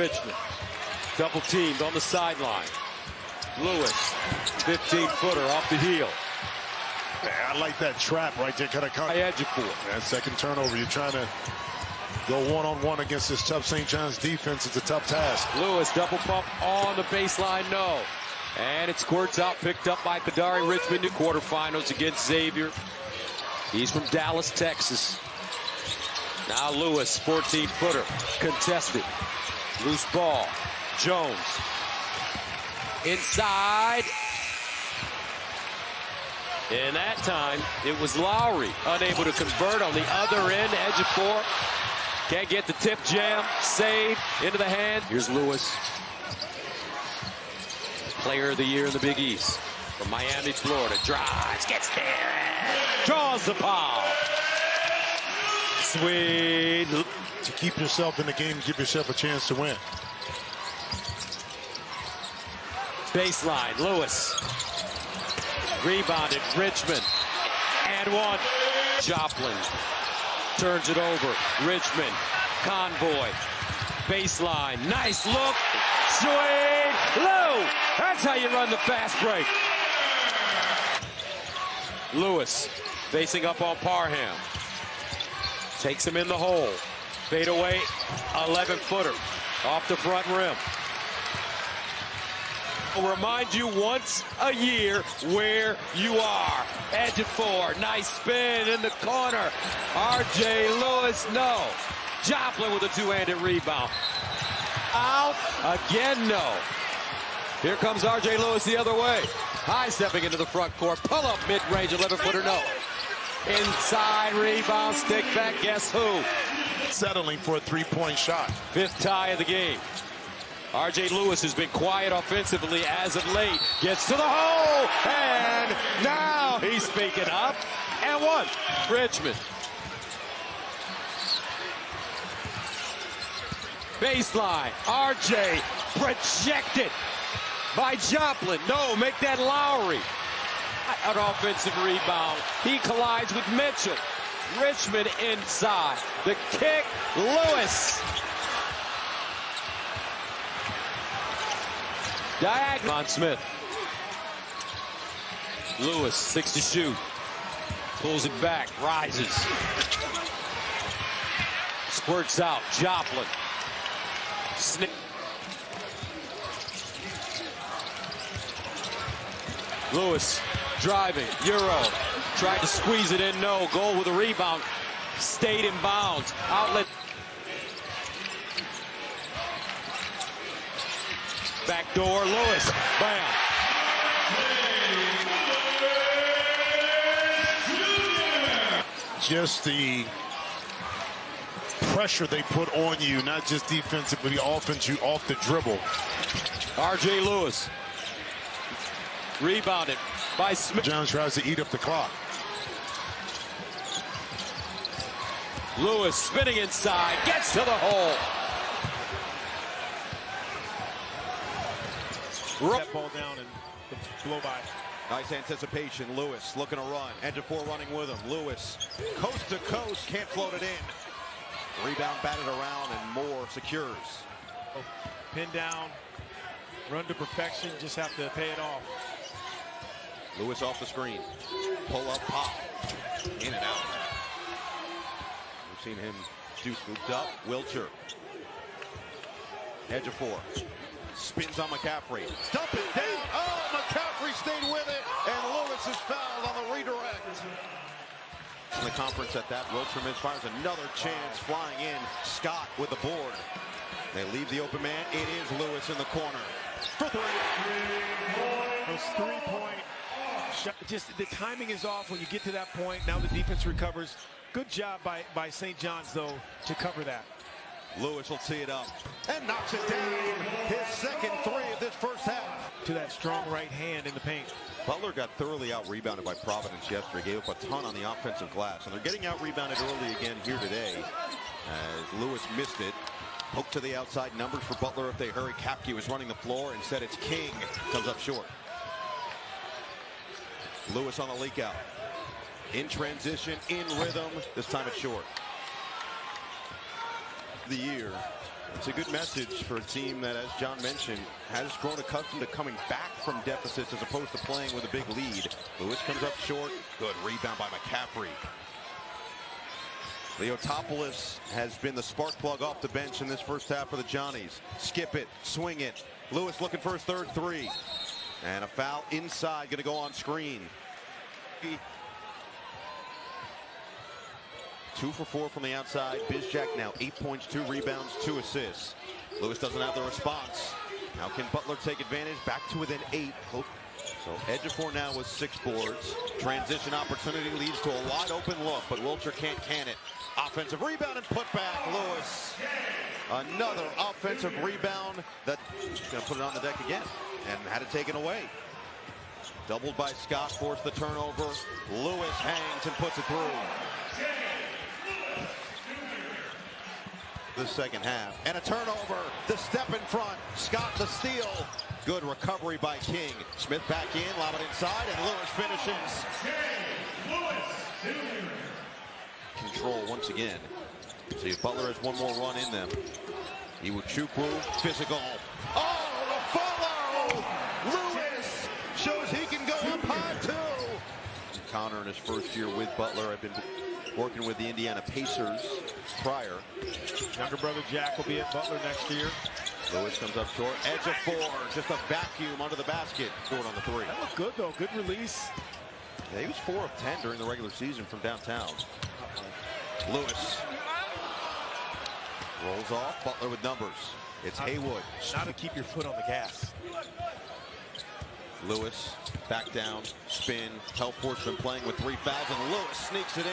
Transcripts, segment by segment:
Richmond. Double teamed on the sideline. Lewis, 15-footer off the heel. I like that trap right there. Kind of Ejiofor. that second turnover. You're trying to go one-on-one against this tough St. John's defense. It's a tough task. Lewis, double pump on the baseline, no. And it squirts out, picked up by Kadary Richmond in quarterfinals against Xavier. He's from Dallas, Texas. Now Lewis, 14-footer, contested. Loose ball. Jones. Inside. And that time, it was Lowry, unable to convert on the other end. Ejiofor can't get the tip jam. Save into the hand. Here's Lewis. Player of the year in the Big East. From Miami, Florida. Drives, gets there. Draws the foul. Sweet. To keep yourself in the game, give yourself a chance to win. Baseline, Lewis. Rebounded, Richmond. And one. Joplin turns it over. Richmond, Convoy. Baseline, nice look. Sweet. Lou. That's how you run the fast break. Lewis facing up on Parham. Takes him in the hole. Fade away, 11-footer off the front rim. I'll remind you once a year where you are. Ejiofor, nice spin in the corner. R.J. Lewis, no. Joplin with a two-handed rebound. Out, again, no. Here comes R.J. Lewis the other way. High stepping into the front court. Pull up mid-range, 11-footer, no. Inside rebound, stick back, guess who? Settling for a three-point shot. Fifth tie of the game. R.J. Lewis has been quiet offensively as of late. Gets to the hole, and now he's speaking up. And one, Richmond. Baseline, R.J. projected by Joplin. No, make that Lowry. An offensive rebound. He collides with Mitchell. Richmond inside. The kick, Lewis. Diagonal on Smith. Lewis, 6 to shoot. Pulls it back, rises. Squirts out, Joplin. Snip. Lewis driving, Euro. Tried to squeeze it in, no. Goal with a rebound. Stayed in bounds. Outlet. Back door, Lewis. Bam. Just the pressure they put on you, not just defensively, offense, you off the dribble. R.J. Lewis. Rebounded by Smith. Jones tries to eat up the clock. Lewis spinning inside, gets to the hole. That ball down and blow by. Nice anticipation. Lewis looking to run. Ejiofor running with him. Lewis coast to coast, can't float it in. Rebound batted around and Moore secures. Pin down, run to perfection, just have to pay it off. Lewis off the screen. Pull up, pop. In and out. We've seen him do scooped up. Wilcher. Ejiofor. Spins on McCaffrey. Dump it down. Oh, McCaffrey stayed with it. And Lewis is fouled on the redirect. In the conference at that, Wilcher misfires another chance flying in. Scott with the board. They leave the open man. It is Lewis in the corner. For three. Those three-point shot. Just the timing is off when you get to that point. Now the defense recovers. Good job by St. John's, though, to cover that. Lewis will tee it up and knocks it down. His second three of this first half. To that strong right hand in the paint. Butler got thoroughly out-rebounded by Providence yesterday. Gave up a ton on the offensive glass. And they're getting out-rebounded early again here today. As Lewis missed it. Poke to the outside. Numbers for Butler if they hurry. Kapke was running the floor. Instead it's King. Comes up short. Lewis on the leak out. In transition, in rhythm. This time it's short. The year It's a good message for a team that, as John mentioned, has grown accustomed to coming back from deficits as opposed to playing with a big lead. Lewis comes up short. Good rebound by McCaffrey. Leotopoulos has been the spark plug off the bench in this first half for the Johnnies. Skip it, swing it. Lewis looking for his third three. And a foul inside, going to go on screen. 2 for 4 from the outside. Bizjack now 8 points, 2 rebounds, 2 assists. Lewis doesn't have the response. Now can Butler take advantage? Back to within 8. So Ejiofor now with 6 boards. Transition opportunity leads to a wide open look, but Wilcher can't can it. Offensive rebound and put back. Lewis. Another offensive rebound that's going to put it on the deck again and had it taken away. Doubled by Scott, forced the turnover. Lewis hangs and puts it through. The second half. And a turnover. The step in front. Scott the steal. Good recovery by King. Smith back in, lob it inside, and Lewis finishes. Control once again. See if Butler has one more run in them. Iwuchukwu, physical. Oh, the follow! Lewis shows he can go up high too. Connor in his first year with Butler had been working with the Indiana Pacers prior. Younger brother Jack will be at Butler next year. Lewis comes up short. Ejiofor, just a vacuum under the basket. Short on the three. That looked good though. Good release. Yeah, he was 4 of 10 during the regular season from downtown. Lewis rolls off. Butler with numbers. It's Haywood. Now to keep your foot on the gas. Lewis back down, spin. Helfport's been playing with 3 fouls, and Lewis sneaks it in.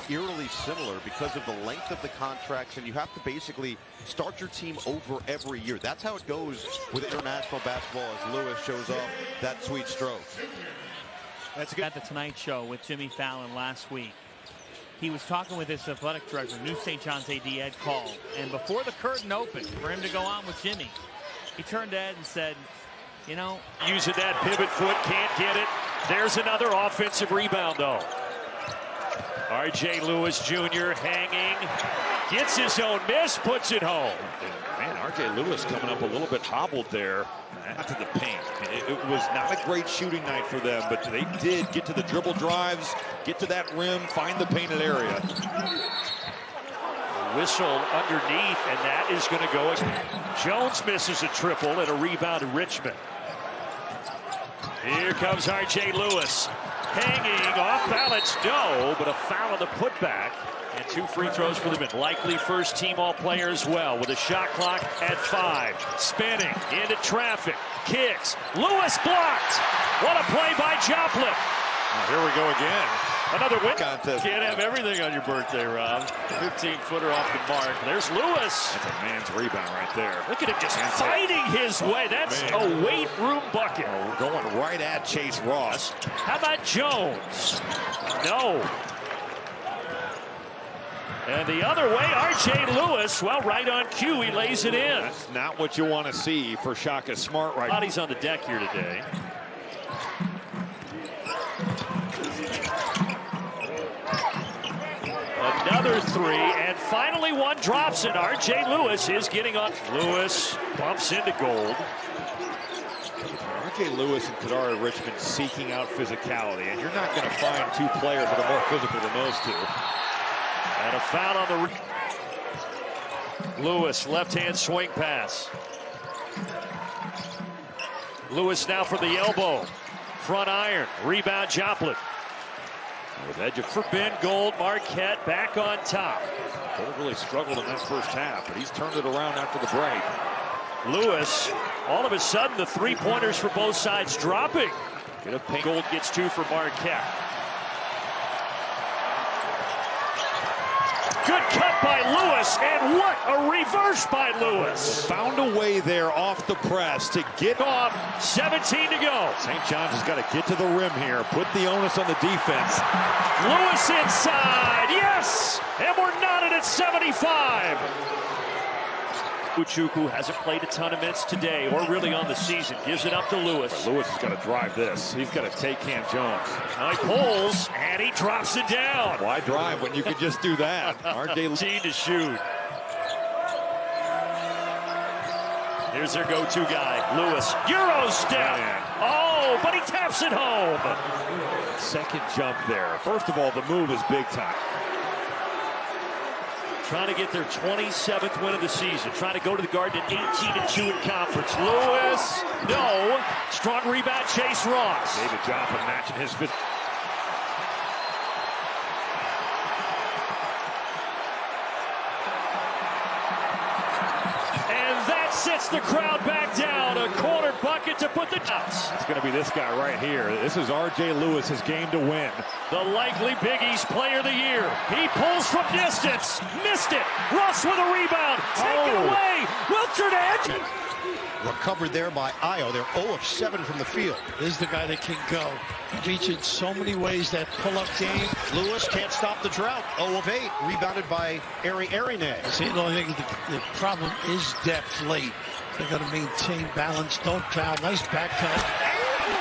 Eerily similar because of the length of the contracts, and you have to basically start your team over every year. That's how it goes with international basketball as Lewis shows off that sweet stroke. That's good. At the Tonight Show with Jimmy Fallon last week, he was talking with his athletic director, new St. John's AD Ed Call, and before the curtain opened for him to go on with Jimmy, he turned to Ed and said, you know, using that pivot foot, can't get it. There's another offensive rebound though. R.J. Lewis Jr. hanging, gets his own miss, puts it home. Man, R.J. Lewis coming up a little bit hobbled there. Not to the paint. It was not a great shooting night for them, but they did get to the dribble drives, get to that rim, find the painted area. Whistle underneath, and that is going to go. Jones misses a triple and a rebound to Richmond. Here comes R.J. Lewis. Hanging off balance, no, but a foul on the putback. And 2 free throws for the men. Likely first team all-player as well with a shot clock at 5. Spinning into traffic. Kicks. Lewis blocked. What a play by Joplin. Here we go again. Another win. Contest. Can't have everything on your birthday, Rob. 15-footer off the mark. There's Lewis. That's a man's rebound right there. Look at him just fighting his way. That's a weight room bucket. Oh, we're going right at Chase Ross. How about Jones? No. And the other way, R.J. Lewis, well, right on cue, he lays it in. That's not what you want to see for Shaka Smart right now. Bodies on the deck here today. Another 3, and finally one drops it. R.J. Lewis is getting on. Lewis bumps into gold. R.J. Lewis and Kadari Richmond seeking out physicality, and you're not going to find 2 players that are more physical than those 2. And a foul on the Lewis, left-hand swing pass. Lewis now for the elbow. Front iron, rebound Joplin. With edge for Ben Gold, Marquette back on top. Gold really struggled in that first half, but he's turned it around after the break. Lewis, all of a sudden the 3-pointers for both sides dropping. Gold gets 2 for Marquette. Good cut by Lewis, and what a reverse by Lewis. Found a way there off the press to get off. 17 to go. St. John's has got to get to the rim here, put the onus on the defense. Lewis inside, yes! And we're knotted at 75. Uchukwu hasn't played a ton of minutes today or really on the season. Gives it up to Lewis. But Lewis has got to drive this. He's got to take Cam Jones. Now he pulls, and he drops it down. Why drive when you could just do that? RJ to shoot. Here's their go-to guy, Lewis. Euro step. Oh, but he taps it home. Second jump there. First of all, the move is big time. Trying to get their 27th win of the season. Trying to go to the Garden at 18-2 in conference. Lewis, no. Strong rebound, Chase Ross. David Joplin matching his fifth. Sits the crowd back down. A corner bucket to put the dots. It's going to be this guy right here. This is R.J. Lewis's game to win. The likely Big East Player of the Year. He pulls from distance. Missed it. Russ with a rebound. Taken away. Wilcher to edge. Recovered there by Ayo. They're 0 of 7 from the field. This is the guy that can go. Reach in so many ways, that pull-up game. Lewis can't stop the drought. 0 of 8. Rebounded by Ari Arine. See, the only thing, the problem is depth late. They got to maintain balance. Don't foul. Nice back cut.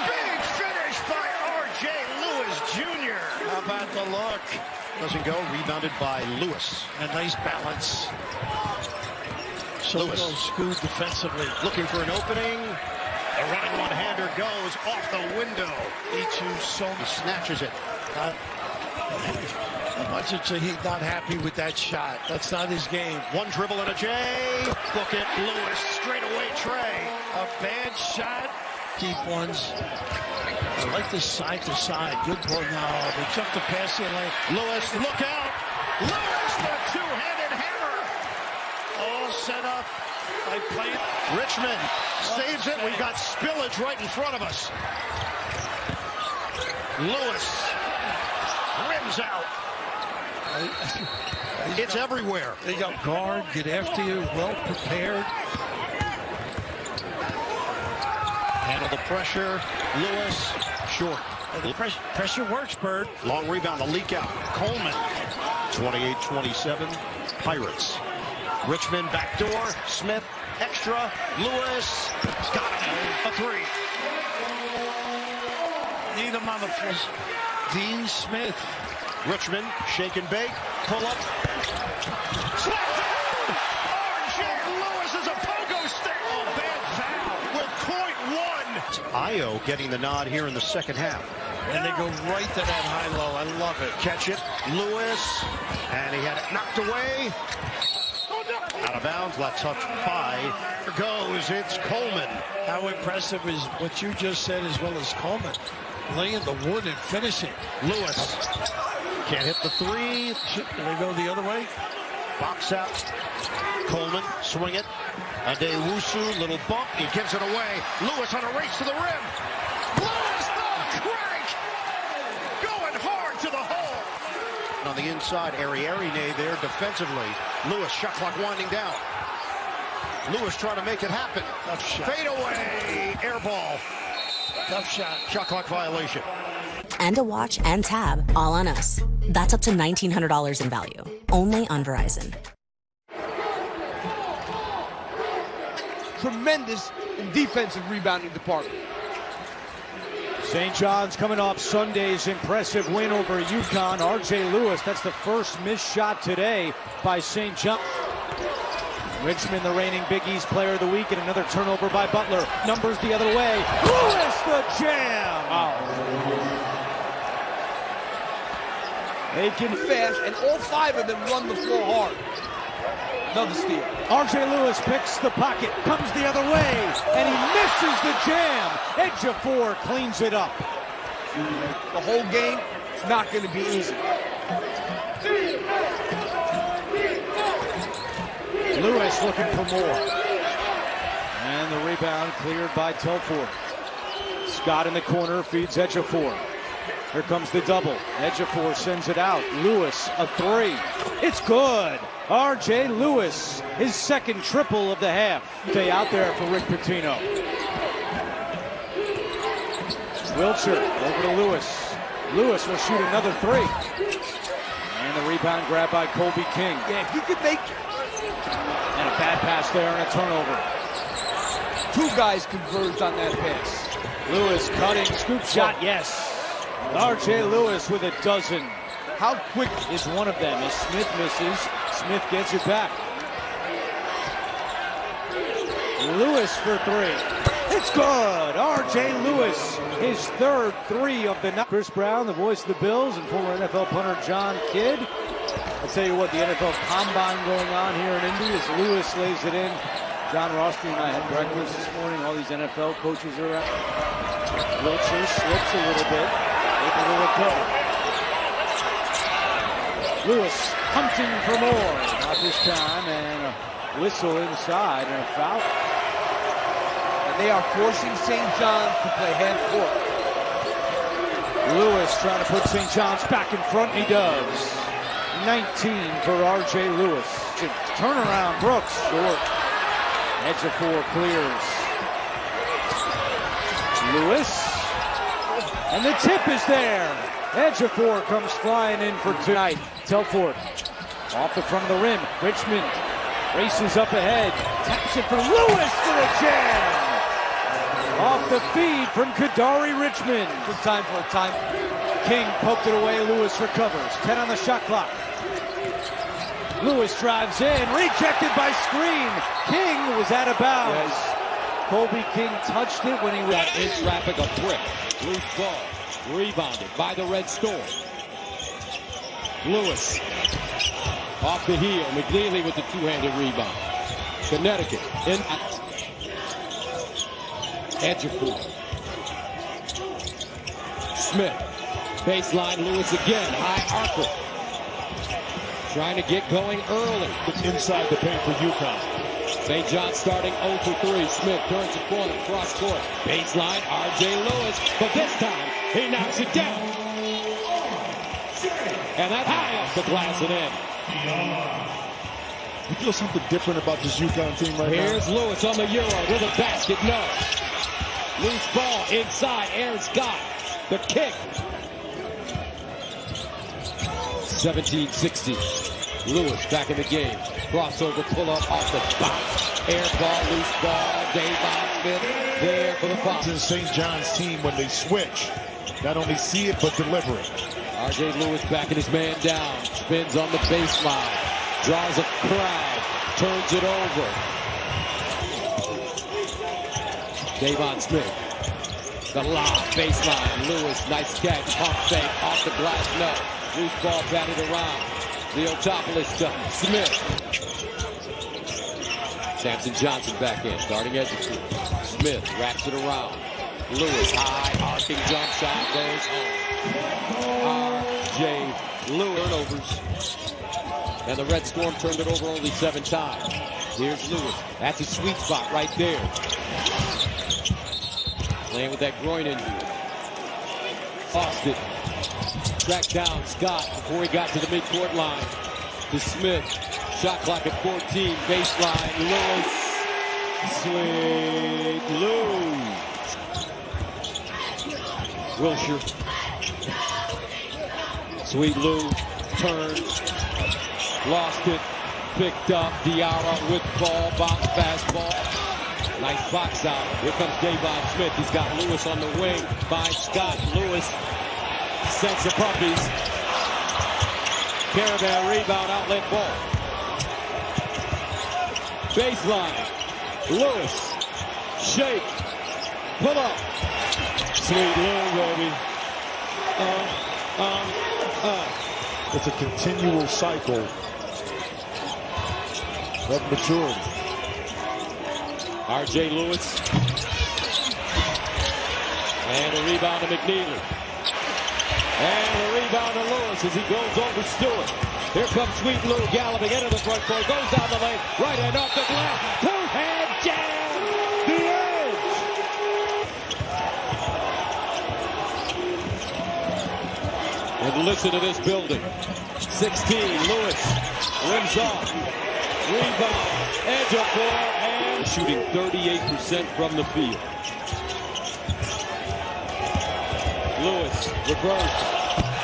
Big finish by R.J. Lewis Jr. How about the look? Doesn't go. Rebounded by Lewis. A nice balance. So Lewis. Scoot defensively. Looking for an opening. The running one-hander goes off the window. He snatches it. Much as he's not happy with that shot. That's not his game. One dribble and a J. Look at Lewis. Straight away tray. A bad shot. Deep ones. I like this side to side. Good ball now. They jumped the passing lane. Lewis, look out. Lewis, the two-handed hammer. All set up. I played. Richmond saves it. We've got spillage right in front of us. Lewis rims out. It's everywhere. They got guard, get after you, well prepared. Handle the pressure. Lewis short. The pressure works, Bird. Long rebound, the leak out. Coleman. 28-27. Pirates. Richmond backdoor. Smith extra. Lewis got him. A three. Need him on the floor. Dean Smith. Richmond, shake and bake, pull up. Slap down! R.J. Lewis is a pogo stick. Oh, bad foul with .1. Ayo getting the nod here in the second half. And they go right to that high-low. I love it. Catch it, Lewis, and he had it knocked away. Out of bounds, left touch by. Here goes, it's Coleman. How impressive is what you just said as well as Coleman. Laying the wood and finishing. Lewis can't hit the three. Should they go the other way? Box out. Coleman, swing it. Adewusu, little bump. He gives it away. Lewis on a race to the rim. Lewis, the crank! Going hard to the hole. On the inside, Ari Arine there defensively. Lewis, shot clock winding down. Lewis trying to make it happen. Tough shot. Fade away. Air ball. Tough shot. Shot clock violation. And a watch and tab all on us. That's up to $1,900 in value. Only on Verizon. Tremendous in defensive rebounding department. St. John's coming off Sunday's impressive win over UConn. R.J. Lewis, that's the first missed shot today by St. John. Richmond, the reigning Big East Player of the Week, and another turnover by Butler. Numbers the other way. Lewis, the jam! They can fast, and all five of them run the floor hard. Another steal. R.J. Lewis picks the pocket, comes the other way, and he misses the jam. Ejiofor cleans it up. The whole game, it's not going to be easy. Lewis looking for more. And the rebound cleared by Telford. Scott in the corner feeds Ejiofor. Here comes the double. Ejiofor sends it out. Lewis, a three. It's good. R.J. Lewis, his second triple of the half. Stay out there for Rick Pitino. Wilcher over to Lewis. Lewis will shoot another three. And the rebound grab by Colby King. Yeah, if you could make... And a Bad pass there and a turnover. Two guys converged on that pass. Lewis cutting, scoop shot, yes. R.J. Lewis with a dozen. How quick is one of them? As Smith misses, Smith gets it back. Lewis for three. It's good. R.J. Lewis, his third three of the night. Chris Brown, the voice of the Bills, and former NFL punter John Kidd. I'll tell you what, the NFL Combine going on here in Indy as Lewis lays it in. John Rothstein and I had breakfast this morning. All these NFL coaches are out. Wiltshire slips a little bit. Able to recover. Lewis hunting for more. Not this time, and a whistle inside and a foul. And they are forcing St. John's to play half court. Lewis trying to put St. John's back in front, and he does. 19 for R.J. Lewis. Turnaround, Brooks, short. Edge of four clears. Lewis. And the tip is there. Edge of four comes flying in for tonight. Telford off the front of the rim. Richmond races up ahead. Taps it for Lewis for the jam. Off the feed from Kadari Richmond. Good time for a time. King poked it away. Lewis recovers. 10 on the shot clock. Lewis drives in. Rejected by screen. King was out of bounds. Yes. Kobe King touched it when he was that in traffic, a brick. Loose ball. Rebounded by the Red Storm. Lewis off the heel. McNeely with the two-handed rebound. Connecticut in edge of four. Smith. Baseline, Lewis again. High archer. Trying to get going early. Inside the paint for UConn. St. John starting 0 for 3. Smith turns the corner, cross court. Baseline, R.J. Lewis. But this time, he knocks it down. And that's high off the glass and in. You feel something different about this UConn team right now? Here's Lewis on the Euro with a basket. No. Loose ball inside. Aaron Scott. The kick. 17-16. Lewis back in the game. Crossover pull-up off the bounce. Air ball, loose ball. Davon Smith there for the foul. This is St. John's team when they switch. Not only see it, but deliver it. R.J. Lewis backing his man down. Spins on the baseline. Draws a crowd. Turns it over. Davon Smith. The lob. Baseline. Lewis. Nice catch. Pump fake. Off the glass. No. Loose ball batted around. Leotopoulos to Smith. Samson Johnson back in. Starting edge of two. Smith wraps it around. Lewis. High. Arcing jump shot. Goes home. R.J. Lewis. Turnovers. And the Red Storm turned it over only 7 times. Here's Lewis. That's a sweet spot right there. Playing with that groin injury. Austin. Tracked down Scott before he got to the midcourt line. To Smith. Shot clock at 14. Baseline. Lewis. Sweet Lou. Wilshire. Sweet Lou. Turns. Lost it. Picked up. Diarra with ball. Bounce fastball. Nice box out. Here comes Davon Smith. He's got Lewis on the wing. By Scott. Lewis sends the puppies. Caravan rebound. Outlet ball. Baseline. Lewis. Shake. Pull up. Sweet Lou, baby. It's a continual cycle of maturity. R.J. Lewis. And a rebound to McNeely. And a rebound to Lewis as he goes over Stewart. Here comes Sweet Lou galloping into the front court. Goes down the lane. Right hand off the glass. Two-hand jam. The edge. And listen to this building. 16. Lewis. Rims off. Rebound. Edge of four. And shooting 38% from the field. Lewis. Reverse.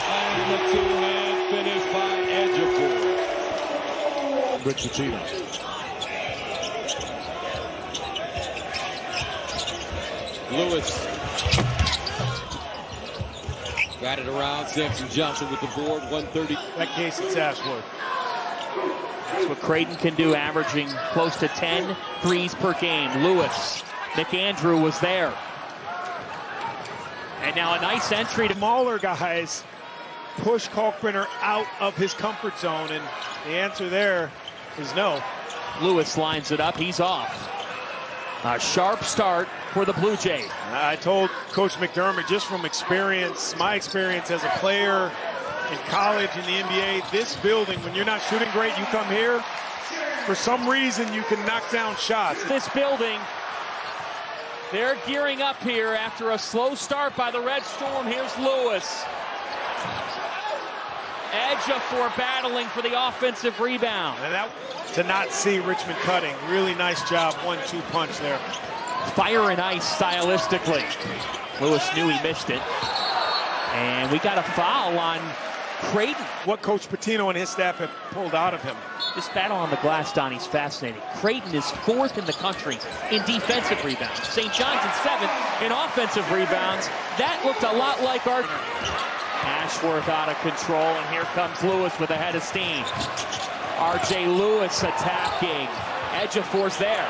And the two-hand finish by Edge of four. Rich Pitino. Lewis. Got it around. Samson Johnson with the board. 130. That case, it's Ashworth. That's what Creighton can do, averaging close to 10 threes per game. Lewis. McAndrew was there. And now a nice entry to Smaller guys push Kalkbrenner out of his comfort zone, and the answer there is no. Lewis lines it up. He's off. A sharp start for the Blue Jays. I told Coach McDermott, just from experience, my experience as a player in college, in the NBA, this building, when you're not shooting great, you come here, for some reason you can knock down shots. This building, they're gearing up here after a slow start by the Red Storm. Here's Lewis. Ejiofor battling for the offensive rebound. And that, to not see Richmond cutting, really nice job, 1-2 punch there. Fire and ice stylistically. Lewis knew he missed it. And we got a foul on Creighton. What Coach Pitino and his staff have pulled out of him. This battle on the glass, Donnie's fascinating. Creighton is 4th in the country in defensive rebounds. St. John's in 7th in offensive rebounds. That looked a lot like our... Ashworth out of control, and here comes Lewis with a head of steam. R.J. Lewis attacking. Ejiofor's there.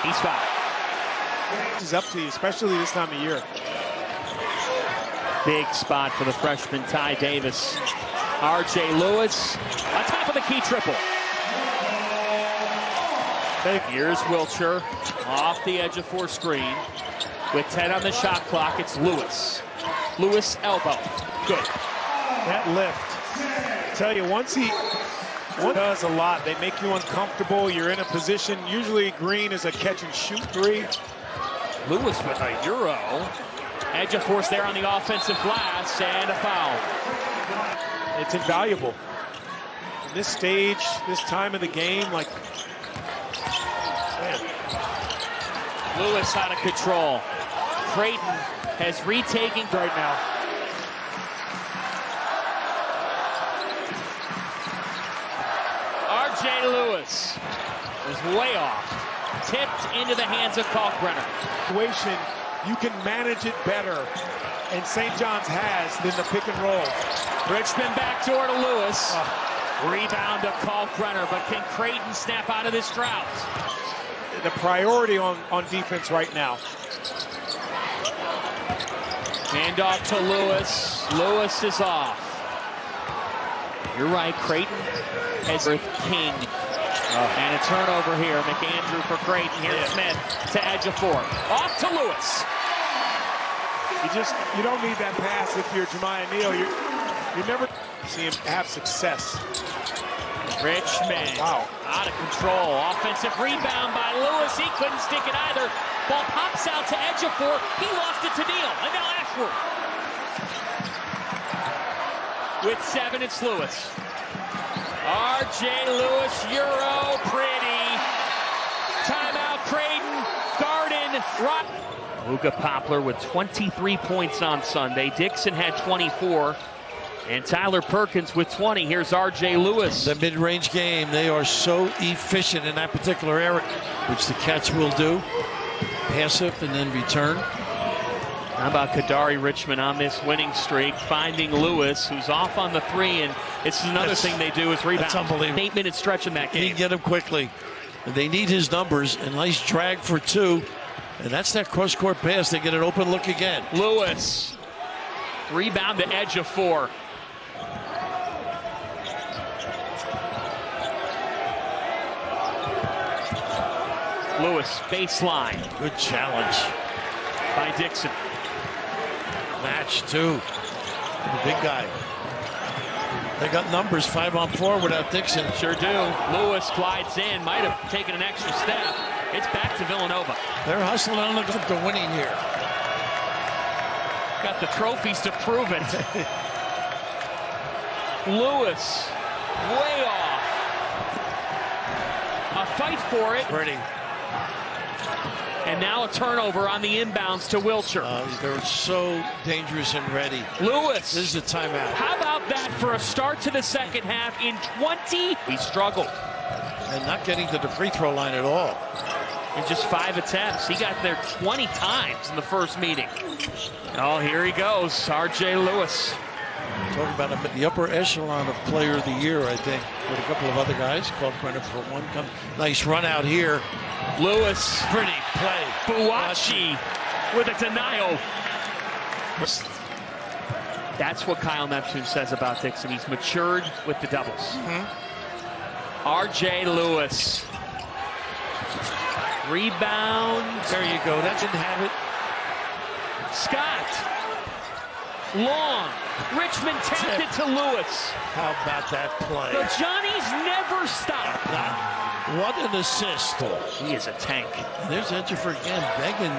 He's fouled. This is up to you, especially this time of year. Big spot for the freshman Ty Davis. R.J. Lewis on top of the key triple. Here's Wilcher off the Ejiofor screen. With 10 on the shot clock, it's Lewis. Lewis elbow. Good. That lift. I tell you, once he does a lot, they make you uncomfortable. You're in a position, usually Green is a catch and shoot three. Lewis with a Euro. Ejiofor's there on the offensive glass, and a foul. It's invaluable. In this stage, this time of the game, like, man. Lewis out of control. Creighton has retaken right now. R.J. Lewis is way off. Tipped into the hands of Kalkbrenner. Situation, you can manage it better, and St. John's has, than the pick and roll. Richmond backdoor to Lewis. Rebound to Kalkbrenner, but can Creighton snap out of this drought? The priority on defense right now. Hand off to Lewis. Lewis is off. You're right, Creighton has King. And a turnover here. McAndrew for Creighton. Here's Smith to Ejiofor. Off to Lewis. You don't need that pass if you're Jemiah Neal. You never see him have success. Richmond out of control. Offensive rebound by Lewis. He couldn't stick it either. Ball pops out to Ejiofor. He lost it to Neal. And now Ashworth. With 7, it's Lewis. R.J. Lewis, Euro, pretty. Timeout, Creighton. Garden, Rock. Luka Poplar with 23 points on Sunday. Dixon had 24. And Tyler Perkins with 20. Here's R.J. Lewis. The mid-range game, they are so efficient in that particular area, which the Cats will do. Pass up and then return. How about Kadari Richmond on this winning streak, finding Lewis, who's off on the 3, and it's another thing they do is rebound. That's unbelievable. 8-minute stretch in that game. He can get him quickly. They need his numbers. A nice drag for 2. And that's that cross-court pass. They get an open look again. Lewis. Rebound to Ejiofor. Lewis, baseline. Good challenge by Dixon. Match, too. The big guy. They got numbers 5-on-4 without Dixon. Sure do. Lewis glides in. Might have taken an extra step. It's back to Villanova. They're hustling on the winning here. Got the trophies to prove it. Lewis, way off. A fight for it. Pretty. And now a turnover on the inbounds to Wilcher. They're so dangerous and ready. Lewis. This is a timeout. How about that for a start to the second half in 20? He struggled. And not getting to the free throw line at all. in just 5 attempts. He got there 20 times in the first meeting. Oh, here he goes, R.J. Lewis. Talking about him at the upper echelon of Player of the Year, I think, with a couple of other guys. Called credit for one. Nice run out here. Lewis. Pretty play. Buwachi with a denial. That's what Kyle Neptune says about Dixon. He's matured with the doubles. R.J. Lewis. Rebound. There you go. That didn't have it. Scott. Long. Richmond tapped it to Lewis. How about that play? The Johnnies never stop. What an assist. He is a tank. There's Ejiofor again, begging.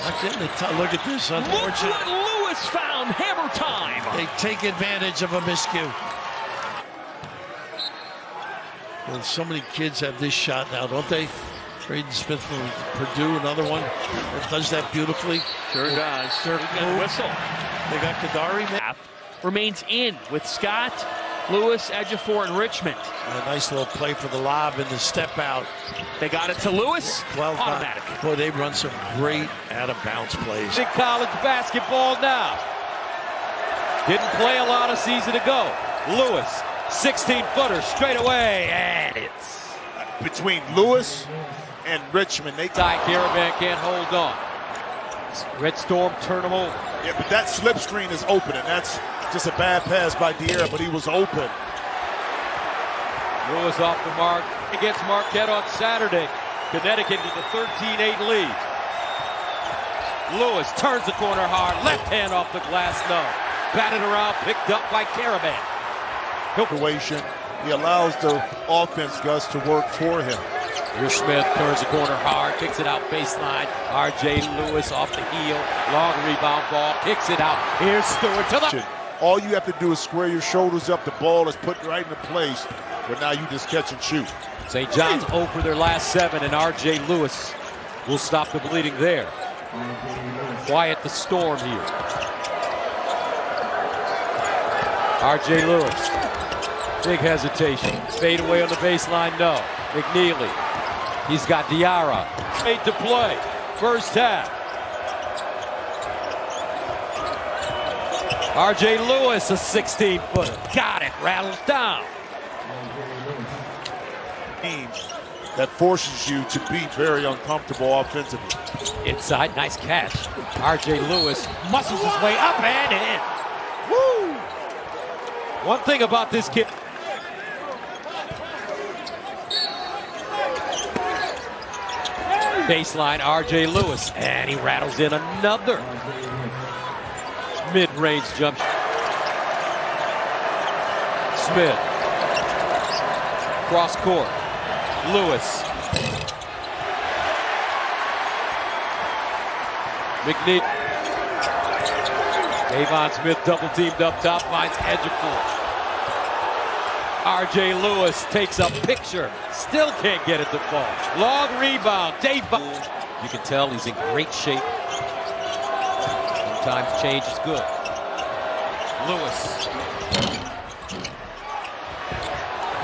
Not getting the look at this, unfortunate. Look what Lewis found. Hammer time. They take advantage of a miscue. Well, so many kids have this shot now, don't they? Braden Smith from Purdue, another one that does that beautifully. Sure does. Whistle. They got Kadari. Remains in with Scott, Lewis, Ejiofor, and Richmond. A nice little play for the lob and the step out. They got it to Lewis. Well, automatic. Boy, they run some great out-of-bounds plays. In college basketball now. Didn't play a lot of season ago. Lewis, 16-footer straight away, and it's between Lewis and Richmond. Caravan can't hold on. Red Storm turn them over. Yeah, but that slip screen is open, and that's just a bad pass by De'Ara, but he was open. Lewis off the mark against Marquette on Saturday. Connecticut with a 13-8 lead. Lewis turns the corner hard, left hand off the glass, no. Batted around, picked up by Caravan. Situation. He allows the offense, Gus, to work for him. Here's Smith, turns the corner hard, kicks it out baseline. R.J. Lewis off the heel, long rebound ball, kicks it out. Here's Stewart to the... All you have to do is square your shoulders up. The ball is put right into place, but now you just catch and shoot. St. John's 0 for their last 7, and R.J. Lewis will stop the bleeding there. Quiet the storm here. R.J. Lewis. Big hesitation. Fade away on the baseline, no. McNeely. He's got De'Ara. Made to play. First half. R.J. Lewis, a 16-footer. Got it. Rattles down. That forces you to be very uncomfortable offensively. Inside, nice catch. R.J. Lewis muscles his way up and in. Woo! One thing about this kid. Baseline, R.J. Lewis, and he rattles in another mid-range jump. Smith, cross court, Lewis. McNeely. Avon Smith double teamed up top, finds Ejiofor. R.J. Lewis takes a picture, still can't get it to fall. Long rebound, Davon. You can tell he's in great shape. Sometimes change is good. Lewis.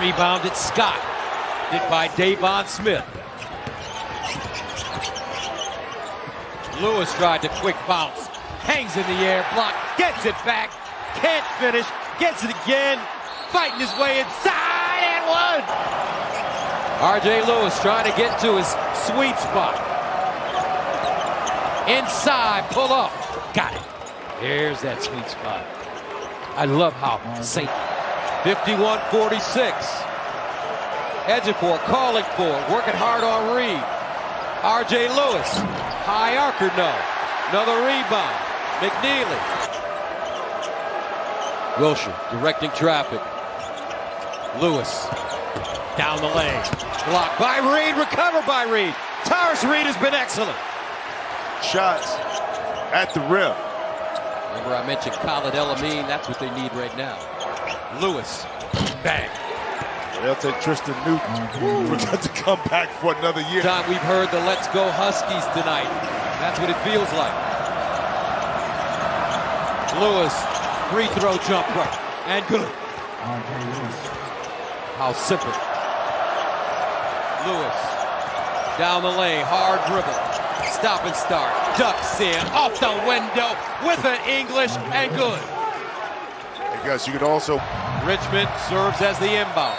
Rebounded Scott. Hit by Davon Smith. Lewis tried to quick bounce. Hangs in the air, blocked, gets it back. Can't finish, gets it again. Fighting his way inside and one. R.J. Lewis trying to get to his sweet spot. Inside, pull up. Got it. There's that sweet spot. I love how St. 51-46. Ejiofor calling for it, working hard on Reed. R.J. Lewis, high archer, no. Another rebound. McNeely. Wilshire directing traffic. Lewis down the lane. Blocked by Reed, recovered by Reed. Tyrus Reed has been excellent. Shots at the rim. Remember I mentioned Khalid El-Amin, that's what they need right now. Lewis, bang. They'll take Tristan Newton. Forgot to come back for another year. Time we've heard the Let's Go Huskies tonight. That's what it feels like. Lewis, free throw jumper, and good. How simple. Lewis Down the lane, hard dribble. Stop and start. Ducks in, off the window with an English and good. I guess you could also. Richmond serves as the inbound.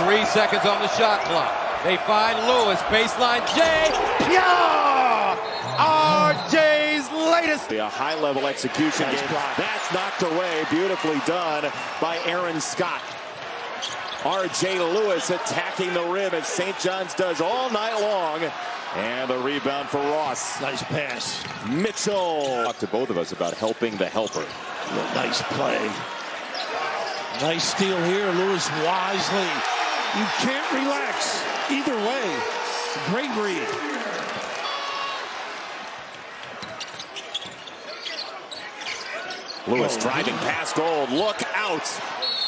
3 seconds on the shot clock. They find Lewis, baseline Jay. Yeah! RJ's latest. A high-level execution game. That's knocked away. Beautifully done by Aaron Scott. R.J. Lewis attacking the rim as St. John's does all night long. And the rebound for Ross. Nice pass. Mitchell. Talk to both of us about helping the helper. Nice play. Nice steal here. Lewis wisely. You can't relax either way. Great read. Lewis driving past Gold. Look out.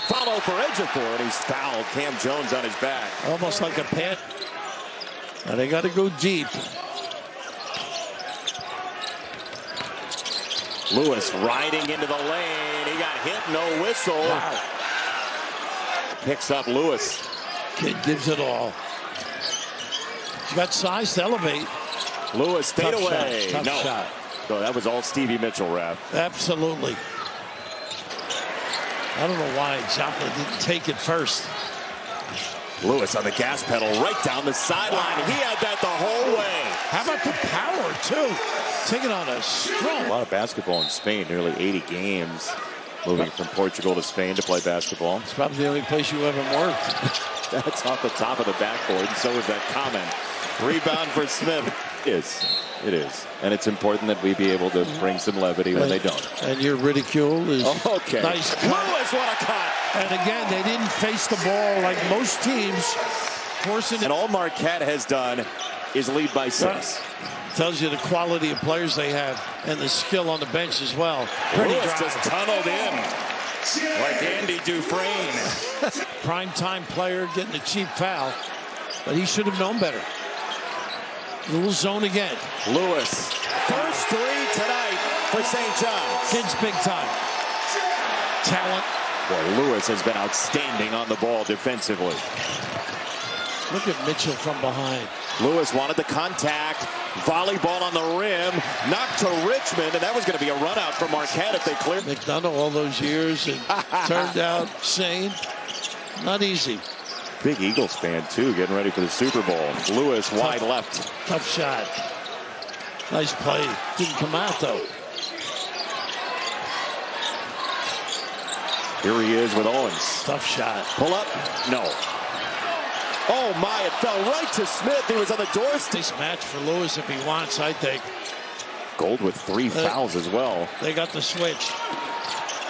Follow for Ejiofor, and he's fouled. Cam Jones on his back. Almost like a pet. Now they got to go deep. Lewis riding into the lane. He got hit, no whistle. Wow. Picks up Lewis. Kid gives it all. He's got size to elevate. Lewis fade away. Tough no. shot. No, that was all Stevie Mitchell, Raph. Absolutely. I don't know why Joplin didn't take it first. Lewis on the gas pedal right down the sideline. He had that the whole way. How about the power, too? Taking on a strong. A lot of basketball in Spain, nearly 80 games. Moving from Portugal to Spain to play basketball. It's probably the only place you ever worked. That's off the top of the backboard, and so is that comment. Rebound for Smith. It is. And it's important that we be able to bring some levity when they don't. And your ridicule is okay. Nice cut. Lewis, what a cut. And again, they didn't face the ball like most teams. Forcing and all Marquette has done is lead by 6. Tells you the quality of players they have and the skill on the bench as well. Lewis just tunneled in like Andy Dufresne. Prime time player getting a cheap foul, but he should have known better. Little zone again. Lewis, first 3 tonight for St. John's. Kid's big time. Talent. Boy, Lewis has been outstanding on the ball defensively. Look at Mitchell from behind. Lewis wanted the contact. Volleyball on the rim. Knocked to Richmond, and that was going to be a run out for Marquette if they cleared. McDonough all those years and turned out sane. Not easy. Big Eagles fan, too, getting ready for the Super Bowl. Lewis wide left. Tough shot. Nice play. Didn't come out, though. Here he is with Owens. Tough shot. Pull up. No. Oh, my. It fell right to Smith. He was on the doorstep. Nice match for Lewis if he wants, I think. Gold with 3 fouls as well. They got the switch.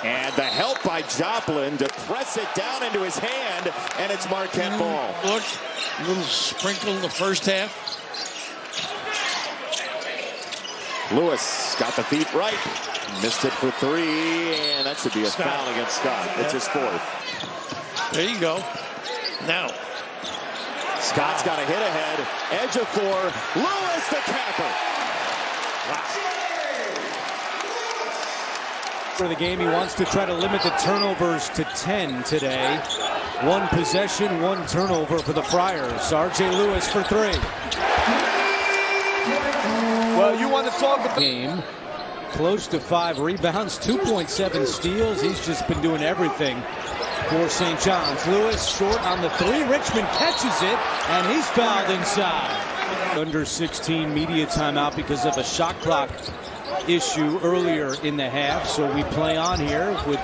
And the help by Joplin to press it down into his hand, and it's Marquette ball. Look, a little sprinkle in the first half. Lewis got the feet right. Missed it for 3, and that should be a foul against Scott. It's his 4th. There you go. Now. Scott's got a hit ahead. Ejiofor. Lewis the capper. Wow. For the game, he wants to try to limit the turnovers to 10 today. 1 possession, 1 turnover for the Friars. R.J. Lewis for 3. Well, you want to talk about game. Close to 5 rebounds, 2.7 steals. He's just been doing everything for St. John's. Lewis short on the 3. Richmond catches it, and he's fouled inside. Under 16 media timeout because of a shot clock issue earlier in the half. So we play on here with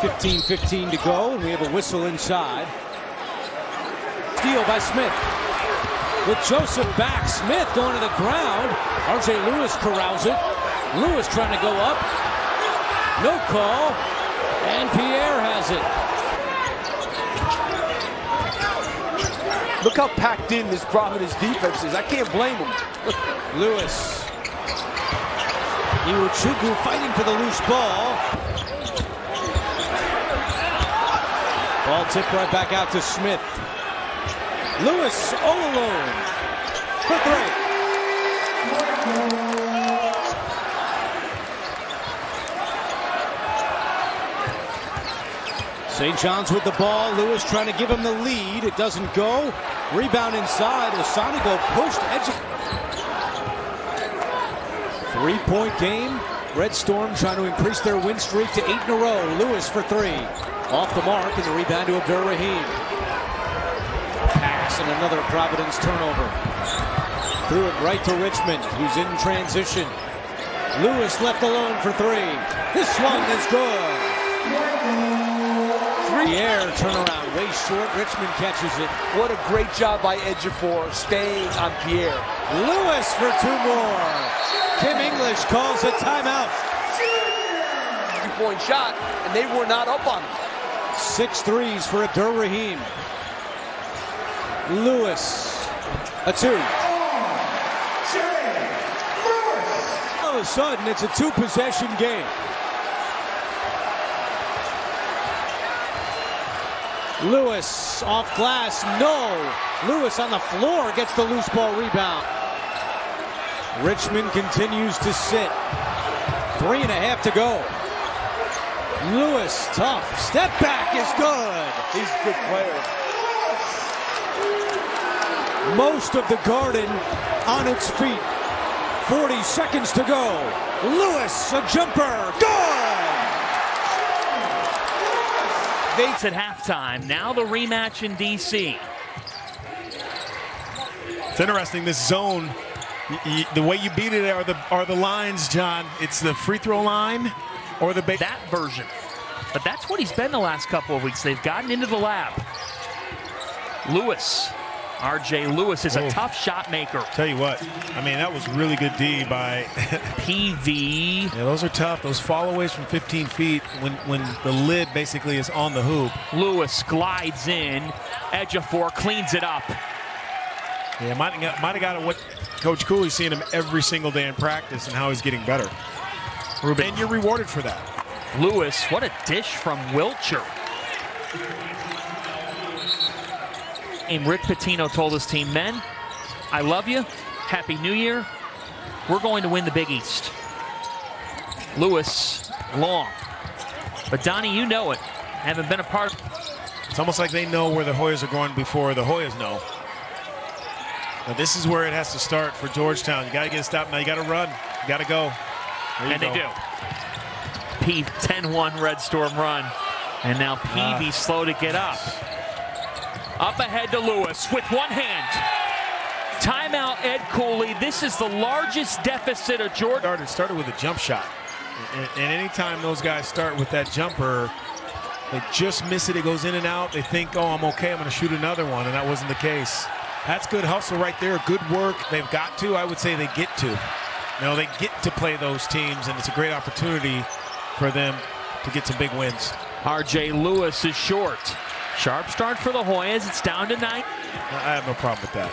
15:15 to go, and we have a whistle inside. Steal by Smith. With Joseph back, Smith going to the ground. R.J. Lewis corrals it. Lewis trying to go up. No call. And Pierre has it. Look how packed in this Providence defense is. I can't blame him. Lewis. Iwuchukwu fighting for the loose ball. Ball tipped right back out to Smith. Lewis all alone for 3. St. John's with the ball. Lewis trying to give him the lead. It doesn't go. Rebound inside. Osanigo post edge. 3-point game. Red Storm trying to increase their win streak to 8 in a row. Lewis for 3. Off the mark, and the rebound to Abdur Rahim. Pass and another Providence turnover. Threw it right to Richmond, who's in transition. Lewis left alone for 3. This one is good. The air turnaround, way short. Richmond catches it. What a great job by Ejiofor staying on Pierre. Lewis for 2 more. Kim English calls a timeout. 3-point shot, and they were not up on him. 6 threes for Abdur Rahim. Lewis, a 2. All of a sudden, it's a 2-possession game. Lewis off glass, no. Lewis on the floor gets the loose ball rebound. Richmond continues to sit. 3.5 to go. Lewis, tough. Step back is good. He's a good player. Most of the Garden on its feet. 40 seconds to go. Lewis, a jumper. Good! Bates at halftime. Now the rematch in D.C. It's interesting, this zone. The way you beat it are the lines, John. It's the free throw line or the that version. But that's what he's been the last couple of weeks. They've gotten into the lab. Lewis, R.J. Lewis is a tough shot maker. Tell you what, I mean, that was really good D by PV. Yeah, those are tough. Those followaways from 15 feet when the lid basically is on the hoop. Lewis glides in. Ejiofor cleans it up. Yeah, might have got what Coach Cooley's seeing him every single day in practice and how he's getting better. Ruben. And you're rewarded for that. Lewis, what a dish from Wilcher. And Rick Pitino told his team, men, I love you. Happy New Year. We're going to win the Big East. Lewis, long. But Donnie, you know it. Haven't been a part. It's almost like they know where the Hoyas are going before the Hoyas know. Now this is where it has to start for Georgetown. You got to get a stop now. You got to run. You got to go. And they do. P 10-1 Red Storm run. And now Peavy slow to get up. Up ahead to Lewis with one hand. Timeout, Ed Cooley. This is the largest deficit of Jordan. Started with a jump shot. And anytime those guys start with that jumper, they just miss it. It goes in and out. They think, oh, I'm okay. I'm going to shoot another one. And that wasn't the case. That's good hustle right there. Good work. They've got to. I would say they get to. No, they get to play those teams, and it's a great opportunity for them to get some big wins. R.J. Lewis is short. Sharp start for the Hoyas. It's down to 9. I have no problem with that.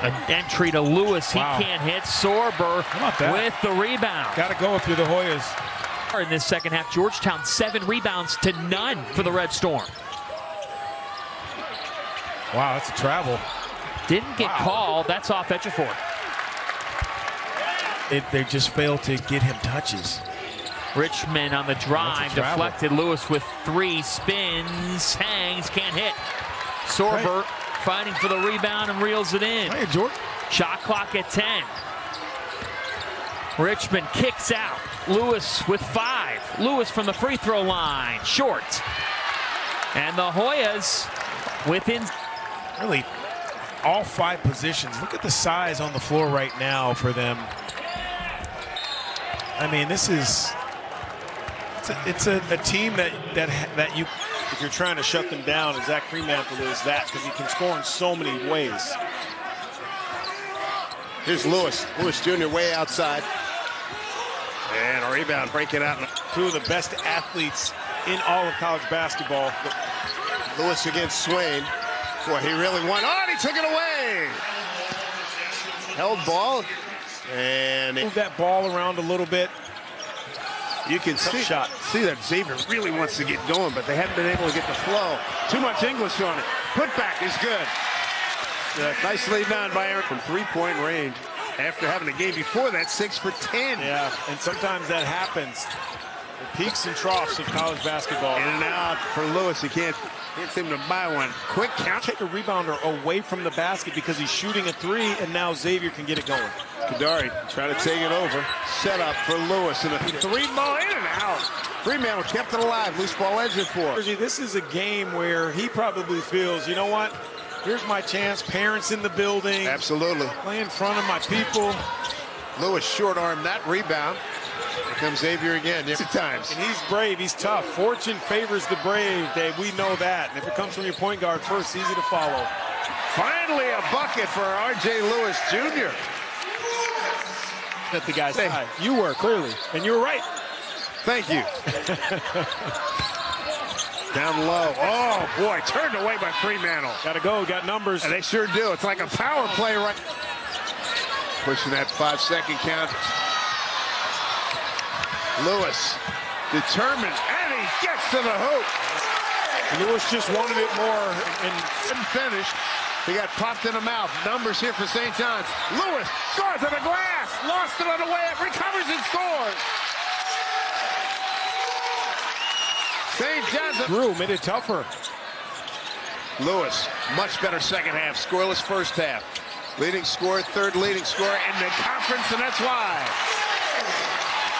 An entry to Lewis. He can't hit. Sorber with the rebound. Got to go if you're the Hoyas. In this second half, Georgetown 7 rebounds to none for the Red Storm. Wow, that's a travel. Didn't get called. That's off Ejiofor. They just failed to get him touches. Richmond on the drive, deflected. Lewis with 3 spins, hangs, can't hit. Sorber fighting for the rebound and reels it in. Hey, Jordan. Shot clock at 10. Richmond kicks out. Lewis with 5. Lewis from the free throw line, short. And the Hoyas within. Really, all 5 positions. Look at the size on the floor right now for them. I mean, this is. It's a team that you, if you're trying to shut them down, and Zach Fremantle is that, because he can score in so many ways. Here's Lewis. Lewis Jr. way outside. And a rebound breaking out. 2 of the best athletes in all of college basketball. Lewis against Swain. Boy, he really won. Oh, and he took it away. Held ball. And move that ball around a little bit. You can see that Xavier really wants to get going, but they haven't been able to get the flow. Too much English on it. Put back is good. Nicely done by Aaron from 3-point range. After having a game before that, 6 for 10. Yeah, and sometimes that happens. The peaks and troughs of college basketball. In and out for Lewis. He can't seem to buy one. Quick count. Take a rebounder away from the basket because he's shooting a three, and now Xavier can get it going. Kadari trying to take it over. Set up for Lewis. And a three ball in and out. Freemantle kept it alive. Loose ball Ejiofor. This is a game where he probably feels, you know what? Here's my chance. Parents in the building. Absolutely. Play in front of my people. Lewis short-armed that rebound. Here comes Xavier again. Yeah. Times. And he's brave. He's tough. Fortune favors the brave, Dave. We know that. And if it comes from your point guard first, easy to follow. Finally a bucket for R.J. Lewis Jr. At the guy's side. You were, clearly. And you were right. Thank you. Down low. Oh, boy. Turned away by Freemantle. Got to go. Got numbers. And they sure do. It's like a power play right. Pushing that 5-second count. Lewis determined, and he gets to the hoop. Lewis just wanted it more and couldn't finish. He got popped in the mouth. Numbers here for St. John's. Lewis scores on the glass. Lost it on the way up. Recovers and scores. St. John's. Drew made it tougher. Lewis, much better second half. Scoreless first half. Leading scorer, third leading scorer in the conference, and that's why.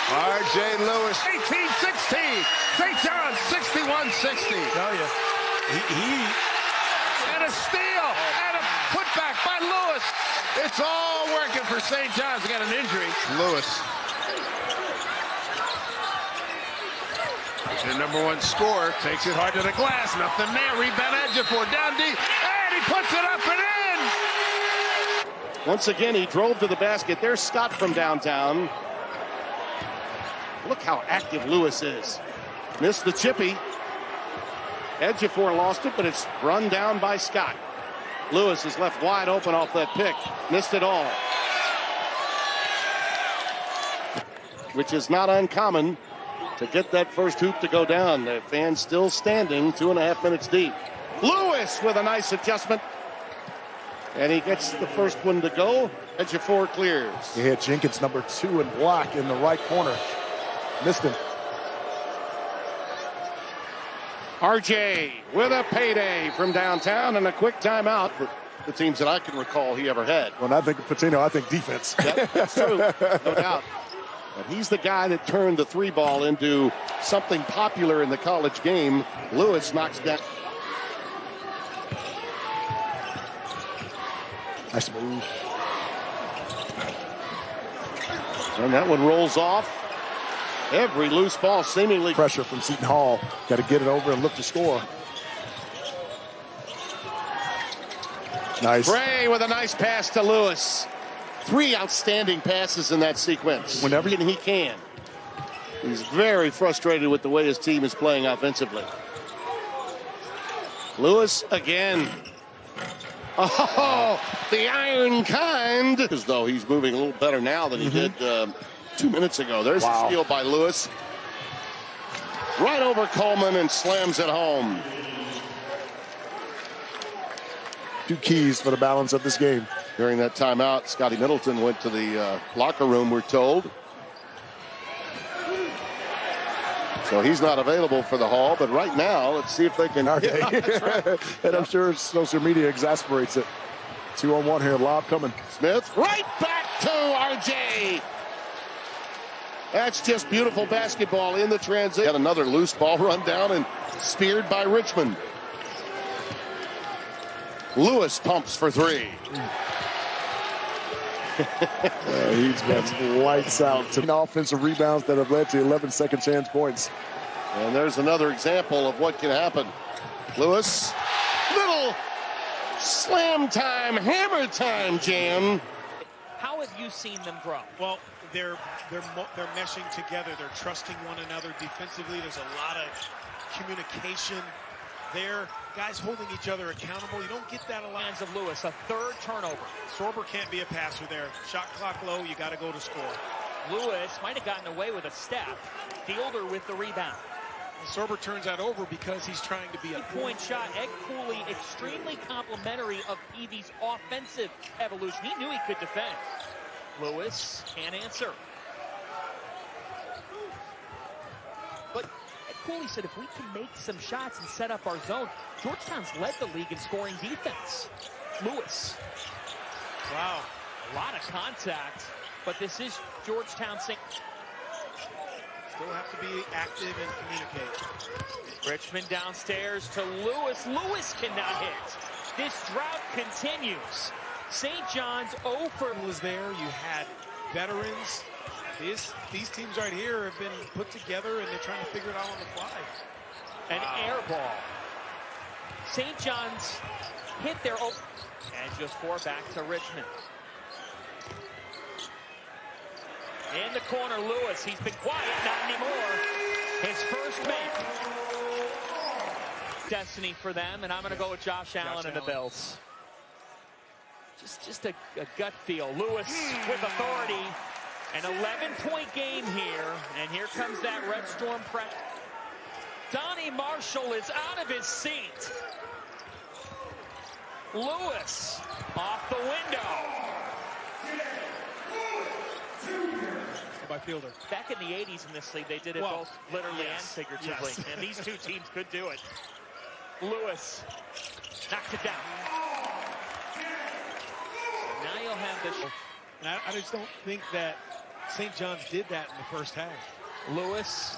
R.J. Lewis, 18-16. St. John's, 61-60. Tell you. And a steal and a putback by Lewis. It's all working for St. John's. They got an injury. Lewis. The number one scorer takes it hard to the glass. Nothing there. Rebound Ejiofor down deep. And he puts it up and in. Once again, he drove to the basket. There's Scott from downtown. Look how active Lewis is. Missed the chippy. Ejiofor lost it, but it's run down by Scott. Lewis is left wide open off that pick. Missed it all. Which is not uncommon to get that first hoop to go down. The fans still standing 2.5 minutes deep. Lewis with a nice adjustment. And he gets the first one to go. Ejiofor clears. He had Jenkins number 2 in block in the right corner. Missed him. RJ with a payday from downtown and a quick timeout for the teams that I can recall he ever had. When I think of Pitino, I think defense. That's true, no doubt. But he's the guy that turned the three ball into something popular in the college game. Lewis knocks down. Nice move. And that one rolls off. Every loose ball seemingly. Pressure from Seton Hall. Got to get it over and look to score. Nice. Bray with a nice pass to Lewis. 3 outstanding passes in that sequence. Whenever he can. He's very frustrated with the way his team is playing offensively. Lewis again. Oh, the iron kind. As though he's moving a little better now than he did 2 minutes ago. There's a steal by Lewis. Right over Coleman and slams it home. 2 keys for the balance of this game. During that timeout, Scotty Middleton went to the locker room, we're told. So he's not available for the Hall, but right now, let's see if they can. Right. And I'm sure social media exasperates it. 2-on-1 here, lob coming. Smith, right back to RJ. That's just beautiful basketball in the transition. Got another loose ball run down and speared by Richmond. Lewis pumps for 3. He's been lights out. 10 offensive rebounds that have led to 11 second chance points. And there's another example of what can happen. Lewis, little slam time, hammer time jam. How have you seen them grow? Well, they're meshing together. They're trusting one another defensively. There's a lot of communication there. Guys holding each other accountable. You don't get that a lot. Hands of Lewis, a 3rd turnover. Sorber can't be a passer there. Shot clock low, you got to go to score. Lewis might have gotten away with a step. Fielder with the rebound. Sorber turns that over because he's trying to be a point shot. Ed Cooley, extremely complimentary of Peavy's offensive evolution. He knew he could defend. Lewis can't answer. But Cooley said if we can make some shots and set up our zone, Georgetown's led the league in scoring defense. Lewis. Wow, a lot of contact, but this is Georgetown. Still have to be active and communicate. Richmond downstairs to Lewis. Lewis cannot hit. This drought continues. St. John's 0 for was there. You had veterans. These teams right here have been put together and they're trying to figure it out on the fly. An air ball. St. John's hit their open. And just 4 back to Richmond. In the corner, Lewis. He's been quiet, not anymore. His first make. Destiny for them, and I'm going to go with Josh Allen and the Bills. Just a gut feel. Lewis with authority. An 11-point game here, and here comes that Red Storm press. Donnie Marshall is out of his seat. Lewis off the window. By Fielder. Back in the 80s in this league, they did it both literally and figuratively. Yes. And these two teams could do it. Lewis knocked it down. Now you'll have this. And I just don't think that St. John's did that in the first half. Lewis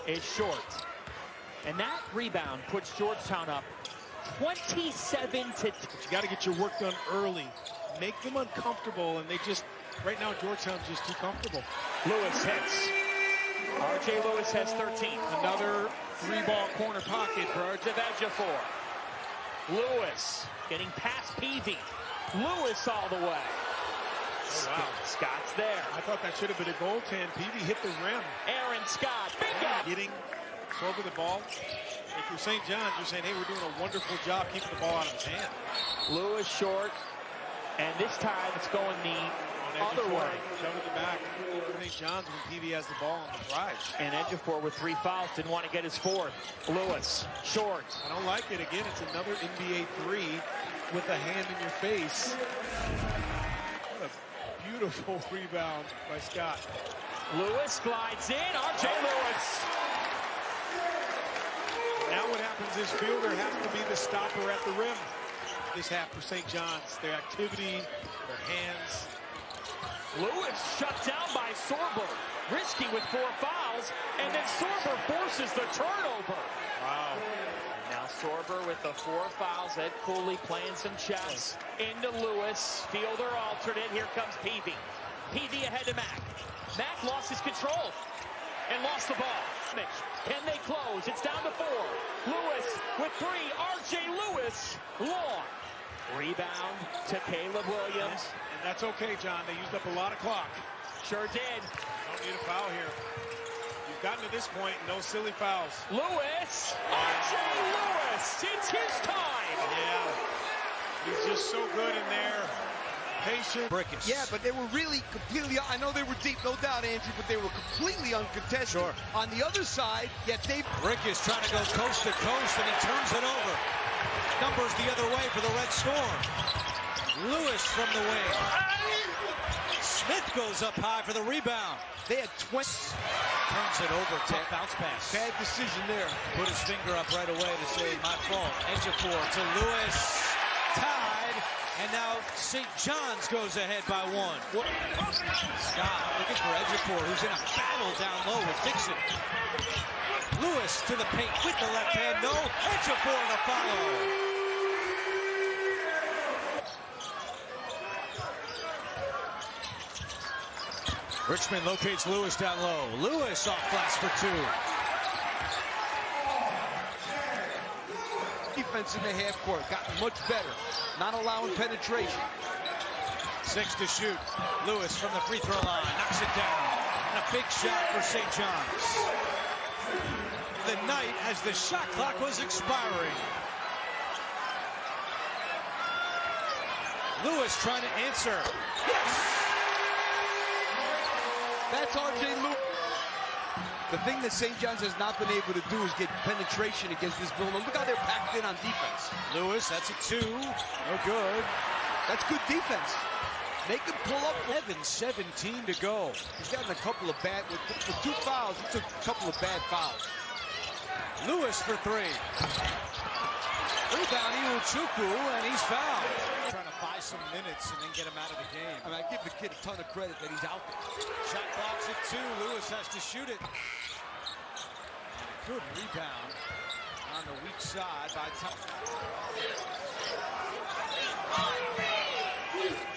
is short. And that rebound puts Georgetown up 27 to. But you got to get your work done early. Make them uncomfortable, and they just. Right now, Georgetown's just too comfortable. Lewis hits. R.J. Lewis has 13. Another 3-ball corner pocket for Ejiofor. Lewis getting past Peavy. Lewis all the way. Oh, wow. Scott's there. I thought that should have been a goaltend. Peavy hit the rim. Aaron Scott. Bingo. Getting over the ball. If you're St. John's, you're saying, hey, we're doing a wonderful job keeping the ball out of his hand. Lewis short. And this time it's going the other way. Cover the back. St. John's when Peavy has the ball on the drive. And Ejiofor with 3 fouls didn't want to get his 4th. Lewis, short. I don't like it. Again, it's another NBA 3 with a hand in your face. What a beautiful rebound by Scott. Lewis glides in. R.J. Lewis. Now what happens is Fielder has to be the stopper at the rim. This half for St. John's. Their activity, their hands. Lewis shut down by Sorber. Risky with 4 fouls. And then Sorber forces the turnover. Wow. And now Sorber with the 4 fouls. Ed Cooley playing some chess. Into Lewis. Fielder alternate. Here comes Peavy. Peavy ahead to Mack. Mack lost his control and lost the ball. Can they close? It's down to 4. Lewis with 3. R.J. Lewis long. Rebound to Caleb Williams. And that's okay, John. They used up a lot of clock. Sure did. Don't need a foul here. You've gotten to this point, no silly fouls. Lewis! R.J. Lewis! It's his time! Yeah. He's just so good in there. Patient. Brickus. Yeah, but they were really completely, I know they were deep, no doubt, Andrew, but they were completely uncontested. Sure. On the other side, yet they... Brickus trying to go coast to coast, and he turns it over. Numbers the other way for the Red Storm. Lewis from the wing. Smith goes up high for the rebound. They had 20. Turns it over. Tough bounce pass. Bad decision there. Put his finger up right away to say, my fault. Ejiofor to Lewis. Tied. And now St. John's goes ahead by 1. Scott looking for Ejiofor, who's in a battle down low with Dixon. Lewis to the paint with the left hand. No. Ejiofor to follow. Richmond locates Lewis down low. Lewis off glass for 2. Defense in the half court, gotten much better. Not allowing penetration. 6 to shoot. Lewis from the free throw line knocks it down. And a big shot for St. John's. The night as the shot clock was expiring. Lewis trying to answer. Yes! That's R.J. Lewis. The thing that St. John's has not been able to do is get penetration against this building. Look how they're packed in on defense. Lewis, that's a 2. No good. That's good defense. They can pull up 17 to go. He's gotten a couple of bad, with 2 fouls, he took a couple of bad fouls. Lewis for 3. Rebound, Iwuchukwu, and he's fouled. Trying to buy some minutes and then get him out of the game. I mean, I give the kid a ton of credit that he's out there. Shot clock's at 2. Lewis has to shoot it. Good rebound on the weak side by Tom.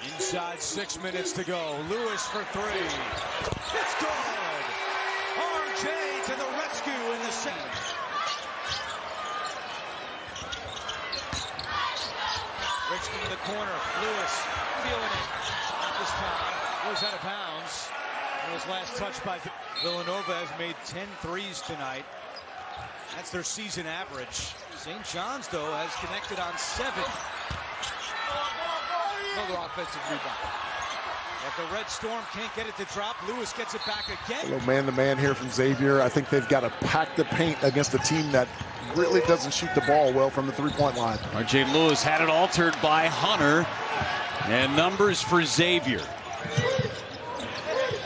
Inside 6 minutes to go. Lewis for 3. It's good. RJ to the rescue in the second. Richmond in the corner. Lewis feeling it. This time goes out of bounds. It was last touched by Villanova. Has made 10 threes tonight. That's their season average. St. John's, though, has connected on 7. Another offensive rebound. If the Red Storm can't get it to drop, Lewis gets it back again. Little man-to-man here from Xavier. I think they've got to pack the paint against a team that really doesn't shoot the ball well from the three-point line. R.J. Lewis had it altered by Hunter. And numbers for Xavier.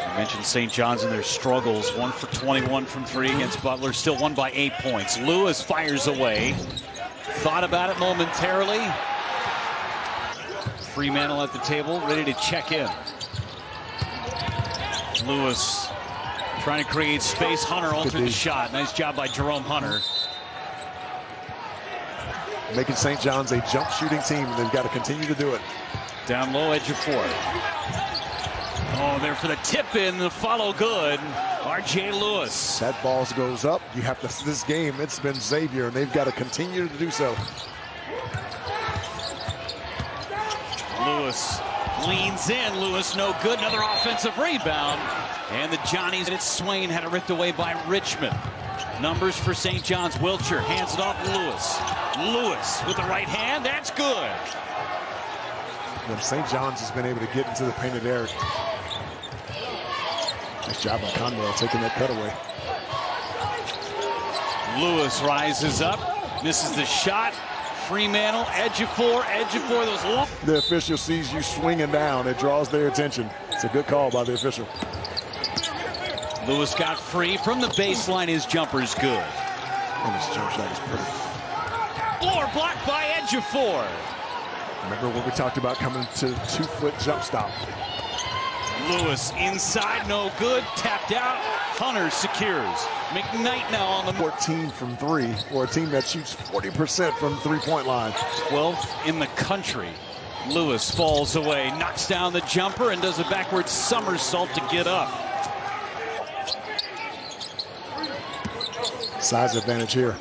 I mentioned St. John's and their struggles. 1 for 21 from 3 against Butler. Still won by 8 points. Lewis fires away. Thought about it momentarily. Fremantle at the table, ready to check in. Lewis trying to create space. Hunter altered the shot. Nice job by Jerome Hunter. Making St. John's a jump shooting team. They've got to continue to do it. Down low, Ejiofor. Oh, there for the tip in, the follow good. R.J. Lewis. That ball goes up. You have to, this game, it's been Xavier, and they've got to continue to do so. Lewis leans in. Lewis no good. Another offensive rebound. And the Johnnies, it's Swain had it ripped away by Richmond. Numbers for St. John's. Wiltshire hands it off to Lewis. Lewis with the right hand. That's good. When St. John's has been able to get into the painted area. Nice job by Conwell taking that cutaway. Lewis rises up. Misses the shot. Fremantle, Ejiofor, those long. The official sees you swinging down. It draws their attention. It's a good call by the official. Lewis got free from the baseline. His jumper's good. And his jump shot is pretty. Floor blocked by Ejiofor. Remember what we talked about coming to 2-foot jump stop. Lewis inside, no good. Tapped out. Hunter secures. McKnight now on the 14 from 3 for a team that shoots 40% from the three-point line. 12th in the country. Lewis falls away, knocks down the jumper, and does a backward somersault to get up. Size advantage here.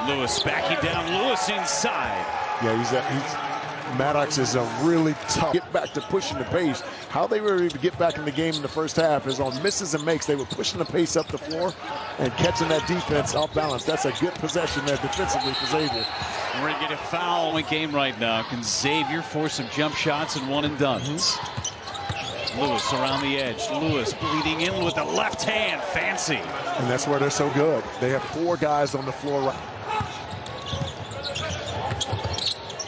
Lewis backing down. Lewis inside. Yeah, Maddox is a really tough. Get back to pushing the pace. How they were able to get back in the game in the first half is on misses and makes. They were pushing the pace up the floor and catching that defense off balance. That's a good possession there defensively for Xavier. We're going to get a foul in game right now. Can Xavier force some jump shots and one and dones? Lewis around the edge. Lewis bleeding in with the left hand. Fancy. And that's where they're so good. They have 4 guys on the floor right.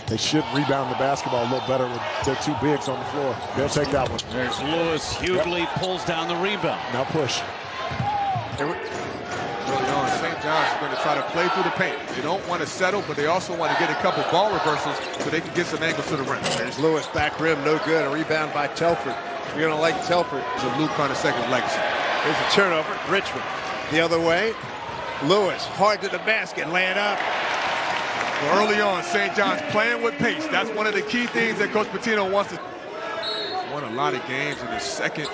They should rebound the basketball a little better with their 2 bigs on the floor. They'll take that one. There's Lewis. Hughley pulls down the rebound. Now push. Early on, St. John's is going to try to play through the paint. They don't want to settle, but they also want to get a couple ball reversals so they can get some angles to the rim. There's Lewis, back rim, no good. A rebound by Telford. You're going to like Telford. It's a Luke Carter second legacy. Here's a turnover. Richmond the other way. Lewis, hard to the basket, laying up. Well, early on, St. John's playing with pace. That's one of the key things that Coach Pitino wants to. Won a lot of games in the second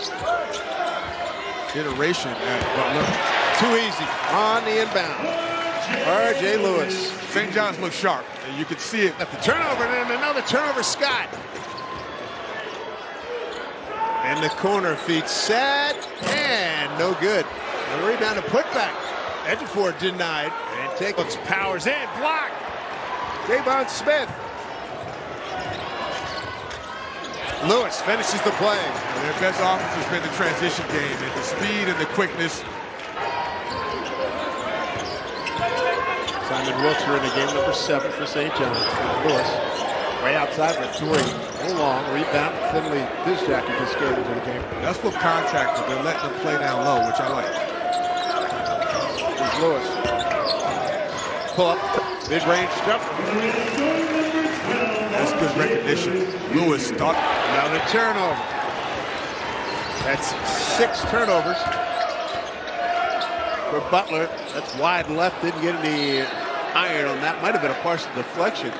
iteration at Butler. Too easy on the inbound. R.J. Lewis. St. John's looks sharp, and you can see it. The turnover, and then another turnover, Scott. And the corner feed set, and no good. A rebound and putback. Ejiofor denied, and takes powers in, blocked. Javon Smith. Lewis finishes the play. And their best offense has been the transition game, and the speed and the quickness. Simon Wiltshire in the game, number 7 for St. John's. Lewis right outside for 3. Go long, rebound. Finley, this jacket just scared into the game. That's what contact, but they're letting them play down low, which I like. Here's Lewis. Pull up, mid-range jump. That's good recognition. Lewis thought. Another turnover. That's 6 turnovers for Butler. That's wide left. Didn't get any iron on that. Might have been a partial deflection.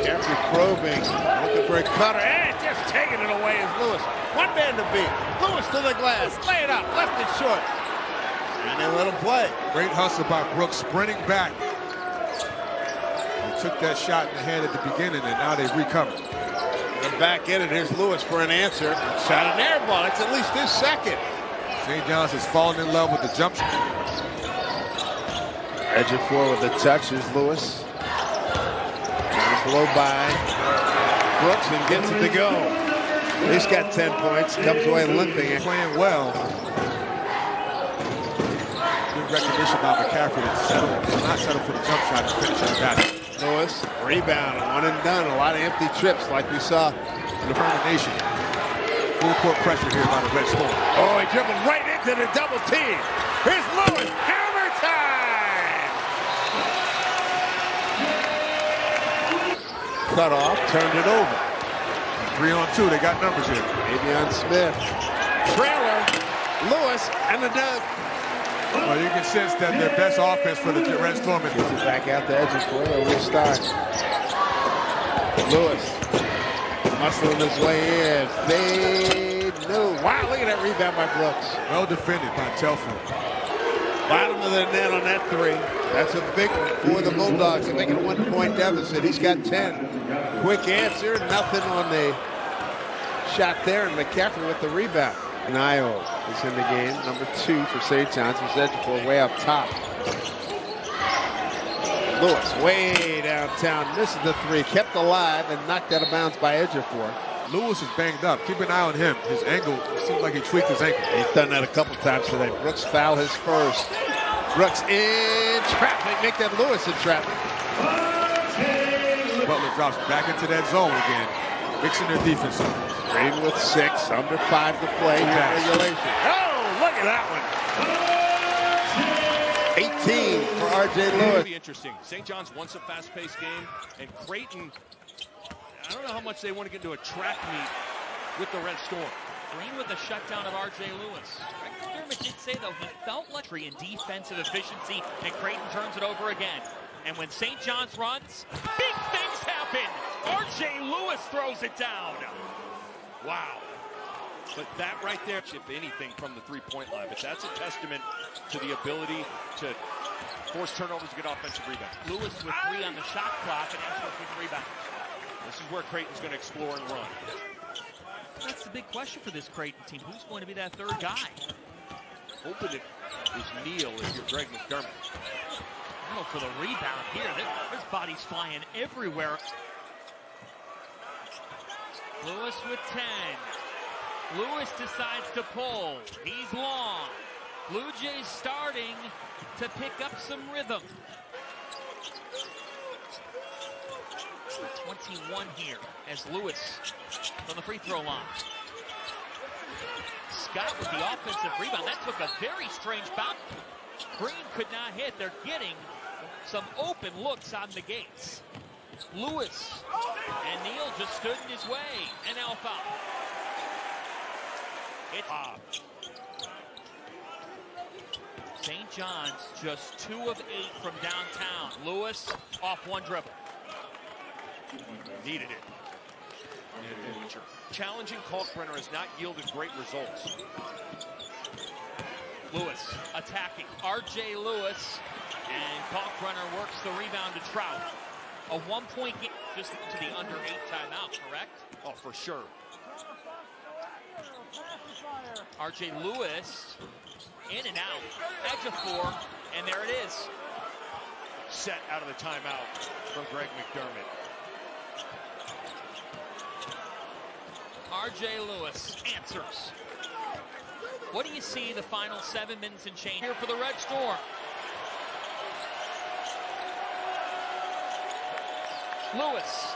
Carefully probing, looking for a cutter, and just taking it away is Lewis. One man to beat. Lewis to the glass, lay it up, left it short. And they let him play. Great hustle by Brooks, sprinting back. They took that shot in the head at the beginning, and now they've recovered. They're back in it. Here's Lewis for an answer. Shot an air ball. It's at least his second. St. John's has fallen in love with the jump shot. Ejiofor with the touch. Here's Lewis. Blow by Brooks and gets it to go. He's got 10 points. Comes away limping. Playing well. Good recognition by McCaffrey to settle. Not settle for the jump shot and finish the basket. Lewis, rebound, one and done. A lot of empty trips like we saw in the determination. Full court pressure here by the Red Storm. Oh, he dribbled right into the double team. Here's Lewis. Hammer time! Cut off, turned it over. 3-on-2, they got numbers here. Davion Smith. Trailer, Lewis, and the dunk. Well, you can sense that their best offense for the Red Storm is back out to Ejiofor. A restart. Lewis muscling his way in. Fade. No. Wow, look at that rebound by Brooks. Well defended by Telford. Bottom of the net on that 3. That's a big one for the Bulldogs. They're making a 1-point deficit. He's got 10. Quick answer. Nothing on the shot there. And McCaffrey with the rebound. Nio is in the game. Number 2 for St. John's. He's Ejiofor way up top. Lewis way downtown. Misses the 3. Kept alive and knocked out of bounds by Ejiofor. Lewis is banged up. Keep an eye on him. His ankle, it seems like he tweaked his ankle. He's done that a couple times today. Brooks foul his first. Brooks in traffic. Make that Lewis in traffic. Butler drops back into that zone again. Mixing their defense up. Green with 6. Under 5 to play in regulation. Oh, look at that one. 18 for R.J. Lewis. Be interesting. St. John's wants a fast-paced game, and Creighton, I don't know how much they want to get into a track meet with the Red Storm. Green with the shutdown of R.J. Lewis. McDermott did say, though, he felt luxury in defensive efficiency, and Creighton turns it over again. And when St. John's runs, big things happen. R.J. Lewis throws it down. Wow. But that right there, if anything, from the three-point line. But that's a testament to the ability to force turnovers to get offensive rebounds. Lewis with 3 on the shot clock and Ashworth with the rebound. This is where Creighton's going to explore and run. That's the big question for this Creighton team. Who's going to be that third guy? Hoping it is Neal if you're Greg McDermott. Neal for the rebound here. His body's flying everywhere. Lewis with 10. Lewis decides to pull. He's long. Blue Jays starting to pick up some rhythm. 21 here as Lewis from the free throw line. Scott with the offensive rebound. That took a very strange bounce. Green could not hit. They're getting some open looks on the gates. Lewis and Neal just stood in his way. And now foul. It's St. John's just 2 of 8 from downtown. Lewis off one dribble. Needed it. Challenging Kalkbrenner has not yielded great results. Lewis attacking. R.J. Lewis, and Kalkbrenner works the rebound to Trout. A 1-point game just to the under 8 timeout, correct? Oh, for sure. R.J. Lewis in and out. Ejiofor, and there it is. Set out of the timeout from Greg McDermott. R.J. Lewis answers. What do you see the final 7 minutes and change here for the Red Storm? Lewis.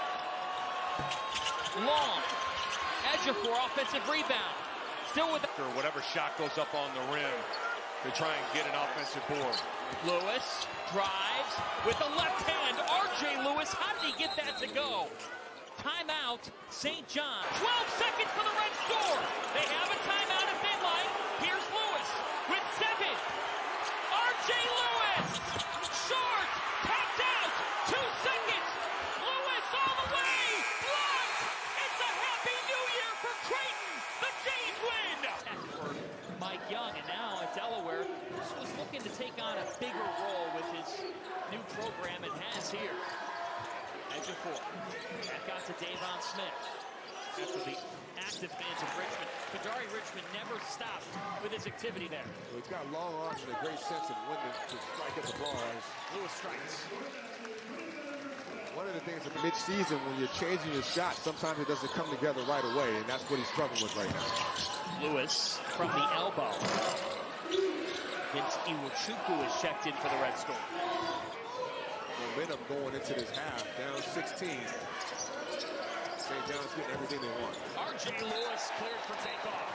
Long. Ejiofor, offensive rebound. Still with or whatever shot goes up on the rim to try and get an offensive board. Lewis drives with the left hand. R.J. Lewis, how did he get that to go? Timeout, St. John. 12 seconds for the Red Storm. They have a timeout if they like. Here's Lewis with 7. R.J. Lewis, short, tapped out, 2 seconds. Lewis all the way, blocked. It's a happy new year for Creighton. The Jays win. Mike Young, and now at Delaware, this was looking to take on a bigger role with his new program and has here. Ejiofor, back out to Davon Smith. After the active fans of Richmond, Kadary Richmond never stopped with his activity there. Well, he's got long arms and a great sense of when to strike at the ball. Lewis strikes. One of the things at mid-season, when you're changing your shot, sometimes it doesn't come together right away, and that's what he's struggling with right now. Lewis from the elbow. Vince Iwuchukwu is checked in for the Red Storm. Momentum going into this half, down 16. St. John's getting everything they want. R.J. Lewis cleared for takeoff.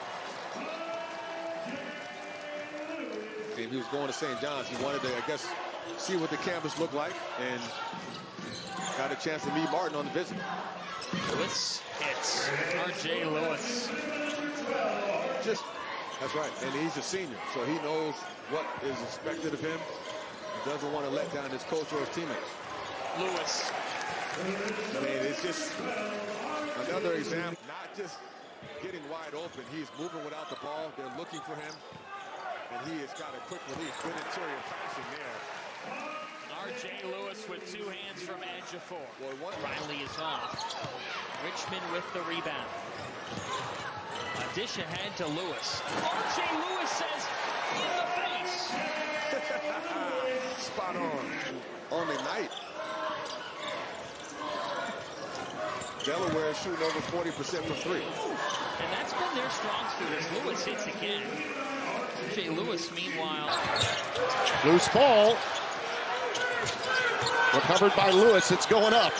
If he was going to St. John's, he wanted to, I guess, see what the campus looked like, and got a chance to meet Martin on the visit. Lewis hits. R.J. Lewis. That's right, and he's a senior, so he knows what is expected of him. He doesn't want to let down his coach or his teammates. Lewis. I mean, it's just another example, not just getting wide open. He's moving without the ball. They're looking for him, and he has got a quick release. Good interior passing there. R.J. Lewis with 2 hands from Ejiofor. Riley is off. Richmond with the rebound. A dish ahead to Lewis. R.J. Lewis says, in the face. Spot on the night. Delaware is shooting over 40% from 3. And that's been their strong suit as Lewis hits again. R.J. Lewis, meanwhile. Loose ball. Recovered by Lewis. It's going up.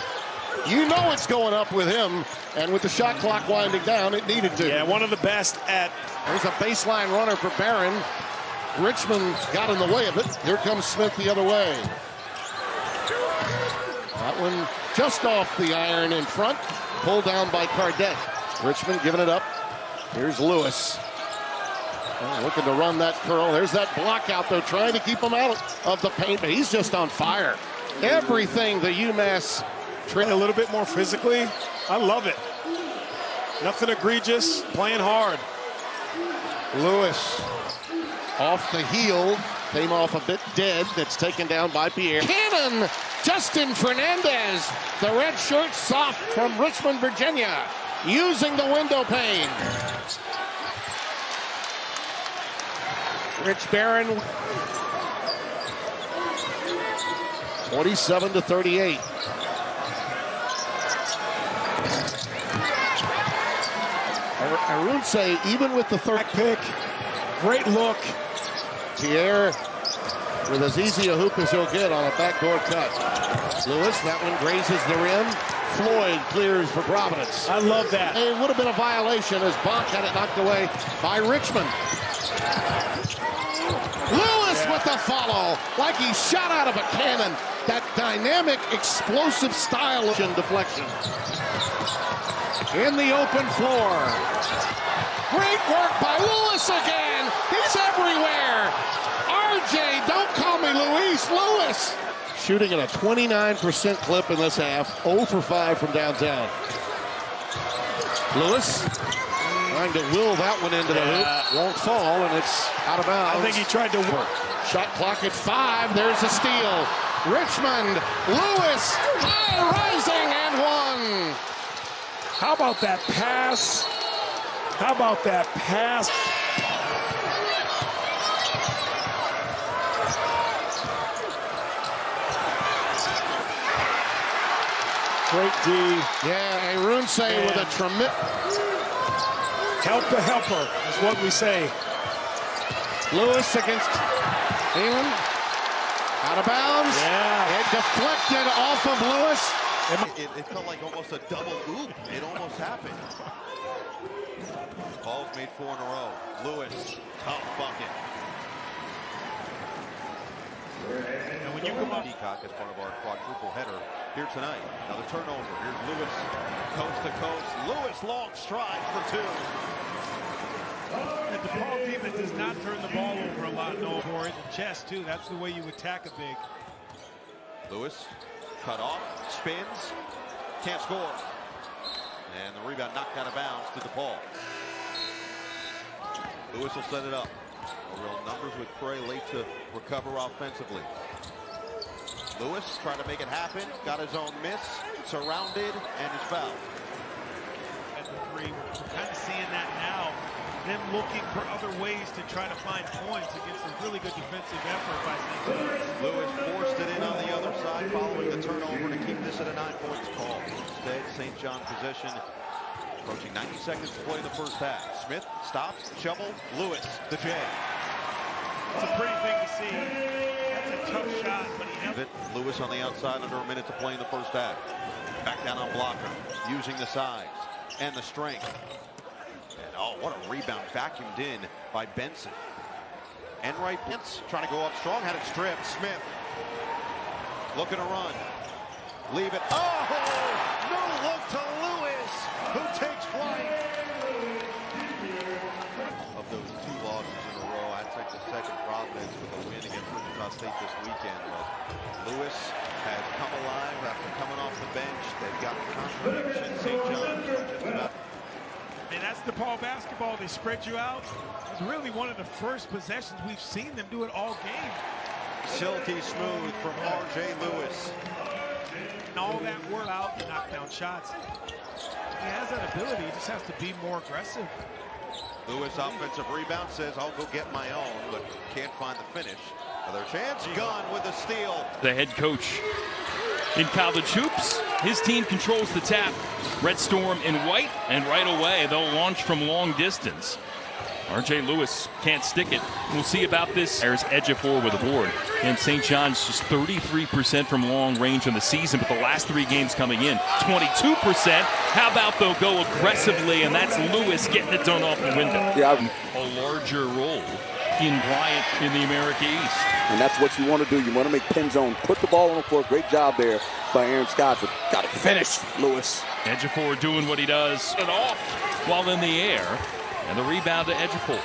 You know it's going up with him. And with the shot clock winding down, it needed to. Yeah, one of the best at... There's a baseline runner for Barron. Richmond got in the way of it. Here comes Smith the other way. That one just off the iron in front. Pulled down by Cardette. Richmond giving it up. Here's Lewis. Looking to run that curl. There's that block out there, trying to keep him out of the paint, but he's just on fire. Everything the UMass... Train a little bit more physically. I love it. Nothing egregious, playing hard. Lewis off the heel, came off a bit dead. That's taken down by Pierre. Cannon, Justin Fernandez, the red shirt soft from Richmond, Virginia, using the window pane. Rich Barron, 47-38. Arunse, even with the third pick, great look. Pierre with as easy a hoop as he'll get on a backdoor cut. Lewis, that one grazes the rim. Floyd clears for Providence. I love that. It would have been a violation as Bonk had it knocked away by Richmond. Lewis with the follow, like he shot out of a cannon. That dynamic, explosive style of deflection. In the open floor. Great work by Lewis again. He's everywhere. RJ, don't call me Luis, Lewis. Shooting at a 29% clip in this half. 0 for 5 from downtown. Lewis trying to will that one into the hoop. Won't fall, and it's out of bounds. I think he tried to work. Shot clock at 5. There's a steal. Richmond, Lewis, high rising and 1. How about that pass? How about that pass? Great D. Yeah, Arunse with a tremendous... Help the helper is what we say. Lewis against England. Out of bounds. Yeah. It deflected off of Lewis. It felt like almost a double oop. It almost happened. Paul's made 4 in a row. Lewis, tough bucket. And when you come up, Peacock as part of our quadruple header here tonight. Another turnover. Here's Lewis, coast to coast. Lewis, long stride for 2. the DePaul team that does not turn the ball over a lot, no, for it, the chest too. That's the way you attack a big. Lewis, cut off, spins, can't score. And the rebound knocked out of bounds to DePaul. Lewis will set it up. No real numbers with Cray late to recover offensively. Lewis trying to make it happen, got his own miss, surrounded, and is fouled. At the 3, we're kind of seeing that now. Them looking for other ways to try to find points against a really good defensive effort by St. John's. Lewis forced it in on the other side following the turnover to keep this at a 9-point call. Instead, St. John possession. Approaching 90 seconds to play in the first half. Smith stops, shovel, Lewis, the J. It's a pretty thing to see. That's a tough shot, but he has it. Lewis on the outside, under a minute to play in the first half. Back down on blocker, using the size and the strength. And oh, what a rebound vacuumed in by Benson. Enright trying to go up strong, had it stripped. Smith looking to run. Leave it. Oh, no look to Lewis, who takes flight. Of those 2 losses in a row, I'd take the second Providence with a win against Wichita State this weekend. But Lewis has come alive after coming off the bench. They've got contribution. St. John's just about. And that's DePaul basketball. They spread you out. It's really one of the first possessions we've seen them do it all game. Silky smooth from R.J. Lewis. And all that work out, the knockdown shots. He has that ability. He just has to be more aggressive. Lewis offensive rebound, says I'll go get my own, but can't find the finish. Another chance, Gunn with a steal. The head coach in college hoops. His team controls the tap. Red Storm in white, and right away they'll launch from long distance. R.J. Lewis can't stick it. We'll see about this. There's Ejiofor with a board. And St. John's just 33% from long range in the season, but the last 3 games coming in, 22%. How about they'll go aggressively, and that's Lewis getting it done off the window. Yeah. A larger role in Bryant in the America East. And that's what you want to do. You want to make pin zone. Put the ball on the floor. Great job there by Aaron Scott. But got to finish, Lewis. Ejiofor doing what he does. And off while in the air. And the rebound to Ejiofor.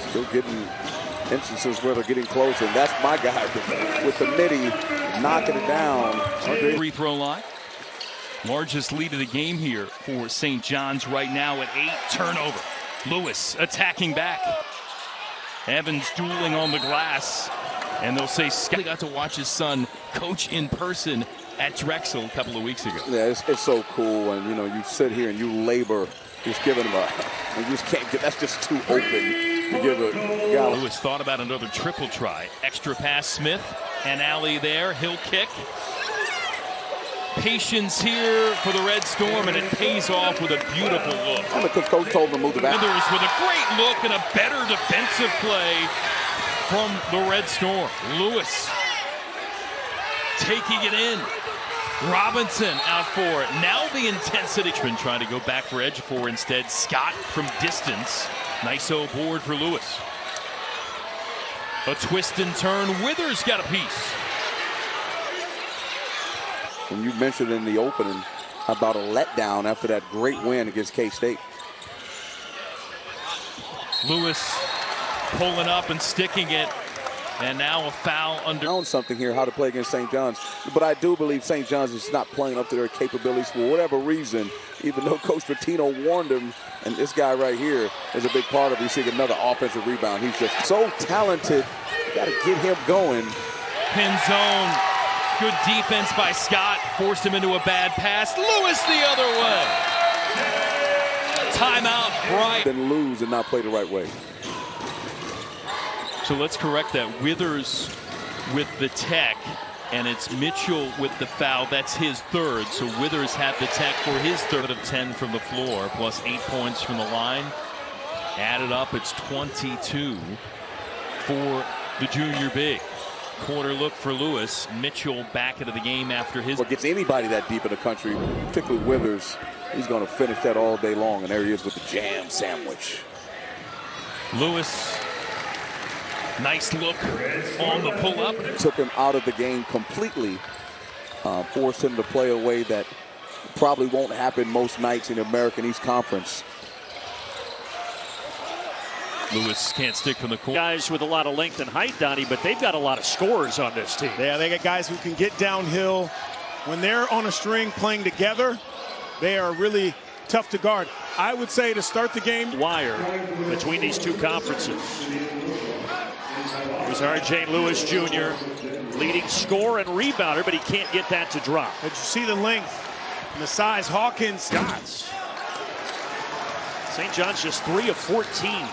Still getting instances where they're getting closer. And that's my guy with the midi knocking it down. Free throw line. Largest lead of the game here for St. John's right now at 8. Turnover. Lewis attacking back. Evans dueling on the glass. And they'll say Scott got to watch his son coach in person at Drexel a couple of weeks ago. Yeah, it's so cool. And, you know, you sit here and you labor just giving him you just can't get, that's just too open to give a guy. Lewis thought about another triple try. Extra pass, Smith, and alley there. He'll kick. Patience here for the Red Storm, and it pays off with a beautiful look. And the coach told him to move the back. Withers with a great look and a better defensive play from the Red Storm. Lewis taking it in. Robinson out for it. Now the intensity. Been trying to go back for Ejiofor instead. Scott from distance. Nice board for Lewis. A twist and turn. Withers got a piece. And you mentioned in the opening about a letdown after that great win against K-State. Lewis pulling up and sticking it. And now a foul under. Known something here, how to play against St. John's. But I do believe St. John's is not playing up to their capabilities for whatever reason, even though Coach Pitino warned him. And this guy right here is a big part of it. You see another offensive rebound. He's just so talented. You got to get him going. Pin zone. Good defense by Scott. Forced him into a bad pass. Lewis the other way. Timeout, Bryant. Then lose and not play the right way. So let's correct that. Withers with the tech, and it's Mitchell with the foul. That's his 3rd. So Withers had the tech for his 3rd of 10 from the floor, plus 8 points from the line. Added up, it's 22 for the junior big. Corner look for Lewis. Mitchell back into the game after his. What gets anybody that deep in the country, particularly Withers, he's going to finish that all day long. And there he is with the jam sandwich. Lewis, nice look on the pull-up. Took him out of the game completely. Forced him to play a way that probably won't happen most nights in the American East Conference. Lewis can't stick from the corner. Guys with a lot of length and height, Donnie, but they've got a lot of scorers on this team. Yeah, they got guys who can get downhill. When they're on a string playing together, they are really tough to guard. I would say to start the game. Wire between these two conferences. Here's R.J. Lewis Jr., leading scorer and rebounder, but he can't get that to drop. Did you see the length and the size? Hawkins. Shots. St. John's just 3 of 14.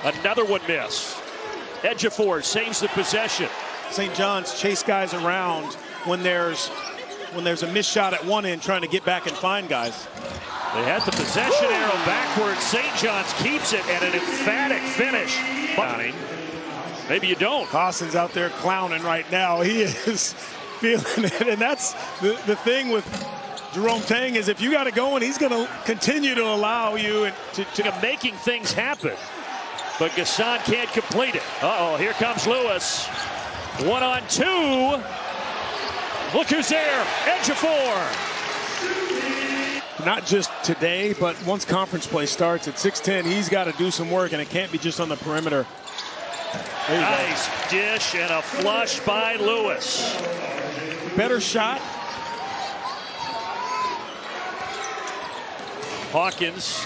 Another one miss. Ejiofor saves the possession. St. John's chase guys around when there's a missed shot at one end, trying to get back and find guys. They had the possession arrow backwards. St. John's keeps it, and an emphatic finish. Maybe you don't. Costin's out there clowning right now. He is feeling it, and that's the thing with Jerome Tang is if you got it going, he's going to continue to allow you to making things happen. But Gasson can't complete it. Uh-oh, here comes Lewis. 1-on-2. Look who's there, Ejiofor. Not just today, but once conference play starts at 6'10", he's got to do some work, and it can't be just on the perimeter. Nice dish and a flush by Lewis. Better shot. Hawkins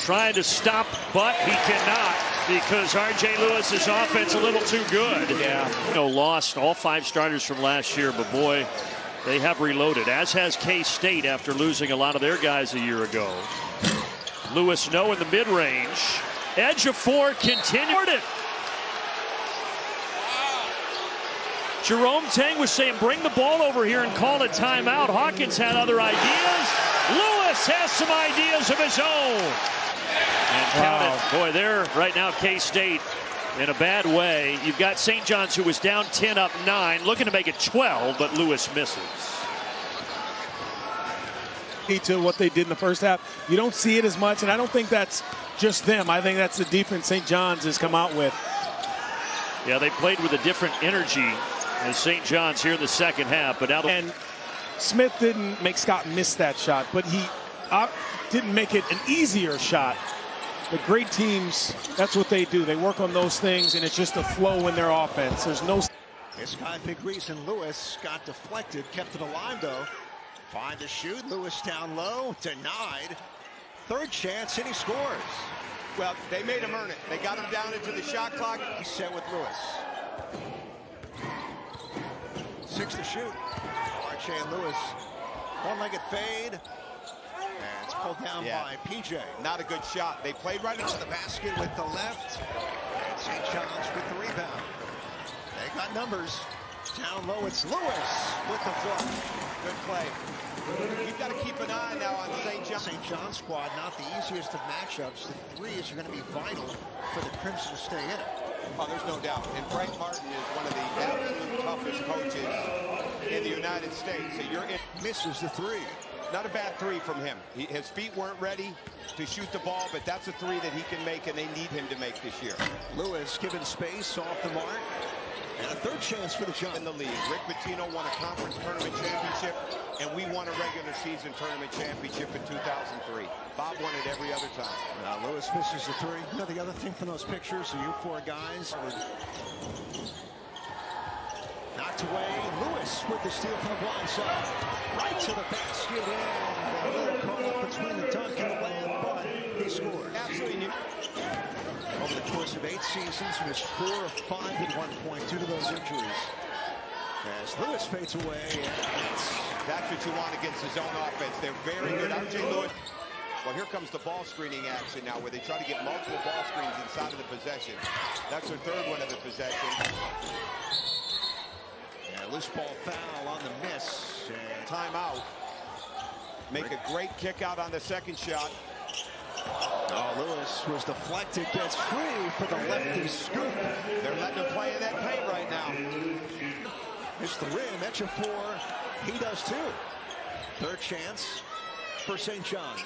trying to stop, but he cannot because R.J. Lewis's offense a little too good. Yeah. Lost all 5 starters from last year, but boy, they have reloaded, as has K-State after losing a lot of their guys a year ago. Lewis no in the mid-range. Ejiofor continued it. Jerome Tang was saying, bring the ball over here and call a timeout. Hawkins had other ideas. Lewis has some ideas of his own. And count it. Boy, they're right now K-State in a bad way. You've got St. John's, who was down 10 up 9, looking to make it 12, but Lewis misses. To what they did in the first half, you don't see it as much, and I don't think that's just them. I think that's the defense St. John's has come out with. Yeah, they played with a different energy as St. John's here in the second half, but now and Smith didn't make Scott miss that shot, but he didn't make it an easier shot. But great teams, that's what they do. They work on those things, and it's just a flow in their offense. There's no. This guy, big reason Lewis got deflected, kept it alive though. Find the shoot. Lewis down low, denied. Third chance, and he scores. Well, they made him earn it. They got him down into the shot clock. He's set with Lewis. 6 to shoot. R.J. Lewis, one-legged fade. And it's pulled down by PJ. Not a good shot. They played right into the basket with the left. And St. John's with the rebound. They got numbers. Down low, it's Lewis with the flush. Good play. You've got to keep an eye now on St. John's. St. John's squad, not the easiest of matchups. The threes are going to be vital for the Crimson to stay in it. Oh, there's no doubt. And Frank Martin is one of the absolute toughest coaches in the United States. So you're in. Misses the 3. Not a bad 3 from him. His feet weren't ready to shoot the ball, but that's a 3 that he can make, and they need him to make this year. Lewis given space off the mark. And a third chance for the jump. In the league. Rick Pitino won a conference tournament championship, and we won a regular season tournament championship in 2003. Bob won it every other time. Lewis misses the 3. You know, the other thing from those pictures are you 4 guys. Knocked away. Lewis with the steal from the blind side. Right to the basket, and a little caught up between the dunk and the layup, but he scored. Absolutely. Over the course of 8 seasons, was 4 of 5 at one point due to those injuries. As Lewis fades away, that's what you want against the zone offense. They're very good. R.J. Lewis. Well, here comes the ball screening action now, where they try to get multiple ball screens inside of the possession. That's their 3rd one of the possession. And a loose ball foul on the miss. And timeout. Make a great kick out on the second shot. Oh, Lewis was deflected, gets free for the lefty scoop. They're letting him play in that paint right now. It's the rim, Ejiofor, he does too. Third chance for St. John's.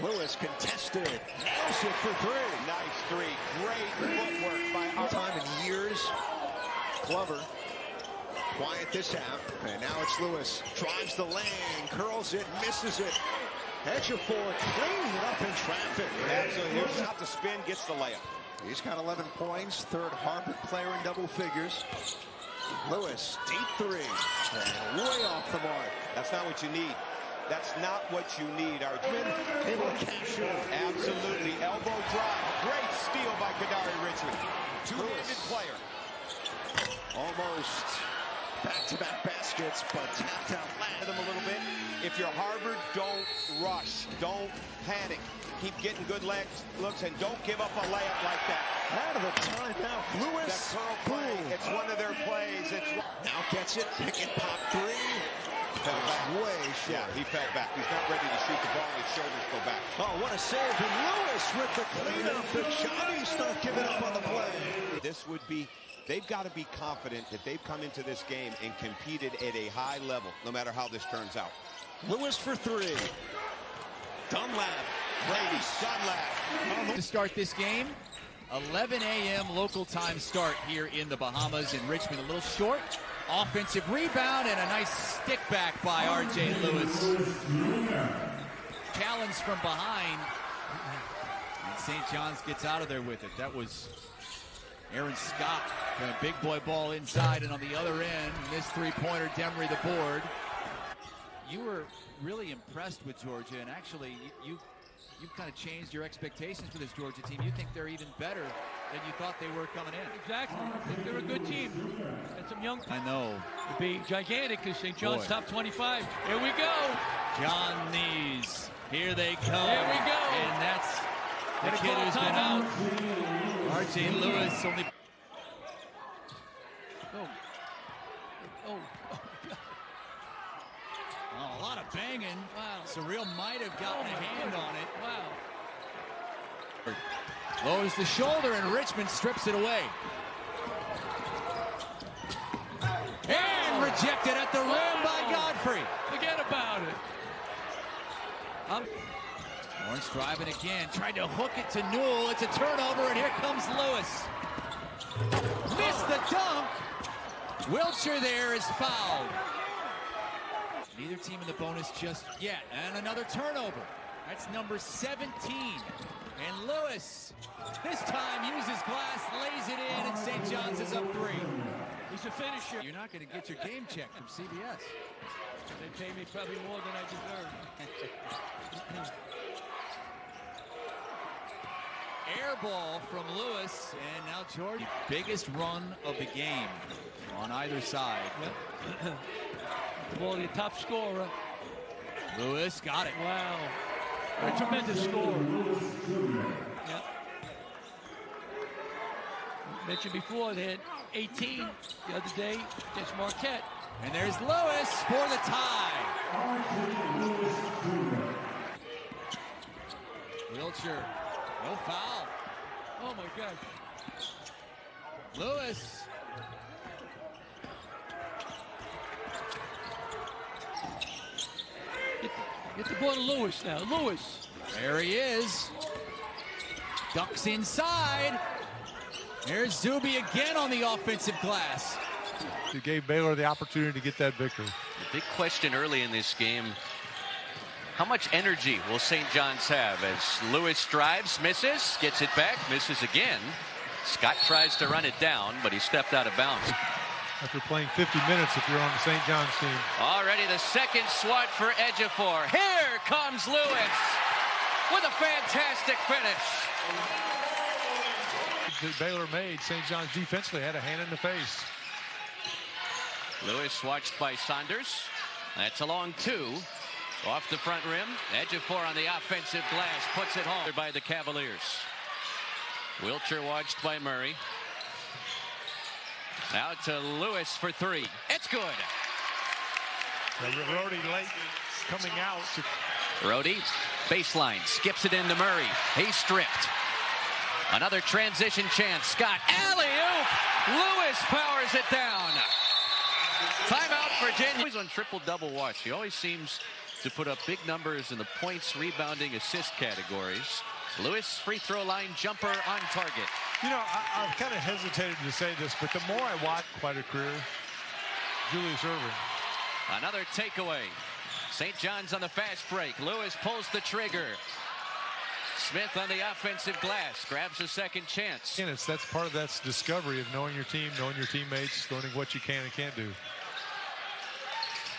Lewis contested, nails it for three. Nice three, great footwork by our time in years. Glover, quiet this half, and now it's Lewis. Drives the lane, curls it, misses it. Ejiofor cleaning it up in traffic. Absolutely, here's out the spin, gets the layup. He's got 11 points, third Harvard player in double figures. Lewis, deep three, and way off the mark. That's not what you need. That's not what you need. Archman able to cash in. Absolutely, elbow drive. Great steal by Kadari Richmond. Two-handed player. Almost back-to-back baskets, but tapped out them a little bit. If you're Harvard, don't rush. Don't panic. Keep getting good looks, and don't give up a layup like that. Out of the timeout, Lewis. The curl play. It's one of their plays. Now gets it. Pick and pop three. Fell back way short. Yeah, he fell back. He's not ready to shoot the ball. His shoulders go back. Oh, what a save. And Lewis with the cleanup. The Johnny's not giving up on the play. This would be, they've got to be confident that they've come into this game and competed at a high level, no matter how this turns out. Lewis for three. Dunlap. Brady. Dunlap. To start this game, 11 a.m. local time start here in the Bahamas in Richmond. A little short. Offensive rebound and a nice stick back by R.J. Lewis. Challenge from behind. And St. John's gets out of there with it. That was Aaron Scott. A big boy ball inside, and on the other end, this three-pointer, Demery the board. You were really impressed with Georgia, and actually you've kind of changed your expectations for this Georgia team. You think they're even better than you thought they were coming in. Exactly. I think they're a good team. And some young. I know. It'd be gigantic because St. John's top 25. Here we go. Johnnies. Here they come. Here we go. And that's the kid who's been out. R.J. Lewis only. Oh, a lot of banging. Wow. Surreal might have gotten a hand on it. Wow. Lowers the shoulder, and Richmond strips it away. And rejected at the rim by Godfrey. Forget about it. Lawrence driving again, tried to hook it to Newell. It's a turnover, and here comes Lewis. Missed the dunk. Wiltshire there is fouled. Neither team in the bonus just yet. And another turnover. That's number 17. And Lewis, this time uses glass, lays it in, and St. John's is up 3. He's a finisher. You're not going to get your game check from CBS. They pay me probably more than I deserve. Air ball from Lewis, and now Jordan. Biggest run of the game on either side. Yep. Well, the top scorer. Lewis got it. Wow. A tremendous score. Yep. Mentioned before, they had 18 the other day against Marquette. And there's Lewis for the tie. Wiltshire, no foul. Oh my gosh. Lewis. Get the ball to Lewis now. Lewis. There he is. Ducks inside. There's Zuby again on the offensive glass. He gave Baylor the opportunity to get that victory. The big question early in this game, how much energy will St. John's have as Lewis drives, misses, gets it back, misses again. Scott tries to run it down, but he stepped out of bounds. After playing 50 minutes if you're on the St. John's team. Already the second swat for Ejiofor. Here comes Lewis with a fantastic finish. That Baylor made, St. John's defensively had a hand in the face. Lewis watched by Saunders. That's a long 2. Off the front rim. Ejiofor on the offensive glass puts it home by the Cavaliers. Wiltshire watched by Murray. Now to Lewis for 3. It's good. We're already late coming out to Rhodey, baseline, skips it into Murray. He's stripped. Another transition chance. Scott, alley-oop. Lewis powers it down. Timeout, Virginia. He's on triple-double watch. He always seems to put up big numbers in the points, rebounding, assist categories. Lewis, free throw line jumper on target. You know, I've kind of hesitated to say this, but the more I watch quite a career, Julius Erving. Another takeaway. St. John's on the fast break. Lewis pulls the trigger. Smith on the offensive glass, grabs a second chance. And that's part of that discovery of knowing your team, knowing your teammates, learning what you can and can't do.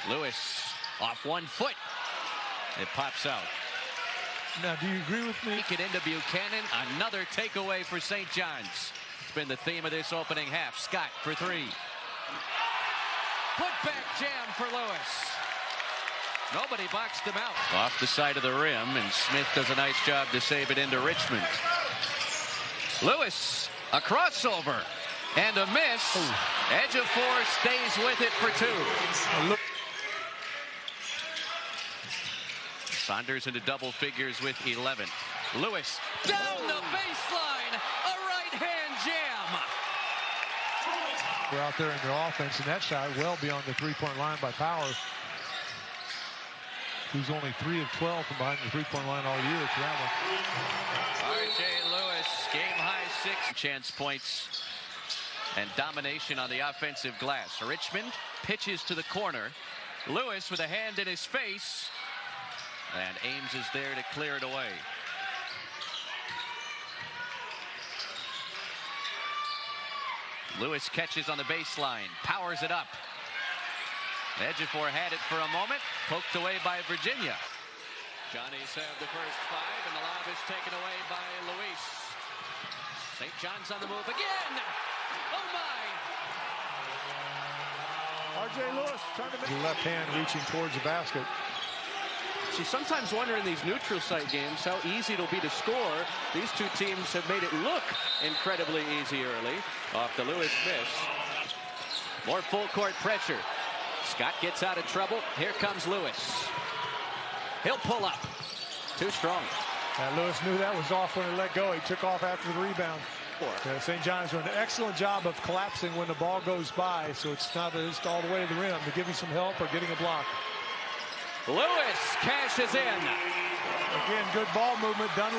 Lewis off 1 foot. It pops out. Now, do you agree with me? Take it into Buchanan. Another takeaway for St. John's. It's been the theme of this opening half. Scott for three. Put back jam for Lewis. Nobody boxed him out. Off the side of the rim, and Smith does a nice job to save it into Richmond. Lewis, a crossover, and a miss. Ejiofor stays with it for two. Saunders into double figures with 11. Lewis down the baseline, a right-hand jam. We're out there in their offense, and that shot well beyond the three-point line by Powers. Who's only 3 of 12 from behind the three-point line all year at that one. R.J. Lewis, game-high 6 chance points and domination on the offensive glass. Richmond pitches to the corner. Lewis with a hand in his face. And Ames is there to clear it away. Lewis catches on the baseline, powers it up. Ejiofor had it for a moment, poked away by Virginia. Johnnies have the first 5, and the lob is taken away by Luis. St. John's on the move again. Oh my! R.J. Lewis trying to make the left hand reaching towards the basket. You sometimes wonder in these neutral site games how easy it'll be to score. These two teams have made it look incredibly easy early. Off the Lewis miss. More full court pressure. Scott gets out of trouble. Here comes Lewis. He'll pull up. Too strong. Lewis knew that was off when he let go. He took off after the rebound. St. John's doing an excellent job of collapsing when the ball goes by, so it's not just all the way to the rim. They're giving some help or getting a block. Lewis cashes in. Again, good ball movement done.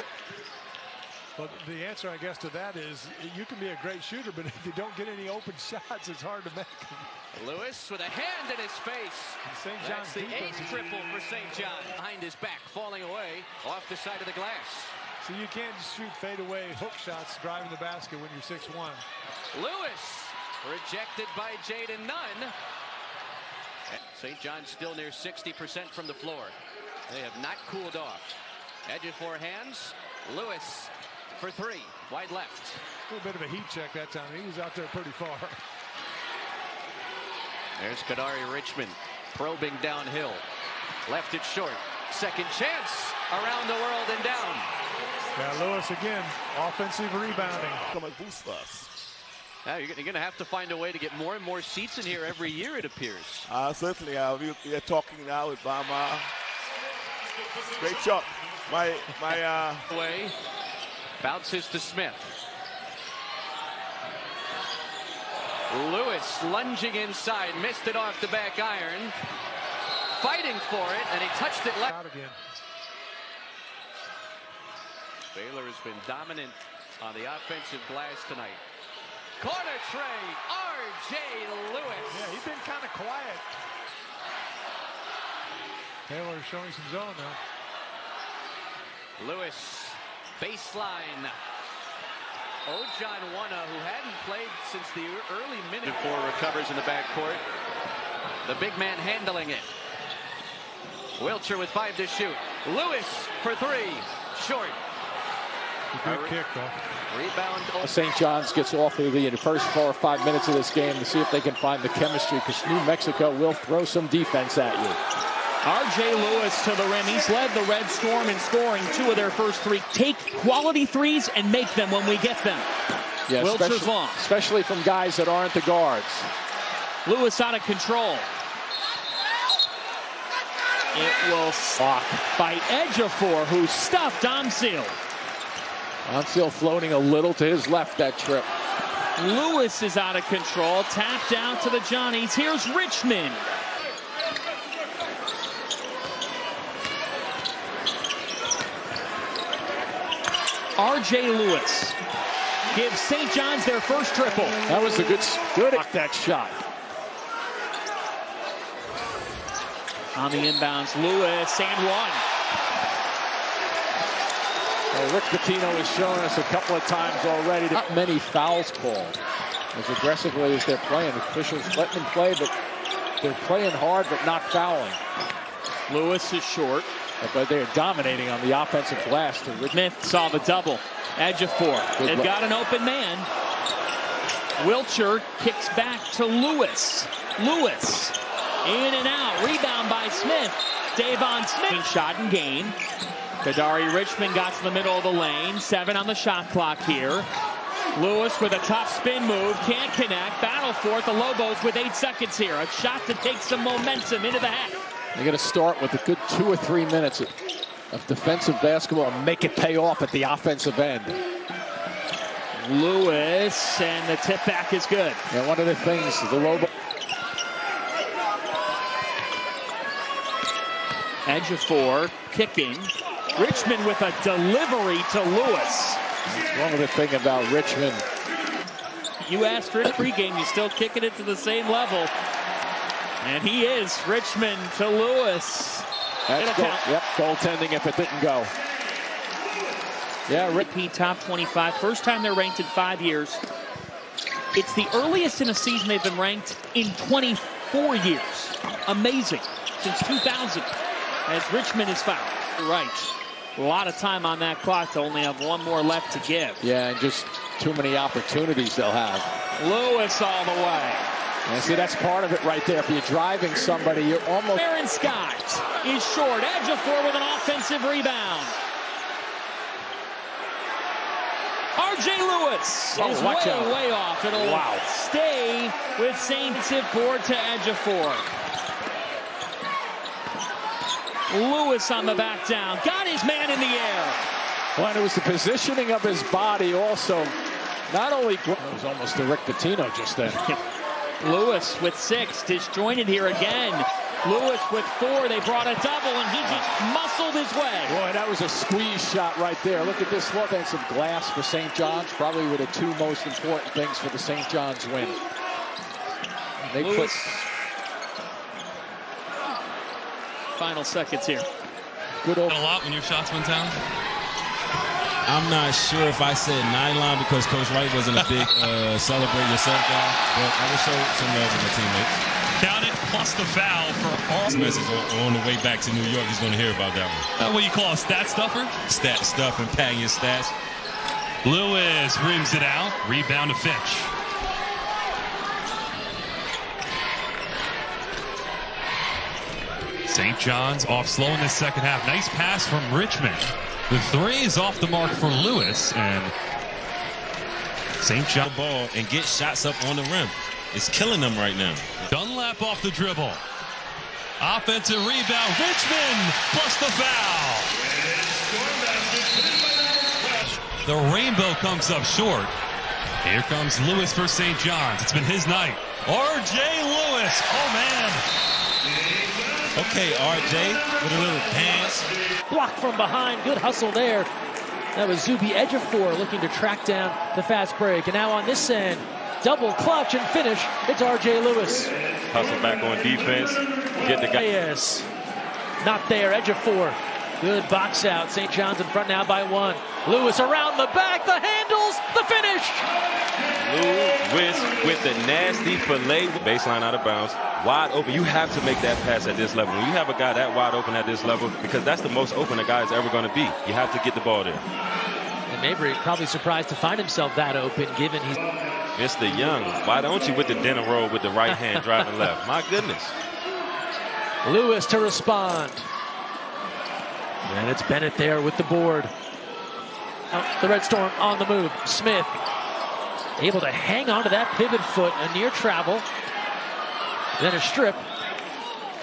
But the answer, I guess, to that is you can be a great shooter, but if you don't get any open shots, it's hard to make them. Lewis with a hand in his face. St. John's That's the 8th triple for St. John. Behind his back, falling away off the side of the glass. So you can't just shoot fadeaway hook shots driving the basket when you're 6'1". Lewis rejected by Jaden Nunn. St. John's still near 60% from the floor. They have not cooled off. Ejiofor hands. Lewis for three. Wide left. A little bit of a heat check that time. He was out there pretty far. There's Kadari Richmond probing downhill. Left it short. Second chance around the world and down. Yeah, Lewis again. Offensive rebounding. Come and boost us. Now you're going to have to find a way to get more and more seats in here every year, it appears. Certainly. We are talking now with Bama. Great shot. Way. Bounces to Smith. Lewis lunging inside. Missed it off the back iron. Fighting for it, and he touched it left. Out again. Baylor has been dominant on the offensive glass tonight. Corner tray, R.J. Lewis. Yeah, he's been kind of quiet. Taylor showing some zone now. Lewis, baseline. Ojan Wana, who hadn't played since the early minute. Before recovers in the backcourt. The big man handling it. Wiltshire with 5 to shoot. Lewis for three. Short. Good kick, though. Rebound. St. John's gets off of the first 4 or 5 minutes of this game to see if they can find the chemistry, because New Mexico will throw some defense at you. R.J. Lewis to the rim. He's led the Red Storm in scoring 2 of their first 3. Take quality threes and make them when we get them. Yeah, Wiltshire's long. Especially from guys that aren't the guards. Lewis out of control. It will block by Ejiofor, who stuffed Amsil. Amsil floating a little to his left that trip. Lewis is out of control. Tapped out to the Johnnies. Here's Richmond. R.J. Lewis gives St. John's their first triple. That was a good block that shot. On the inbounds, Lewis and one. Well, Rick Pitino has shown us a couple of times already that not many fouls called as aggressively as they're playing. Officials let them play, but they're playing hard but not fouling. Lewis is short, but they're dominating on the offensive glass. Smith saw the double. Ejiofor. They've got an open man. Wilcher kicks back to Lewis. Lewis in and out. Rebound by Smith. Davon Smith. Shot and gain. Kadari Richmond got to the middle of the lane. 7 on the shot clock here. Lewis with a tough spin move. Can't connect. Battle for it. The Lobos with 8 seconds here. A shot to take some momentum into the half. They're going to start with a good 2 or 3 minutes of defensive basketball and make it pay off at the offensive end. Lewis, and the tip back is good. And one of the things the Lobos. Ejiofor kicking. Richmond with a delivery to Lewis. That's one of the things about Richmond. You asked Rick pregame, you still kicking it to the same level. And he is. Richmond to Lewis. That's goaltending if it didn't go. Yeah, Rick P. top 25. First time they're ranked in 5 years. It's the earliest in a season they've been ranked in 24 years. Amazing. Since 2000. As Richmond is fouled. Right. A lot of time on that clock to only have one more left to give. Yeah, and just too many opportunities they'll have. Lewis all the way. And see, that's part of it right there. If you're driving somebody, you're almost... Aaron Scott is short. Ejiofor with an offensive rebound. R.J. Lewis is way off. It'll stay with St. Tip board to Ejiofor. Lewis on the back down. Got his man in the air. Well, and it was the positioning of his body also. Not only... It was almost a Rick Pitino just then. Lewis with 6, disjointed here again. Lewis with 4, they brought a double, and he just muscled his way. Boy, that was a squeeze shot right there. Look at this offensive glass for St. John's. Probably were the 2 most important things for the St. John's win. They Lewis. Final seconds here. Good old. A lot when your shots went down. I'm not sure if I said nylon because Coach Wright wasn't a big celebrate yourself guy, but I will show some love to my teammates. Count it, plus the foul for all. This message on the way back to New York. He's going to hear about that one. What you call a stat stuffer? Stat stuffing, padding your stats. Lewis rims it out. Rebound to Finch. St. John's off slow in the second half. Nice pass from Richmond. The 3 is off the mark for Lewis, and St. John ball and get shots up on the rim. It's killing them right now. Dunlap off the dribble. Offensive rebound. Richmond plus the foul. The rainbow comes up short. Here comes Lewis for St. John's. It's been his night. R.J. Lewis. Oh, man. Okay, R.J. with a little dance. Blocked from behind. Good hustle there. That was Zuby Ejiofor looking to track down the fast break. And now on this end, double clutch and finish. It's R.J. Lewis. Hustle back on defense. Get the guy. Yes. Not there. Ejiofor. Good box out. St. John's in front now by 1. Lewis around the back. The handles. The finish. Lewis with the nasty fillet. Baseline out of bounds. Wide open. You have to make that pass at this level. When you have a guy that wide open at this level, because that's the most open a guy is ever going to be. You have to get the ball there. And Mabry probably surprised to find himself that open, given he's... Mr. Young, why don't you with the dinner roll with the right hand driving left? My goodness. Lewis to respond. And it's Bennett there with the board. The Red Storm on the move. Smith able to hang on to that pivot foot, a near travel. Then a strip.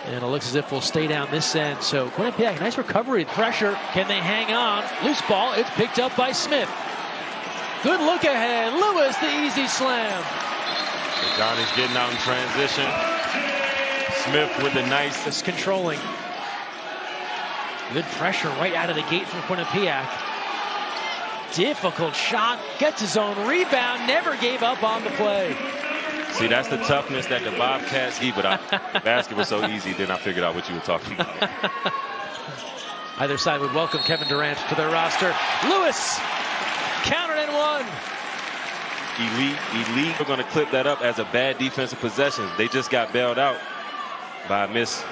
And it looks as if we'll stay down this end. So Quinnipiac, nice recovery. Pressure. Can they hang on? Loose ball. It's picked up by Smith. Good look ahead. Lewis, the easy slam. Johnny's getting out in transition. Smith with the nice. Just controlling. Good pressure right out of the gate from Quinnipiac. Difficult shot. Gets his own rebound. Never gave up on the play. See, that's the toughness that the Bobcats need, but basket was so easy, then I figured out what you were talking about. Either side would welcome Kevin Durant to their roster. Lewis, counted and one. Elite. We're going to clip that up as a bad defensive possession. They just got bailed out by a miss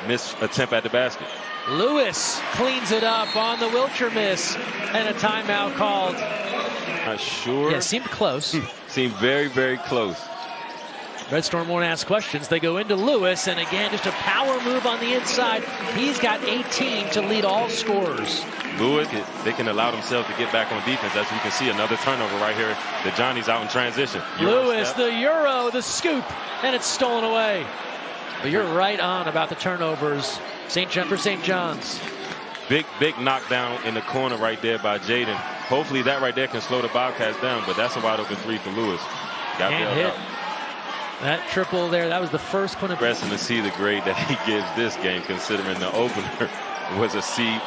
attempt at the basket. Lewis cleans it up on the Wilcher miss, and a timeout called. Not sure. Yeah, seemed close. Seemed very, very close. Red Storm won't ask questions. They go into Lewis, and again, just a power move on the inside. He's got 18 to lead all scorers. Lewis, they can allow themselves to get back on defense. As you can see, another turnover right here. The Johnny's out in transition. Lewis, the Euro, the scoop, and it's stolen away. But you're right on about the turnovers. St. John's. Big knockdown in the corner right there by Jaden. Hopefully that right there can slow the Bobcats down, but that's a wide open three for Lewis. Got and hit. Out. That triple there, that was the first Quinnipiac. Impressive to see the grade that he gives this game, considering the opener was a C-.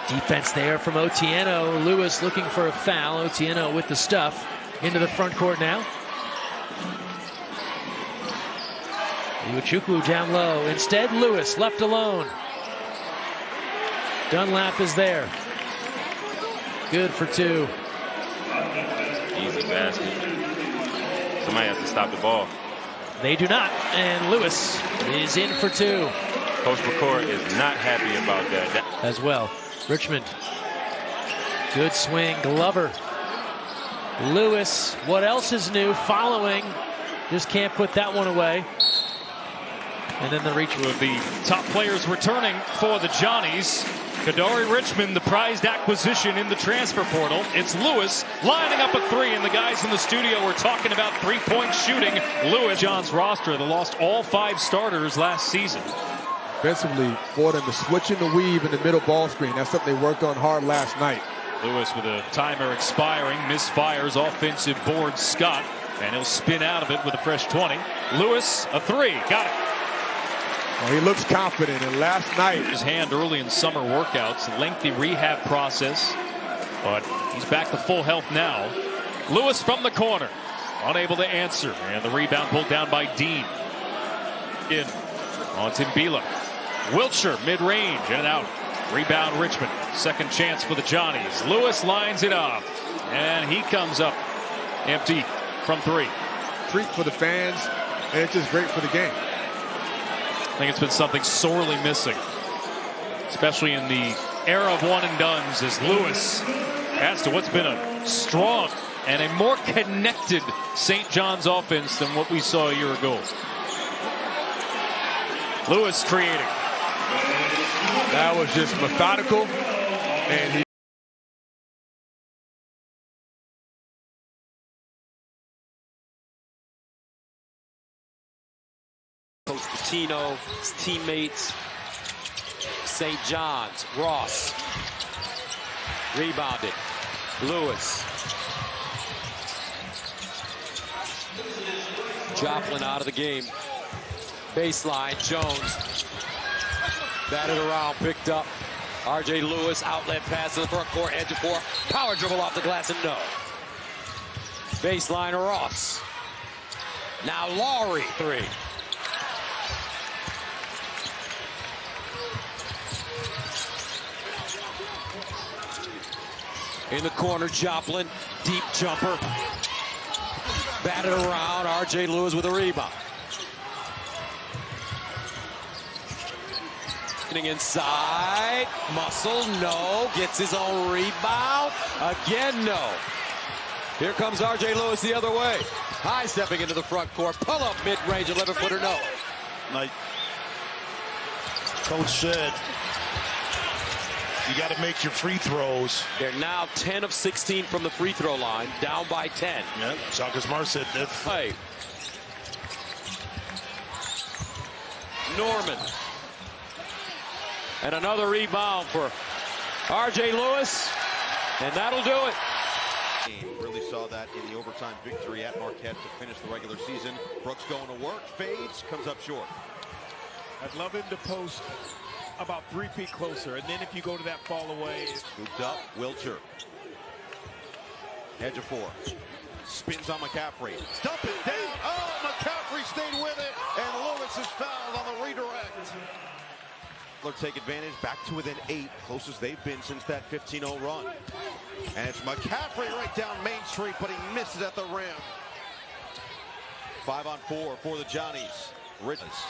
Defense there from Otieno. Lewis looking for a foul. Otieno with the stuff. Into the front court now. Iwuchukwu down low. Instead, Lewis left alone. Dunlap is there. Good for two. Easy basket. Somebody has to stop the ball. They do not, and Lewis is in for two. Coach McCord is not happy about that. As well. Richmond. Good swing. Glover. Lewis. What else is new? Following. Just can't put that one away. And then the reach. With the top players returning for the Johnnies. Kadari Richmond, the prized acquisition in the transfer portal. It's Lewis lining up a three, and the guys in the studio were talking about three-point shooting. Lewis, John's roster, they lost all 5 starters last season. Defensively, for them to switch in the weave in the middle ball screen. That's something they worked on hard last night. Lewis with a timer expiring, misfires offensive board Scott, and he'll spin out of it with a fresh 20. Lewis, a three, got it. Well, he looks confident, and last night his hand early in summer workouts, lengthy rehab process, but he's back to full health now. Lewis from the corner, unable to answer, and the rebound pulled down by Dean. In on Timbila. Wilcher mid-range, in and out. Rebound Richmond. Second chance for the Johnnies. Lewis lines it up, and he comes up empty from three. Treat for the fans, and it's just great for the game. I think it's been something sorely missing, especially in the era of one and dones, as Lewis adds to what's been a strong and a more connected St. John's offense than what we saw a year ago. Lewis creating. That was just methodical, and he Coach Pitino, his teammates, St. John's, Ross, rebounded, Lewis. Joplin out of the game. Baseline, Jones. Batted around, picked up. R.J. Lewis, outlet pass to the front court, edge of four. Power dribble off the glass and no. Baseline, Ross. Now Lowry, three. In the corner, Joplin, deep jumper. Batted around, R.J. Lewis with a rebound. Inside, Muscle, no, gets his own rebound, again no. Here comes R.J. Lewis the other way. High stepping into the front court, pull up mid-range, 11-footer, no. Like Coach said, you got to make your free throws. They're now 10 of 16 from the free throw line, down by 10. Yeah, Shaka Smart said that. Hey. Norman. And another rebound for R.J. Lewis. And that'll do it. Really saw that in the overtime victory at Marquette to finish the regular season. Brooks going to work, fades, comes up short. I'd love him to post about 3 feet closer, and then if you go to that fall away. Scooped up, Wilcher. Edge of 4. Spins on McCaffrey. Dump it down. Oh, McCaffrey stayed with it, and Lewis is fouled on the redirect. They'll take advantage, back to within 8, closest they've been since that 15-0 run. And it's McCaffrey right down Main Street, but he misses at the rim. 5-on-4 for the Johnnies. Richards.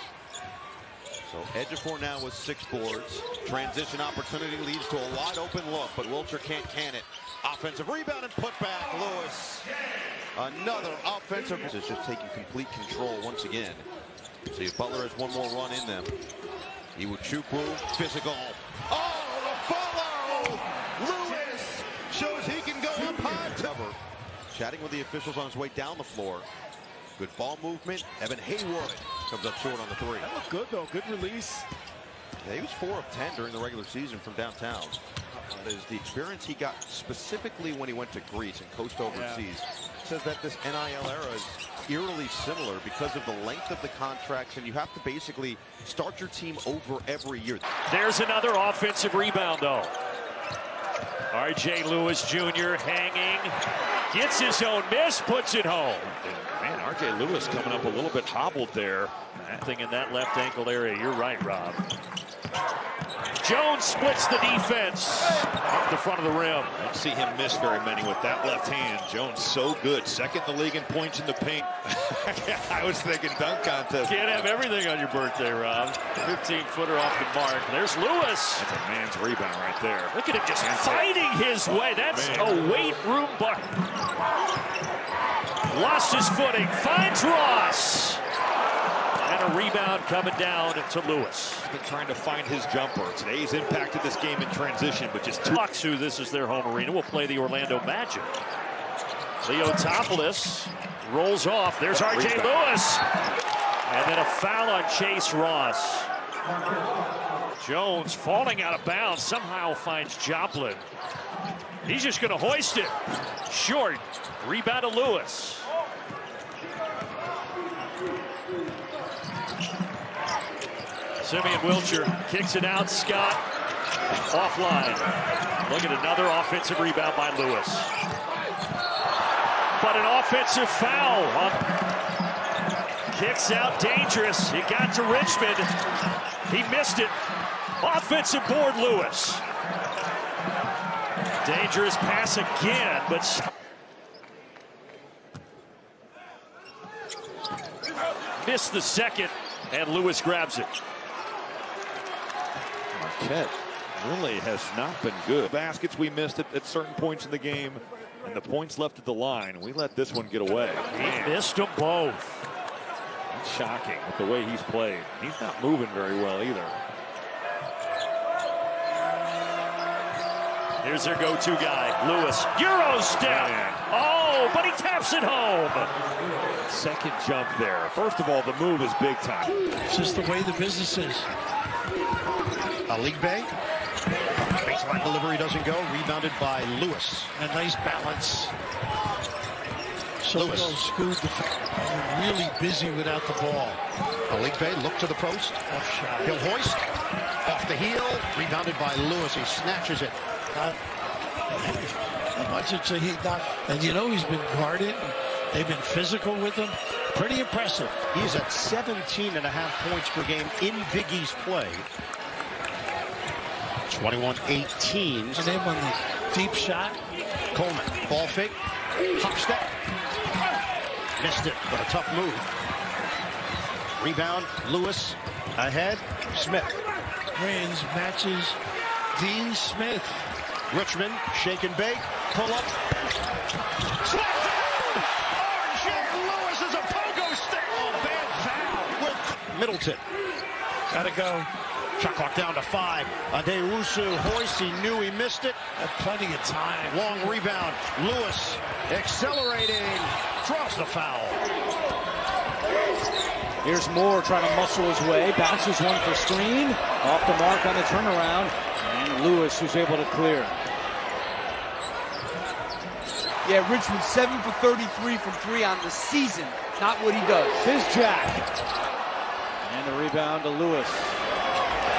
So edge of 4 now with 6 boards. Transition opportunity leads to a wide open look, but Wilcher can't can it. Offensive rebound and put back. Lewis. Another offensive. It's just taking complete control once again. See if Butler has one more run in them. Iwuchukwu, physical. Oh, the follow! Lewis shows he can go up high. Cover. Chatting with the officials on his way down the floor. Good ball movement. Evan Hayward comes up short on the 3. That looked good, though. Good release. Yeah, he was 4 of 10 during the regular season from downtown. That is the experience he got specifically when he went to Greece and coached overseas. Says that this NIL era is eerily similar because of the length of the contracts, and you have to basically start your team over every year. There's another offensive rebound, though. R.J. Lewis Jr. hanging, gets his own miss, puts it home. Man, R.J. Lewis coming up a little bit hobbled there. Nothing in that left ankle area. You're right, Rob. Jones splits the defense up the front of the rim. I don't see him miss very many with that left hand. Jones so good. Second in the league in points in the paint. I was thinking dunk contest. Can't have everything on your birthday, Rob. 15-footer off the mark. There's Lewis. That's a man's rebound right there. Look at him just fighting his way. That's a weight room bucket. Lost his footing. Finds Ross. And a rebound coming down to Lewis. He's been trying to find his jumper. Today he's impacted this game in transition, but just Bucks, who this is their home arena, will play the Orlando Magic. Leotopoulos rolls off. There's R.J. Lewis. And then a foul on Chase Ross. Jones falling out of bounds somehow finds Joplin. He's just going to hoist it. Short. Rebound to Lewis. Simeon Wilcher kicks it out. Scott offline. Look at another offensive rebound by Lewis. But an offensive foul. Kicks out dangerous. He got to Richmond. He missed it. Offensive board, Lewis. Dangerous pass again, but missed the second, and Lewis grabs it. Marquette really has not been good. Baskets we missed at certain points in the game, and the points left at the line. We let this one get away. He missed them both. That's shocking with the way he's played. He's not moving very well either. Here's their go-to guy, Lewis. Euro step. Oh, but he taps it home. Second jump there. First of all, the move is big time. It's just the way the business is. League Bay. Baseline delivery doesn't go. Rebounded by Lewis. A nice balance. So Lewis. Scoot really busy without the ball. League Bay look to the post. Tough shot. He'll hoist. Off the heel. Rebounded by Lewis. He snatches it. And you know he's been guarded. They've been physical with him. Pretty impressive. He's at 17.5 points per game in Big East play. 21-18. And then on the deep shot. Coleman, ball fake, hop step. Missed it, but a tough move. Rebound, Lewis, ahead, Smith. Wins, matches, Dean Smith. Richmond, shake and bake, pull up. Slapped down! R.J. Lewis is a pogo stick. Oh, bad foul with Middleton. Gotta go. Shot clock down to 5. Adewusu hoist. He knew he missed it. Had plenty of time. Long rebound. Lewis accelerating. Draws the foul. Here's Moore trying to muscle his way. Bounces one for screen. Off the mark on the turnaround. And Lewis who's able to clear. Yeah, Richmond 7 for 33 from 3 on the season. Not what he does. Bizjack. And the rebound to Lewis.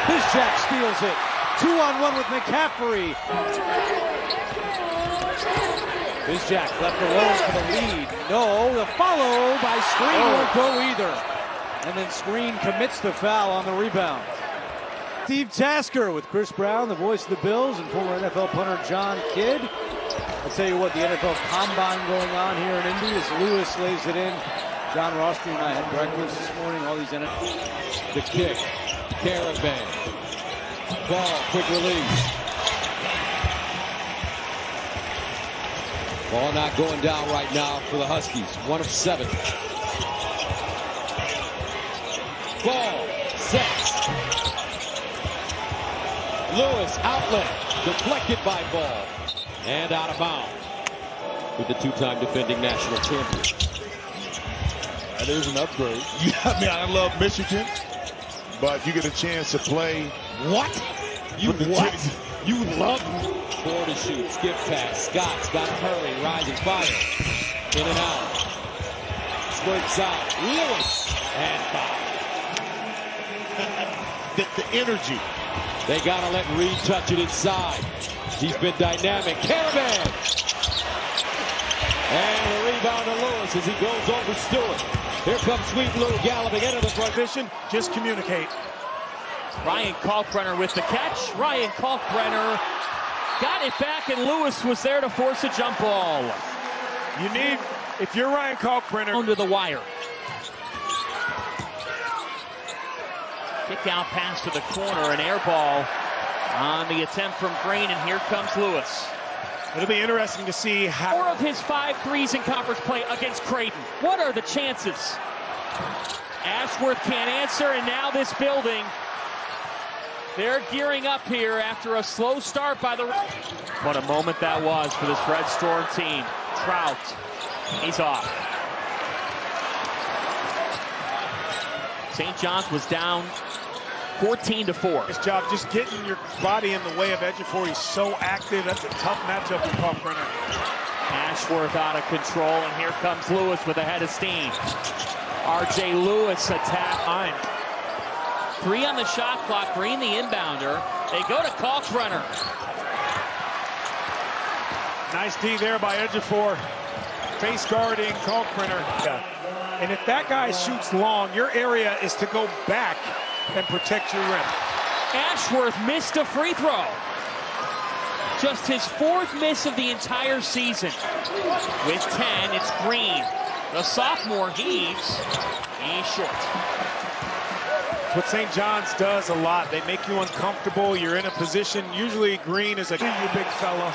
Bizjack steals it. 2-on-1 with McCaffrey. Bizjack left alone for the lead. No, the follow by Screen won't go either. And then Screen commits the foul on the rebound. Steve Tasker with Chris Brown, the voice of the Bills, and former NFL punter John Kidd. I'll tell you what, the NFL Combine going on here in Indy as Lewis lays it in. John Rothstein and I had breakfast this morning. All these NFL. The kick. Caravan. Ball, quick release. Ball not going down right now for the Huskies. 1 of 7. Ball, set. Lewis, outlet, deflected by Ball. And out of bounds with the 2-time defending national champion. That is an upgrade. Yeah, I mean, I love Michigan, but you get a chance to play. What? You what? You love Four to shoot, skip pass. Scott's got to hurry, rising fire. In and out. Squirts out. Lewis. And foul. the energy. They got to let Reed touch it inside. He's been dynamic. Caravan. And the rebound to Lewis as he goes over Stewart. Here comes Sweet Lou galloping into the front. Just communicate. Ryan Kalkbrenner with the catch. Ryan Kalkbrenner got it back, and Lewis was there to force a jump ball. You need, if you're Ryan Kalkbrenner. Under the wire. Kick out pass to the corner, an air ball on the attempt from Green, and here comes Lewis. It'll be interesting to see how. 4 of his 5 threes in conference play against Creighton. What are the chances? Ashworth can't answer, and now this building, they're gearing up here after a slow start by the... What a moment that was for this Red Storm team. Trout, he's off. St. John's was down 14-4. His job just getting your body in the way of Ejiofor. He's so active. That's a tough matchup for Kalkbrenner. Ashworth out of control, and here comes Lewis with a head of steam. R.J. Lewis attack line. 3 on the shot clock. Green the inbounder. They go to Kalkbrenner. Nice D there by Ejiofor. Face guarding Kalkbrenner. Yeah. And if that guy shoots long, your area is to go back and protect your rim. Ashworth missed a free throw. Just his 4th miss of the entire season. With 10, it's Green. The sophomore heaves. He's short. What St. John's does a lot. They make you uncomfortable. You're in a position. Usually Green is a you big fella.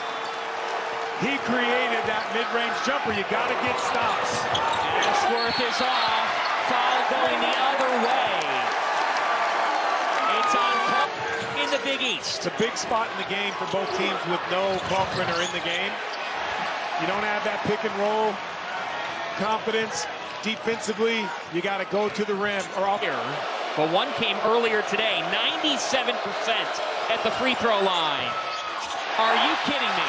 He created that mid-range jumper. You got to get stops. Ashworth is off. Foul going the other way. It's on in the Big East. It's a big spot in the game for both teams with no Kalkbrenner in the game. You don't have that pick and roll confidence. Defensively, you got to go to the rim or off here. But one came earlier today, 97% at the free throw line. Are you kidding me?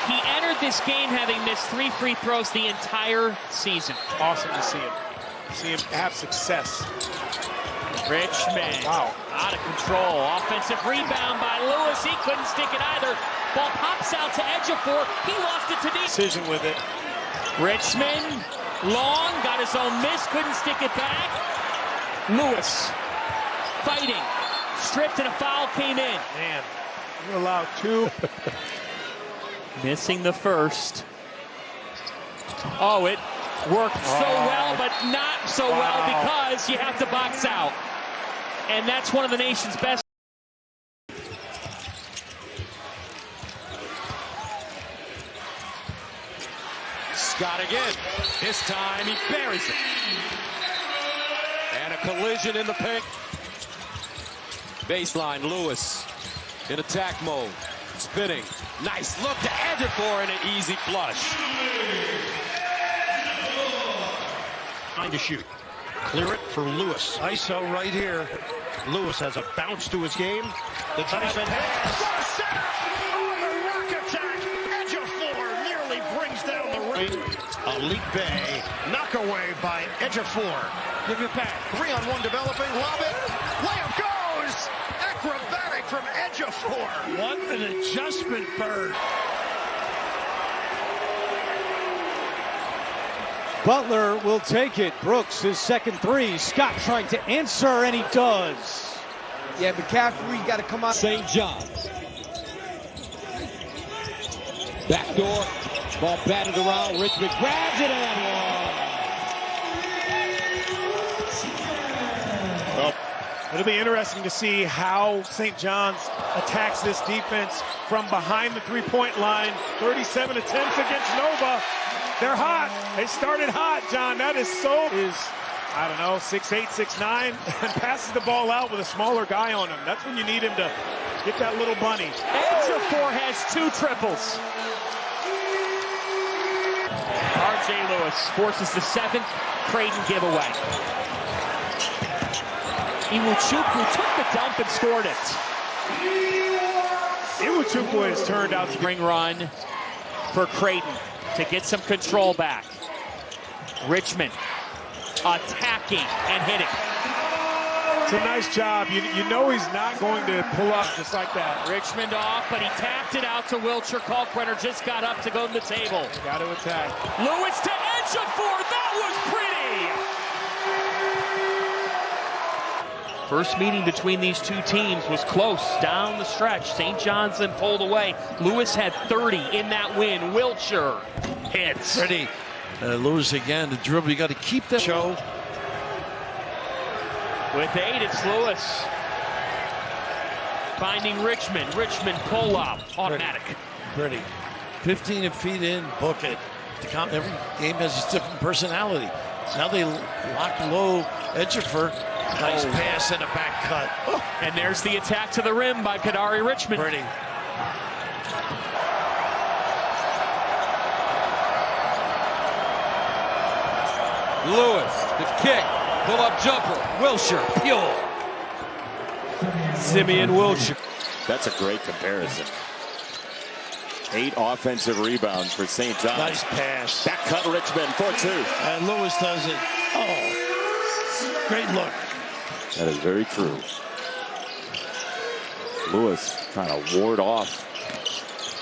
He entered this game having missed 3 free throws the entire season. Awesome to see him. See him have success. Richmond, wow, out of control. Offensive rebound by Lewis. He couldn't stick it either. Ball pops out to Ejiofor. He lost it to D. Decision with it. Richmond, long, got his own miss, couldn't stick it back. Lewis, fighting, stripped, and a foul came in. Man, you allowed 2. Missing the first. Oh, it worked so well, but not so well because you have to box out. And that's one of the nation's best. Scott again. This time he buries it. And a collision in the paint. Baseline, Lewis in attack mode. Spinning. Nice look to Ejiofor and an easy flush. Trying to shoot. Clear it for Lewis. ISO right here. Lewis has a bounce to his game. The drive and pass. On the rock attack. Ejiofor nearly brings down the ring. Elite Bay. Knock away by Ejiofor. Give it back. 3-on-1 developing. Lob it. Layup goes. Acrobatic from Ejiofor. What an adjustment, Bird. Butler will take it. Brooks, his second three. Scott trying to answer, and he does. Yeah, McCaffrey got to come out. St. John's. Backdoor. Ball batted around. Richmond grabs it and one. Well, it'll be interesting to see how St. John's attacks this defense from behind the three-point line. 37 attempts against Nova. They're hot. They started hot, John. That is I don't know, 6'8", 6'9", and passes the ball out with a smaller guy on him. That's when you need him to get that little bunny. Ejiofor has 2 triples. R.J. Lewis forces the 7th Creighton giveaway. Iwuchukwu took the dump and scored it. Iwuchukwu has turned out to ring run for Creighton to get some control back. Richmond attacking and hitting. It's a nice job. You know he's not going to pull up just like that. Richmond off, but he tapped it out to Wilcher. Kalkbrenner just got up to go to the table. Got to attack. Lewis to Ejiofor. That was pretty. First meeting between these two teams was close down the stretch. St. John's then pulled away. Lewis had 30 in that win. Wilcher hits. Pretty. Lewis again, the dribble. You got to keep that show. With 8, it's Lewis. Finding Richmond. Richmond pull up. Automatic. Pretty. 15 feet in, book it. Every game has a different personality. Now they lock low Ejiofor. Nice pass and a back cut. Oh. And there's the attack to the rim by Kadari Richmond. Pretty. Lewis, the kick, pull-up jumper, Wilcher, pure. Simeon Wilcher. That's a great comparison. 8 offensive rebounds for St. John's. Nice pass. Back cut Richmond, 4-2. And Lewis does it. Oh, great look. That is very true. Lewis trying to ward off.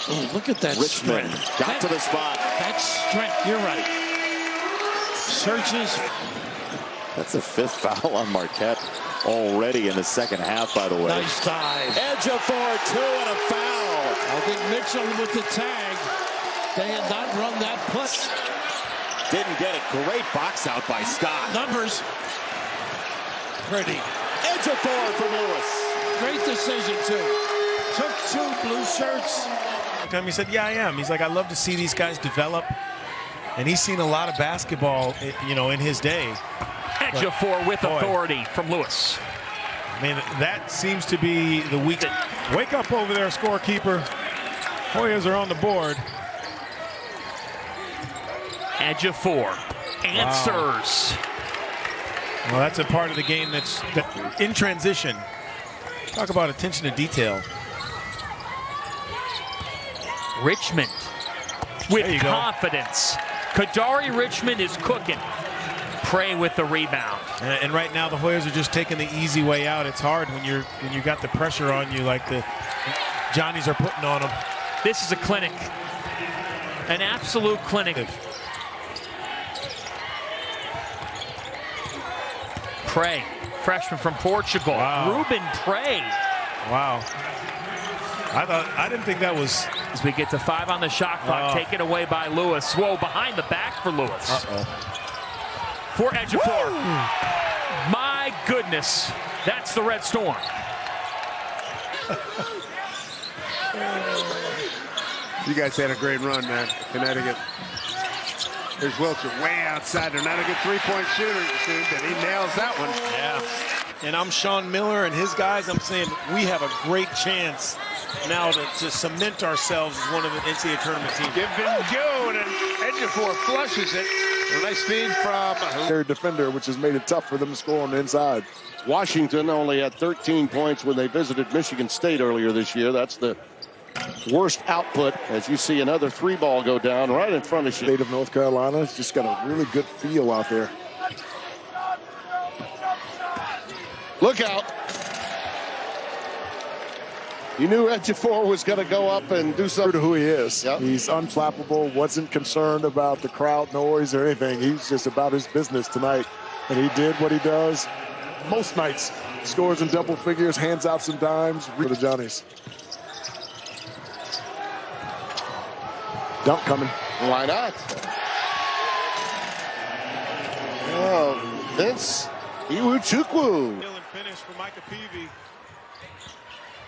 Oh, look at that Richmond strength. Got to the spot. That strength, you're right. Searches. That's the 5th foul on Marquette already in the second half, by the way. Nice dive. Ejiofor, 2 and a foul. I think Mitchell with the tag. They had not run that push. Didn't get it. Great box out by Scott. Numbers. Pretty. Ejiofor from Lewis. Great decision, too. Took 2 blue shirts. He said, yeah, I am. He's like, I love to see these guys develop. And he's seen a lot of basketball, in his day. Ejiofor with authority from Lewis. I mean, that seems to be the weak. Wake up over there, scorekeeper. Hoyas are on the board. Ejiofor answers. Wow. Well, that's a part of the game that's in transition. Talk about attention to detail. Richmond with confidence. Kadari Richmond is cooking. Prey with the rebound. And right now the Hoyas are just taking the easy way out. It's hard when you got the pressure on you like the Johnnies are putting on them. This is a clinic. An absolute clinic. Prey, freshman from Portugal. Wow. Ruben Prey. Wow. I didn't think that was. As we get to 5 on the shot clock, taken away by Lewis. Whoa, behind the back for Lewis. For Ejiofor. My goodness, that's the Red Storm. You guys had a great run, man. Connecticut. There's Wilcher way outside. They're not a good three-point shooter, but he nails that one. Yeah. And I'm Sean Miller and his guys. I'm saying we have a great chance now to cement ourselves as one of the NCAA tournament teams. Give him go, and Ejiofor flushes it. A nice feed from their defender, which has made it tough for them to score on the inside. Washington. Only had 13 points when they visited Michigan State earlier this year. That's the worst output, as you see another 3-ball go down right in front of you. State of North Carolina has just got a really good feel out there. Look out. You knew Ejiofor was going to go up and do something. To who he is. Yep. He's unflappable, wasn't concerned about the crowd noise or anything. He's just about his business tonight. And he did what he does most nights. Scores in double figures, hands out some dimes for the Johnnies. Dunk coming. Why not? Oh, Vince Iwuchukwu. Finish for Micah Peavy.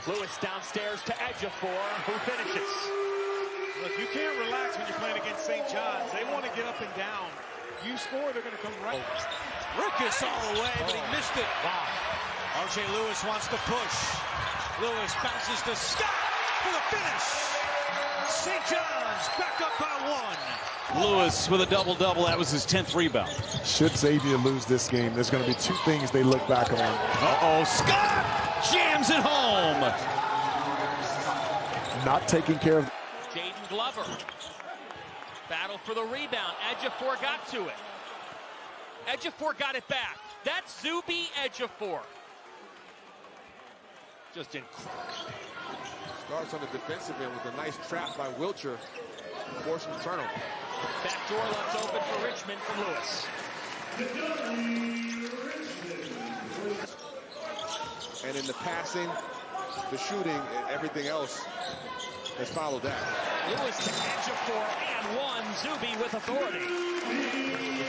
Lewis downstairs to Ejiofor, who finishes. Look, you can't relax when you're playing against St. John's. They want to get up and down. You score, they're going to come right. Rickus all the way, but he missed it. Wow. R.J. Lewis wants to push. Lewis bounces to Scott for the finish. St. John's back up by 1. Lewis with a double-double. That was his 10th rebound. Should Xavier lose this game, there's going to be 2 things they look back on. Uh-oh, Scott jams it home. Not taking care of. Jaden Glover. Battle for the rebound. Ejiofor got to it. Ejiofor got it back. That's Zuby Ejiofor. Just incredible. Starts on the defensive end with a nice trap by Wilcher. Forcing the turnover. Back door left open for Richmond from Lewis. And in the passing, the shooting, and everything else has followed that. Lewis to Ejiofor and 1. Zuby with authority.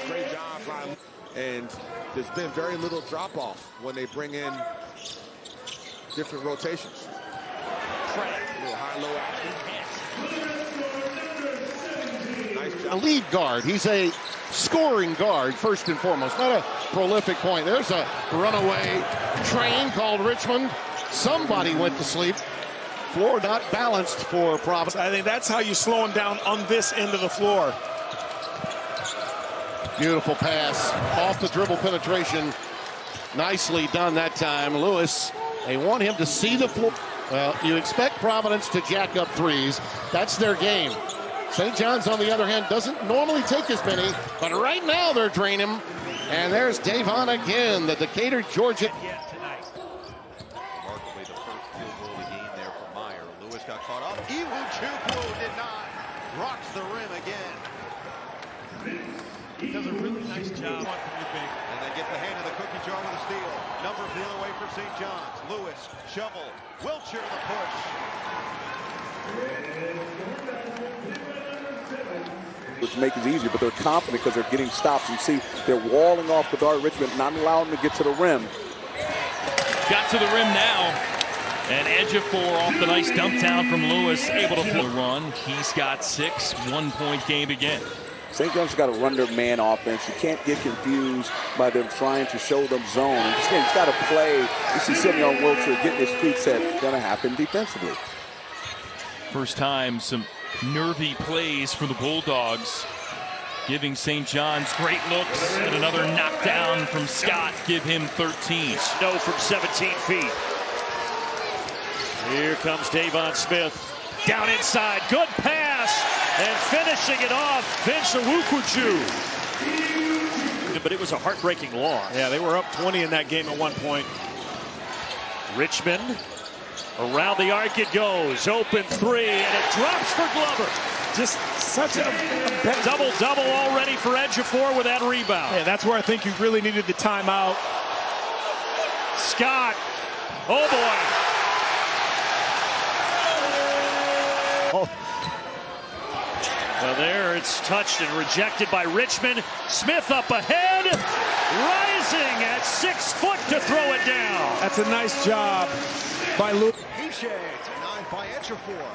Great job, Ryan. And there's been very little drop-off when they bring in different rotations. A little high-low action. Nice job. A lead guard. He's a scoring guard, first and foremost. Not a prolific point. There's a runaway train called Richmond. Somebody went to sleep. Floor not balanced for Providence. I think that's how you slow him down on this end of the floor. Beautiful pass. Off the dribble penetration. Nicely done that time. Lewis, they want him to see the floor. Well, you expect Providence to jack up threes. That's their game. St. John's, on the other hand, doesn't normally take as many, but right now they're draining him. And there's Davon again, the Decatur, Georgia. Remarkably, the first field goal of the game there for Meyer. Lewis got caught up. Iwuchukwu did not. Rocks the rim again. He does a really nice job. And they get the hand of the cookie jar with a steal. Numbers the other way for St. John's. Lewis, shovel. Wilcher the push. Which makes it easier, but they're confident because they're getting stops. You see, they're walling off Bedard Richmond, not allowing them to get to the rim. Got to the rim now. And Ejiofor off the nice dump down from Lewis, able to pull the run. He's got 6, 1-point game again. St. John's got to run their man offense. You can't get confused by them trying to show them zone. And just, again, it's got to play. You see Simeon Wilcher getting his feet set. It's going to happen defensively. First time some nervy plays for the Bulldogs, giving St. John's great looks, and another knockdown from Scott give him 13. Snow from 17 feet. Here comes Davon Smith. Down inside. Good pass. And finishing it off, Vince Iwuchukwu. But it was a heartbreaking loss. Yeah, they were up 20 in that game at one point. Richmond. Around the arc it goes. Open 3, and it drops for Glover. Just such a double-double already for Ejiofor with that rebound. Yeah, that's where I think you really needed the timeout. Scott. Oh, boy. Oh. Well, there it's touched and rejected by Richmond. Smith up ahead. Rising at 6 foot to throw it down. That's a nice job by Luke. Piche denied by Ejiofor.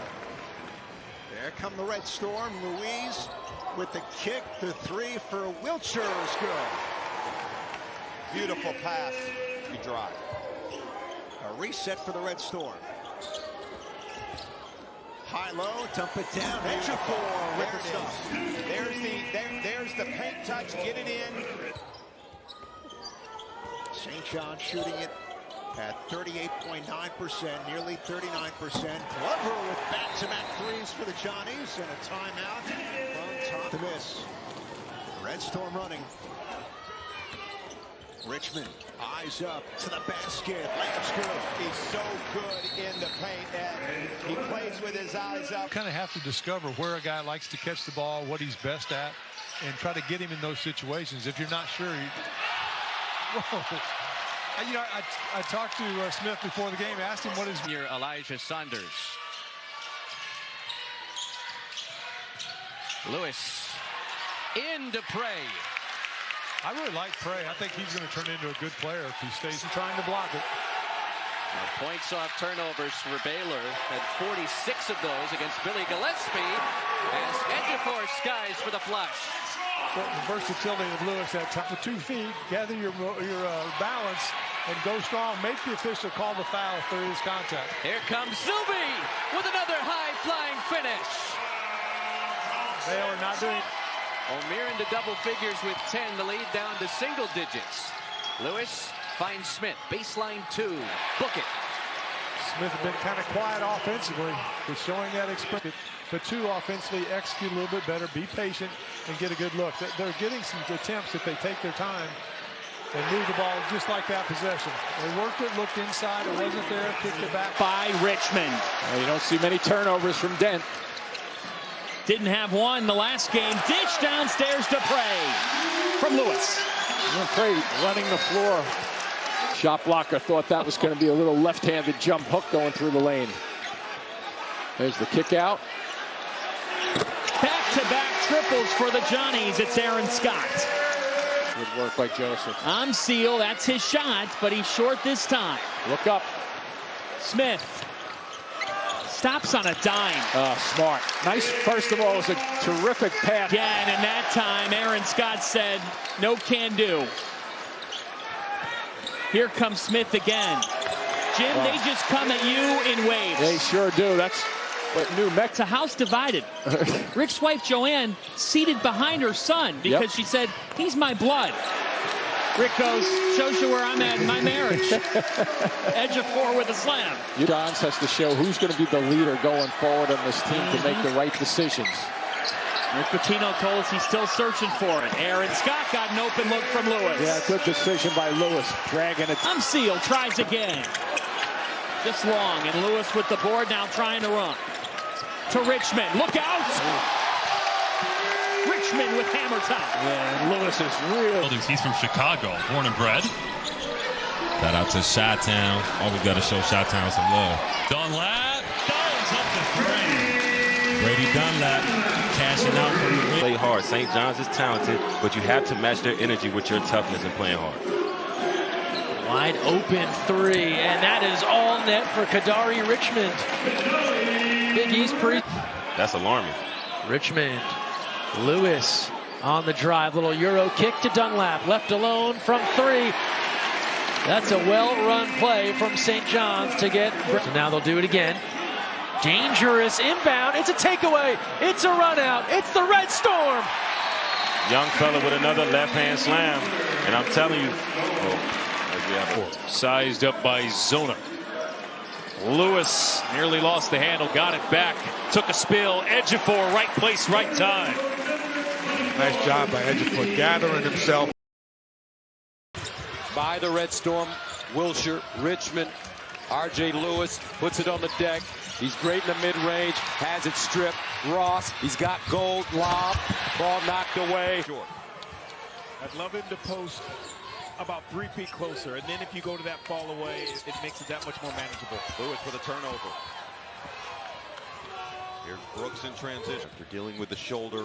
There come the Red Storm. Louise with the kick. The 3 for Wilcher is good. Beautiful pass. He drive. A reset for the Red Storm. High-low, dump it down. Ejiofor with the stuff. There's the paint touch. Get it in. St. John shooting it at 38.9%, nearly 39%. Glover with back-to-back threes for the Johnnies, and a timeout from top to miss. Red Storm running. Richmond, eyes up to the basket. Layup's good. He's so good in the paint, Ed. He plays with his eyes up. Kind of have to discover where a guy likes to catch the ball, what he's best at, and try to get him in those situations. If you're not sure, you know, I talked to Smith before the game, asked him what his... Here, Elijah Saunders. Lewis into Prey. I really like Prey. I think he's going to turn into a good player if he stays trying to block it. Points off turnovers for Baylor. Had 46 of those against Billy Gillespie. As Ejiofor skies for the flush. The versatility of Lewis at top of 2 feet. Gather your balance and go strong. Make the official call the foul if there is contact. Here comes Zuby with another high-flying finish. Baylor not doing... O'Meara into double figures with 10. The lead down to single digits. Lewis finds Smith. Baseline 2. Book it. Smith has been kind of quiet offensively. He's showing that experience. But 2 offensively, execute a little bit better. Be patient and get a good look. They're getting some attempts if they take their time and move the ball just like that possession. They worked it, looked inside. It wasn't there. Kicked it back. By Richmond. Well, you don't see many turnovers from Dent. Didn't have one the last game. Dish downstairs to Prey from Lewis. Prey running the floor. Shot blocker thought that was going to be a little left-handed jump hook going through the lane. There's the kick out. Back-to-back triples for the Johnnies. It's Aaron Scott. Good work by Joseph. Seal, that's his shot, but he's short this time. Look up. Smith. Stops on a dime. Smart. Nice, first of all, it was a terrific pass. Again, and that time, Aaron Scott said, no can do. Here comes Smith again. Jim, they just come at you in waves. They sure do. That's what New Mexico. It's a house divided. Rick's wife, Joanne, seated behind her son because she said, he's my blood. Rick goes, shows you where I'm at in my marriage. Ejiofor with a slam. Johns has to show who's going to be the leader going forward on this team to make the right decisions. Rick Pitino told us he's still searching for it. Aaron Scott got an open look from Lewis. Yeah, good decision by Lewis, dragging it. Seal tries again. Just long, and Lewis with the board now trying to run. To Richmond, look out! Richmond with hammer time. Yeah, and Lewis is real. He's from Chicago, born and bred. Shout out to Chi-Town. Always got to show Chi-Town some love. Dunlap, fires up the three. Brady Dunlap, cashing out for the win. Play hard. St. John's is talented, but you have to match their energy with your toughness and playing hard. Wide open 3, and that is all net for Kadary Richmond. Big East That's alarming. Richmond. Lewis on the drive. Little Euro kick to Dunlap. Left alone from 3. That's a well-run play from St. John's to get... So now they'll do it again. Dangerous inbound. It's a takeaway. It's a run out. It's the Red Storm. Young fella with another left-hand slam. And I'm telling you... Sized up by Zona. Lewis nearly lost the handle, got it back, took a spill. Ejiofor, right place, right time. Nice job by Ejiofor gathering himself. By the Red Storm, Wilshire, Richmond, R.J. Lewis puts it on the deck. He's great in the mid-range, has it stripped. Ross, he's got gold, lob, ball knocked away. I'd love him to post about 3 feet closer, and then if you go to that fall away, it makes it that much more manageable. Lewis with a turnover. Here's Brooks in transition. After dealing with the shoulder,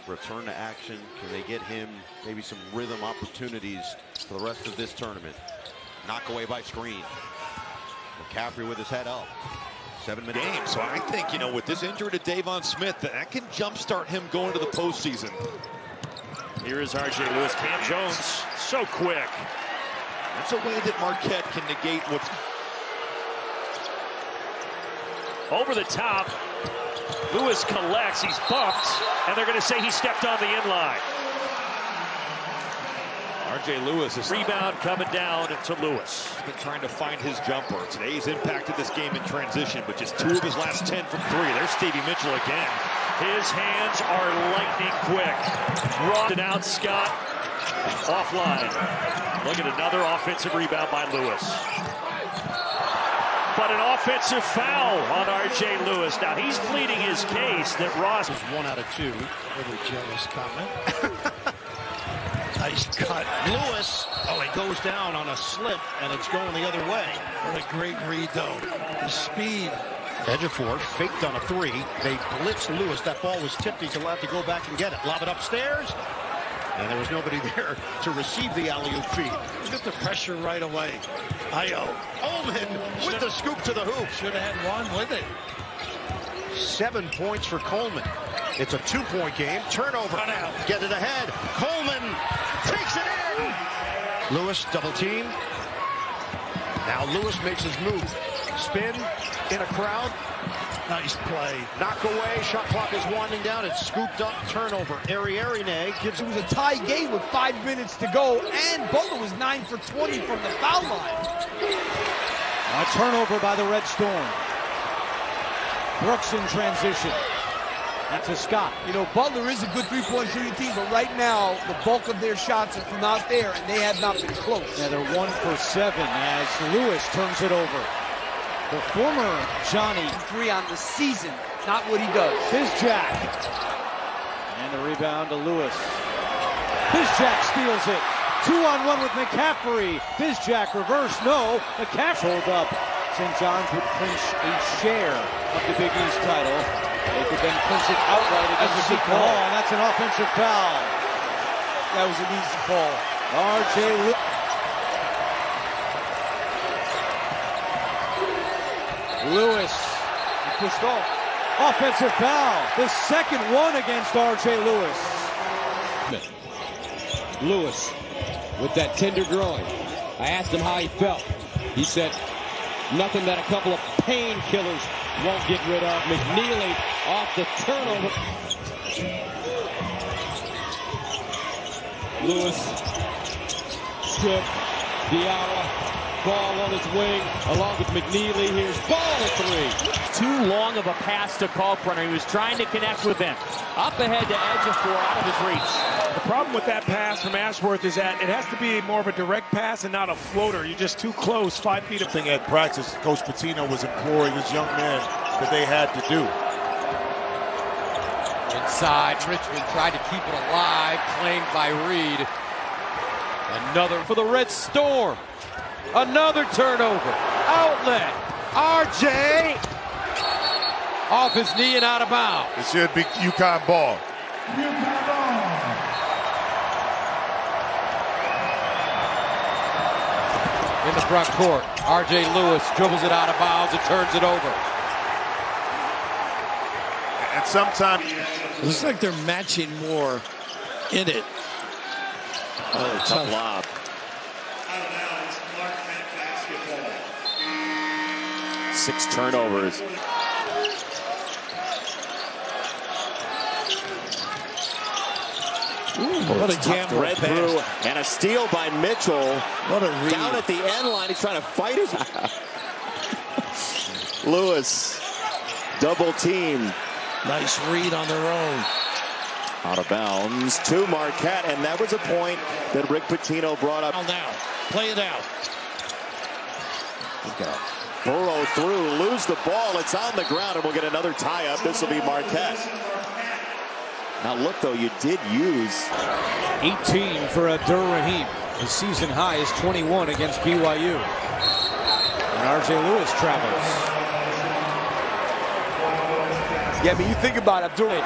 return to action. Can they get him maybe some rhythm opportunities for the rest of this tournament? Knock away by screen. McCaffrey with his head up. 7-minute game. So I think, you know, with this injury to Davon Smith, that can jumpstart him going to the postseason. Here is R.J. Lewis. Cam Jones, so quick. That's a way that Marquette can negate what's... Over the top, Lewis collects, he's bumped, and they're going to say he stepped on the inline. R.J. Lewis is rebound coming down to Lewis. He's been trying to find his jumper. Today he's impacted this game in transition, but just 2 of his last 10 from 3. There's Stevie Mitchell again. His hands are lightning quick. Brought it out, Scott. Offline. Look at another offensive rebound by Lewis. But an offensive foul on R.J. Lewis. Now he's pleading his case that Ross is 1 out of 2. Really jealous comment. Nice cut. Lewis, he goes down on a slip, and it's going the other way. What a great read, though. The speed. Ejiofor faked on a 3. They blitzed Lewis. That ball was tipped. He's allowed to go back and get it. Lob it upstairs. And there was nobody there to receive the alley-oop feed. Look at the pressure right away. Ayo. Ullman with the scoop to the hoop. Should have had 1 with it. 7 points for Coleman. It's a 2-point game. Turnover. Get it ahead. Coleman takes it in. Lewis double team. Now Lewis makes his move. Spin in a crowd. Nice play. Knock away. Shot clock is winding down. It's scooped up. Turnover. Arierne gives. It was a tie game with 5 minutes to go, and Butler was 9 for 20 from the foul line. A turnover by the Red Storm. Brooks in transition. That's a Scott. You know, Butler is a good three-point shooting team, but right now, the bulk of their shots are from out there, and they have not been close. Yeah, they're 1 for 7 as Lewis turns it over. The former Johnny. 3 on the season, not what he does. Bizjack. And the rebound to Lewis. Bizjack steals it. 2-on-1 with McCaffrey. Bizjack reverse, no. McCaffrey hold up. St. John's would clinch a share of the Big East title. They could then clinch it outright against the call, and that's an offensive foul. That was an easy call. R.J. Lewis pushed off. Offensive foul. The second one against R.J. Lewis. Lewis with that tender groin. I asked him how he felt. He said, nothing that a couple of painkillers won't get rid of. McNeely off the turnover. Lewis, Strip, Diarra, ball on his wing, along with McNeely. Here's ball at 3. Too long of a pass to Kalkbrenner. He was trying to connect with him. Up ahead to Ejiofor, out of his reach. The problem with that pass from Ashworth is that it has to be more of a direct pass and not a floater. You're just too close, 5 feet. Thing at practice, Coach Pitino was imploring his young men that they had to do. Inside, Richmond tried to keep it alive, claimed by Reed. Another for the Red Storm. Another turnover. Outlet. RJ. Off his knee and out of bounds. It should be UConn ball. In the front court, R.J. Lewis dribbles it out of bounds and turns it over. And sometimes it looks like they're matching more in it. Oh, tough lob. 6 turnovers. Ooh, what a gamble. Red through and a steal by Mitchell. What a read. Down at the end line, he's trying to fight his. Lewis, double team. Nice read on their own. Out of bounds to Marquette, and that was a point that Rick Pitino brought up. Now, play it out. Burrow through, lose the ball. It's on the ground, and we'll get another tie-up. This will be Marquette. Now look, though, you did use 18 for Abdur Rahim. His season high is 21 against BYU. And R.J. Lewis travels. Yeah, but you think about Abdur.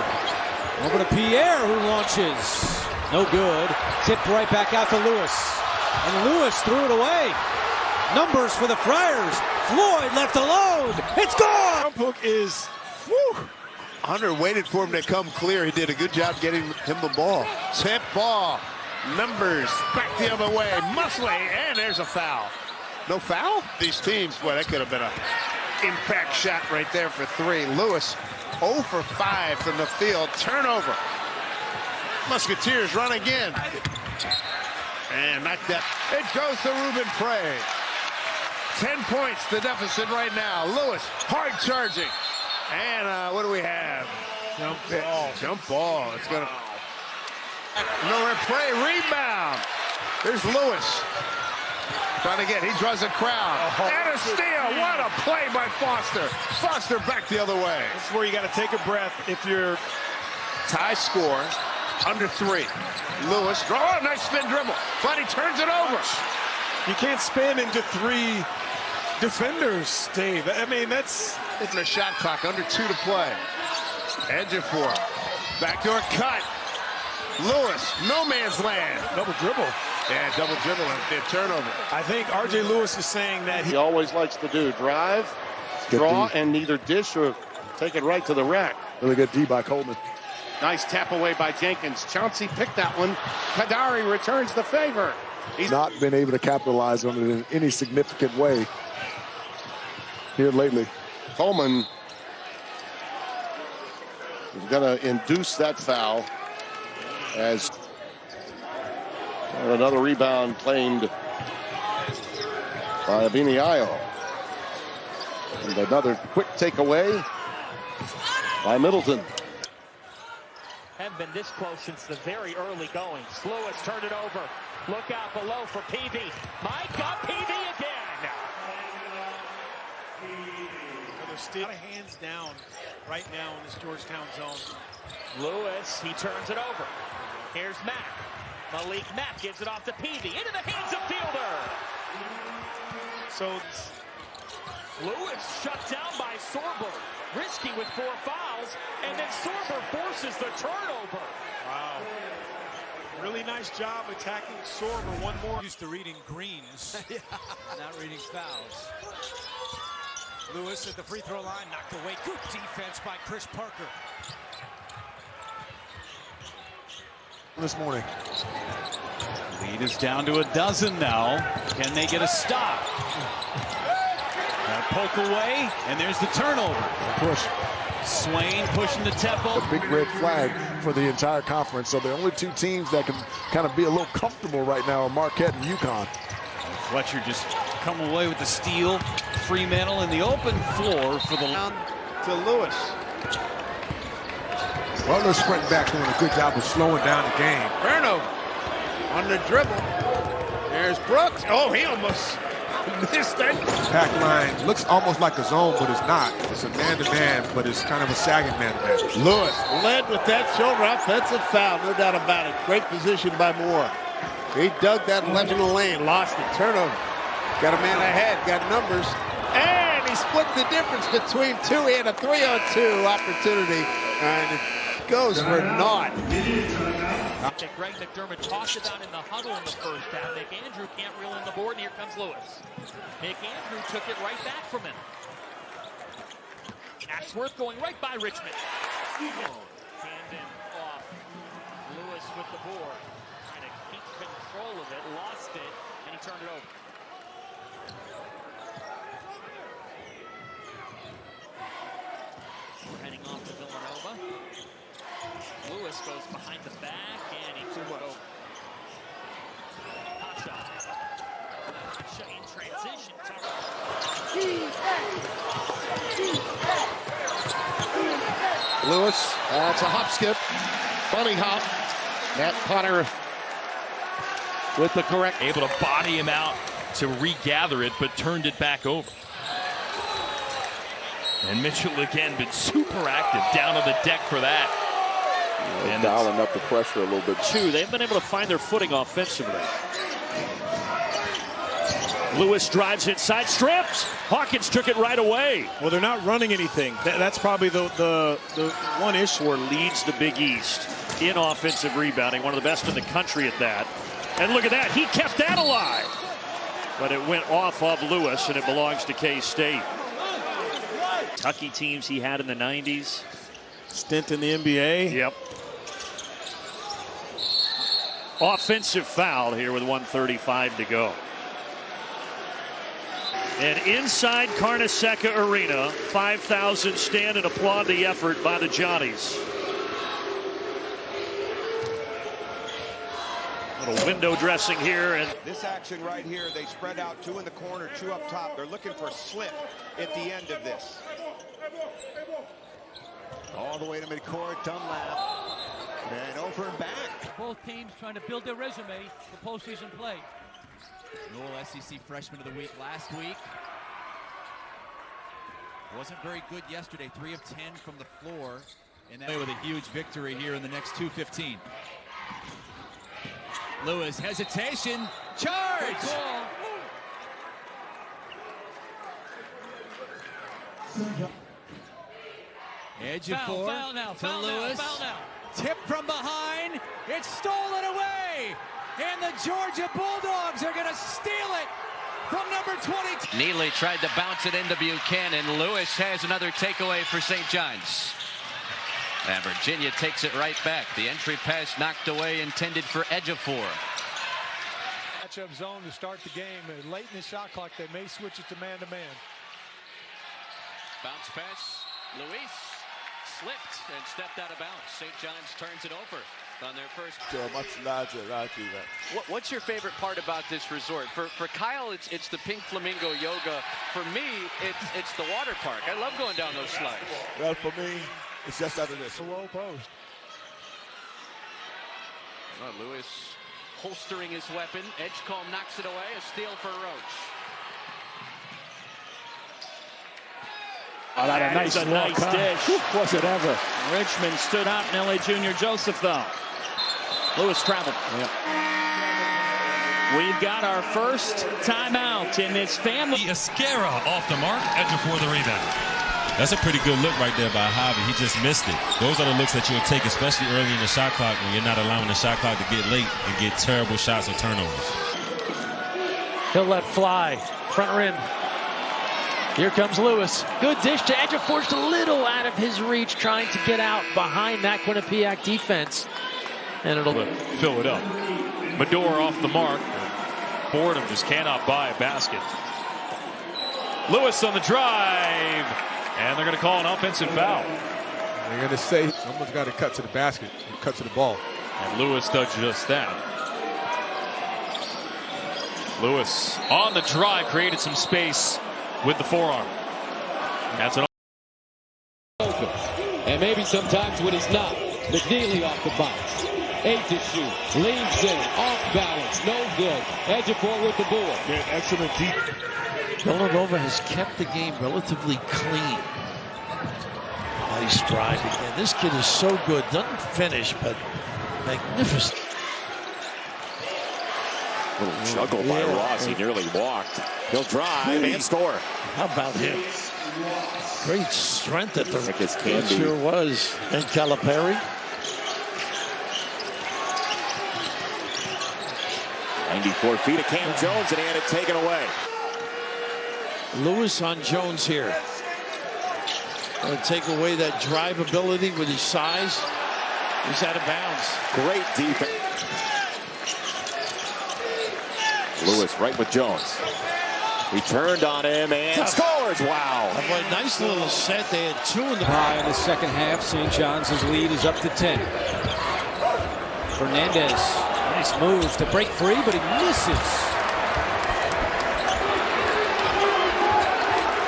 Over to Pierre, who launches. No good. Tipped right back out to Lewis. And Lewis threw it away. Numbers for the Friars. Floyd left alone. It's gone! Hook is, Hunter waited for him to come clear. He did a good job getting him the ball. Tip ball. Numbers back the other way. Musley, and there's a foul. No foul? These teams, boy, that could have been a impact shot right there for 3. Lewis 0 for 5 from the field. Turnover. Musketeers run again. And not that. It goes to Ruben Prey. 10 points, the deficit right now. Lewis, hard charging. And what do we have? Jump ball. Jump ball. It's going to... Nowhere Prey, rebound. There's Lewis. Trying to get, he draws a crowd. And a steal. What a play by Foster. Foster back the other way. This is where you got to take a breath if you're... Tie score, under 3. Lewis, oh, nice spin dribble. But he turns it over. You can't spin into 3 defenders, Dave. I mean, that's... It's a shot clock, under 2 to play. Ejiofor, backdoor cut. Lewis, no man's land. Double dribble. Yeah, double dribble and turnover. I think R.J. Lewis is saying that he always likes to do drive, draw, and either dish or take it right to the rack. Really good D by Coleman. Nice tap away by Jenkins. Chauncey picked that one. Kadary returns the favor. He's not been able to capitalize on it in any significant way here lately. Coleman is going to induce that foul as another rebound claimed by Abiniayo. And another quick takeaway by Middleton. Haven't been this close since the very early going. Lewis turned it over. Look out below for Peavy. My God, Peavy again. They're still hands down right now in this Georgetown zone. Lewis, he turns it over. Here's Mack. Malik Mack gives it off to Peavy. Into the hands of Fielder. So Lewis shut down by Sorber. Risky with 4 fouls. And then Sorber forces the turnover. Wow. Really nice job attacking Sorber. One more. Used to reading greens, not reading fouls. Lewis at the free throw line, knocked away. Good defense by Chris Parker. This morning. Lead is down to 12 now. Can they get a stop? Poke away, and there's the turnover. Push. Swain pushing the tempo. A big red flag for the entire conference. So the only 2 teams that can kind of be a little comfortable right now are Marquette and UConn. Fletcher just come away with the steal. Fremantle in the open floor for the... To Lewis. Butler sprint back doing a good job of slowing down the game. Turnover on the dribble. There's Brooks. Oh, he almost missed that. Pack line looks almost like a zone, but it's not. It's a man-to-man, but it's kind of a sagging man-to-man. Lewis led with that shoulder offensive foul, no doubt about it. Great position by Moore. He dug that left in the lane, lost it. Turnover. Got a man ahead, got numbers. And he split the difference between 2. He had a 3-on-2 opportunity. And it goes for naught. Greg McDermott talked about in the huddle in the first half. McAndrew can't reel in the board, and here comes Lewis. McAndrew took it right back from him. Ashworth going right by Richmond. Camden off. Lewis with the board. Trying to keep control of it. Lost it, and he turned it over. We're heading off to Villanova. Lewis goes behind the back, and he threw it over. Hot shot. Pasha in transition. Lewis, it's a hop skip. Bunny hop. Matt Potter with the correct. Able to body him out to regather it, but turned it back over. And Mitchell again been super active down on the deck for that. And dialing up the pressure a little bit. They've been able to find their footing offensively. Lewis drives inside, strips. Hawkins took it right away. Well, they're not running anything. That's probably the one issue. Or leads the Big East in offensive rebounding, one of the best in the country at that. And look at that, he kept that alive. But it went off of Lewis, and it belongs to K-State. Kentucky teams he had in the 90s. Stint in the NBA. Yep. Offensive foul here with 1:35 to go. And inside Carnesecca Arena, 5,000 stand and applaud the effort by the Johnnies. Little window dressing here. And this action right here, they spread out 2 in the corner, 2 up top. They're looking for a slip at the end of this. All the way to midcourt, Dunlap. And over and back. Both teams trying to build their resume for postseason play. Newell, SEC Freshman of the Week last week. Wasn't very good yesterday. 3 of 10 from the floor. And that with a huge victory here in the next 2:15. Lewis, hesitation, charge! Ejiofor foul now, to Lewis. Tip from behind. It's stolen away. And the Georgia Bulldogs are going to steal it from number 22. Neely tried to bounce it into Buchanan. Lewis has another takeaway for St. John's. And Virginia takes it right back. The entry pass knocked away, intended for Ejiofor. Matchup zone to start the game. Late in the shot clock, they may switch it to man-to-man. Bounce pass. Luis slipped and stepped out of bounds. St. John's turns it over on their first. Much larger event. What's your favorite part about this resort? For Kyle, it's the Pink Flamingo Yoga. For me, it's the water park. I love going down those slides. Well, for me, it's just out of this. A low post. Lewis holstering his weapon. Edgecombe knocks it away. A steal for Roach. Oh, that is a nice dish. Was it ever? Richmond stood up. Nelly Jr. Joseph, though. Lewis traveled. Yep. We've got our first timeout in this family. Esquera off the mark. Ejiofor the rebound. That's a pretty good look right there by Javi. He just missed it. Those are the looks that you'll take, especially early in the shot clock when you're not allowing the shot clock to get late and get terrible shots or turnovers. He'll let fly. Front rim. Here comes Lewis. Good dish to Ejiofor. Just a little out of his reach, trying to get out behind that Quinnipiac defense. And it'll fill it up. Medor off the mark. Boredom just cannot buy a basket. Lewis on the drive. And they're going to call an offensive foul. They're going to say someone's got to cut to the basket, cut to the ball. And Lewis does just that. Lewis on the drive, created some space with the forearm. That's an and maybe sometimes when he's not. McNeely off the bounce. 8 to shoot. Leans in. Off balance. No good. Ejiofor with the board. Yeah, excellent deep. Villanova has kept the game relatively clean. Nice drive again. This kid is so good. Doesn't finish, but magnificent. Little juggle by Ross. He nearly walked. He'll drive and score. How about him? Great strength at the Ricketts can be. Sure was. And Calipari. 94 feet of Cam Jones, and he had it taken away. Lewis on Jones here. Going to take away that drive ability with his size. He's out of bounds. Great defense. Lewis right with Jones. He turned on him and scores. Wow. A nice little set. They had 2 in the high in the second half. St. John's lead is up to 10. Fernandez. Nice move to break free, but he misses.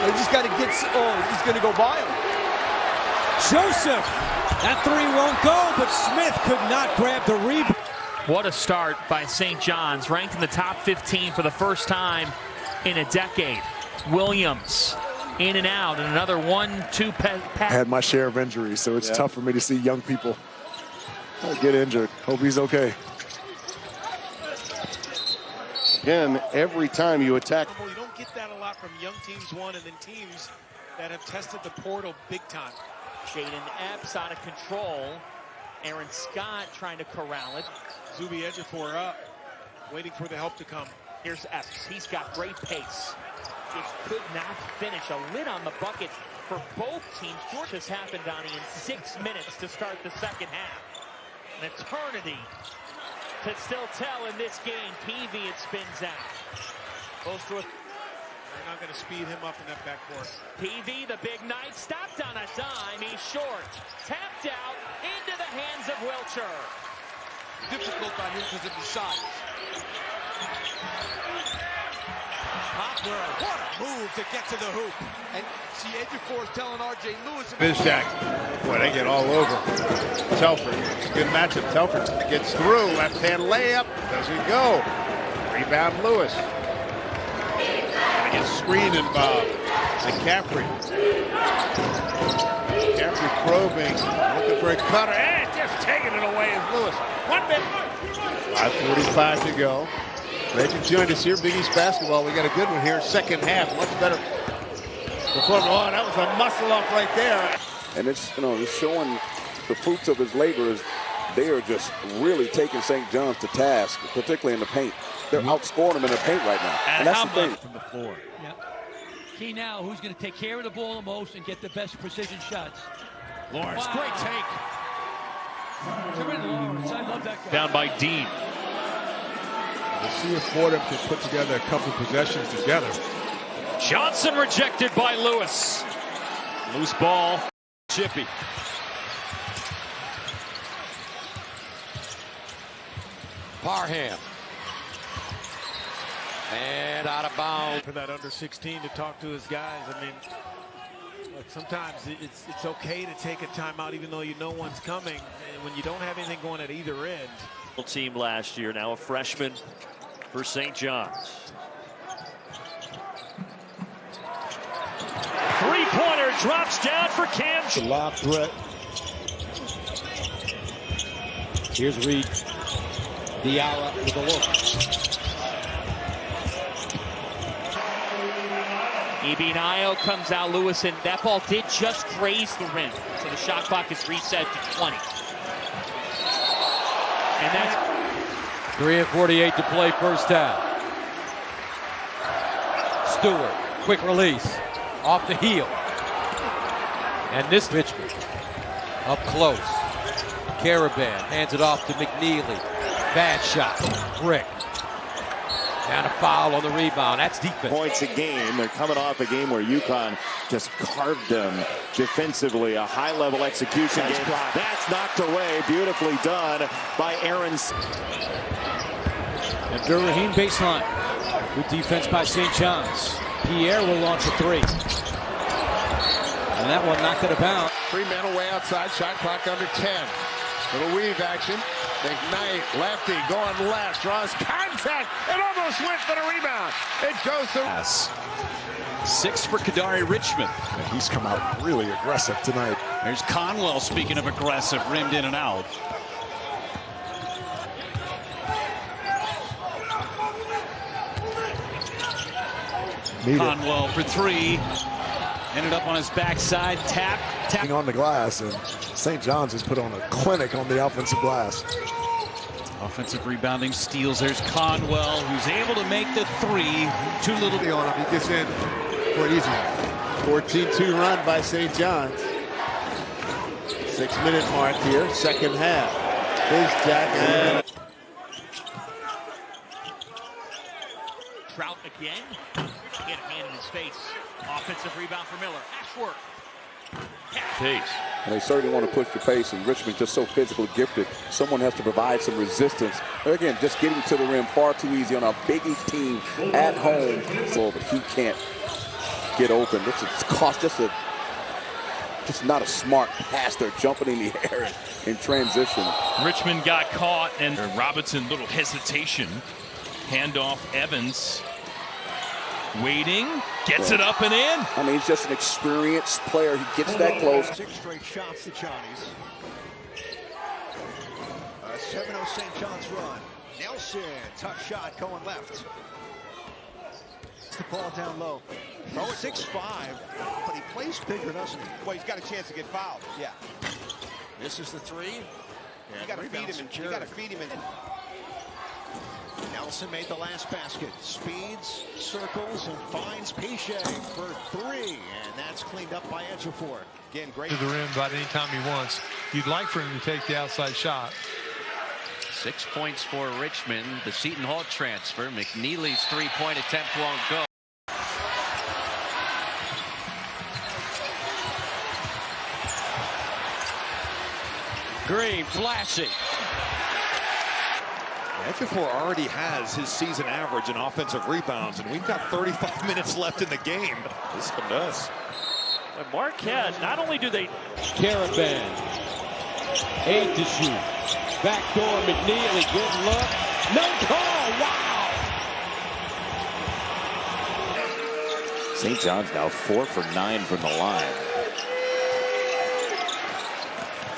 They just got to get. Oh, he's going to go by him. Joseph. That 3 won't go, but Smith could not grab the rebound. What a start by St. John's, ranked in the top 15 for the first time in a decade. Williams in and out, and another 1-2 pass. I had my share of injuries, so it's tough for me to see young people get injured. Hope he's okay. Again, every time you attack. You don't get that a lot from young teams, and then teams that have tested the portal big time. Jaden Epps out of control. Aaron Scott trying to corral it. Zuby Ejiofor up, waiting for the help to come. Here's Epps. He's got great pace. Just could not finish. A lid on the bucket for both teams. Georgia's happened, Donnie, in 6 minutes to start the second half. An eternity to still tell in this game. Peavy, it spins out. Goes to a They're not going to speed him up in that backcourt. PV, the big night, stopped on a dime. He's short. Tapped out into the hands of Wilcher. Difficult on him because of the shot. Poplar, what a move to get to the hoop. And see, Ejiofor is telling R.J. Lewis. Bizjack, boy, they get all over Telford. It's a good matchup. Telford gets through. Left-hand layup. Doesn't go. Rebound Lewis. Gonna get screen involved. McCaffrey. McCaffrey probing. Looking for a cutter. And just taking it away is Lewis. 1 minute. 5:45 to go. Glad you joined us here, Big East Basketball. We got a good one here. Second half, much better. Oh, that was a muscle up right there. And it's, it's showing the fruits of his labor. They are just really taking St. John's to task, particularly in the paint. They're outscoring them in the paint right now. And that's the thing. From the floor. Yep. Key now, who's going to take care of the ball the most and get the best precision shots? Lawrence, wow. Great take. Lawrence, I love that guy. Down by Dean. We'll see if Fordham can put together a couple possessions together. Johnson rejected by Lewis. Loose ball. Chippy. Parham. And out of bounds. For that under 16 to talk to his guys. I mean, look, sometimes it's okay to take a timeout even though you know one's coming. And when you don't have anything going at either end. Team last year, now a freshman for St. John's. Three-pointer drops down for Cam. The lob threat. Here's Reed. Diarra with a look. Ibinayo comes out. Lewis, and that ball did just graze the rim. So the shot clock is reset to 20. And that's 3:48 to play first half. Stewart, quick release, off the heel. And this Richmond, up close. Caravan hands it off to McNeely. Bad shot, Brick. And a foul on the rebound. That's defense. Points a game. They're coming off a game where UConn just carved them defensively. A high-level execution game. That's knocked away. Beautifully done by Aarons. Abdur-Rahim baseline. Good defense by St. John's. Pierre will launch a three. And that one knocked it about. Freeman away outside. Shot clock under 10. Little weave action. McKnight, lefty, going left, draws contact, and almost went for the rebound. It goes to 6 for Kadari Richmond. And he's come out really aggressive tonight. There's Conwell, speaking of aggressive, rimmed in and out. Conwell for 3. Ended up on his backside, tap. On the glass, and St. John's has put on a clinic on the offensive glass. Offensive rebounding steals. There's Conwell, who's able to make the 3. Too little on him. He gets in for an easy 14-2 run by St. John's. 6-minute mark here, second half. Bizjack. Trout again. Get a hand in his face. Offensive rebound for Miller. Ashworth. Pace. And they certainly want to push the pace, and Richmond just so physically gifted. Someone has to provide some resistance. Again, just getting to the rim far too easy on our Big East team at home. So, but he can't get open. This is cost just not a smart pass. They're jumping in the air in transition. Richmond got caught, and Robinson, little hesitation. Handoff Evans. Waiting, gets it up and in. I mean, he's just an experienced player. He gets that close. 6 straight shots to Johnny's. 7-0 St. John's run. Nelson, tough shot going left. The ball down low. Oh, 6'5", but he plays bigger, doesn't he? Well, he's got a chance to get fouled. Yeah. This is the 3. You got to feed him. You got to feed him. Nelson made the last basket. Speeds, circles, and finds Piche for 3. And that's cleaned up by Ejiofor. Again, great. To the rim about any time he wants. You'd like for him to take the outside shot. 6 points for Richmond. The Seton Hall transfer. McNeely's 3-point attempt won't go. Green, flashy. Ejiofor already has his season average in offensive rebounds, and we've got 35 minutes left in the game. This one does. And Marquette, not only do they... Caravan, 8 to shoot. Backdoor McNeely, good look. No call, wow! St. John's now 4 for 9 from the line.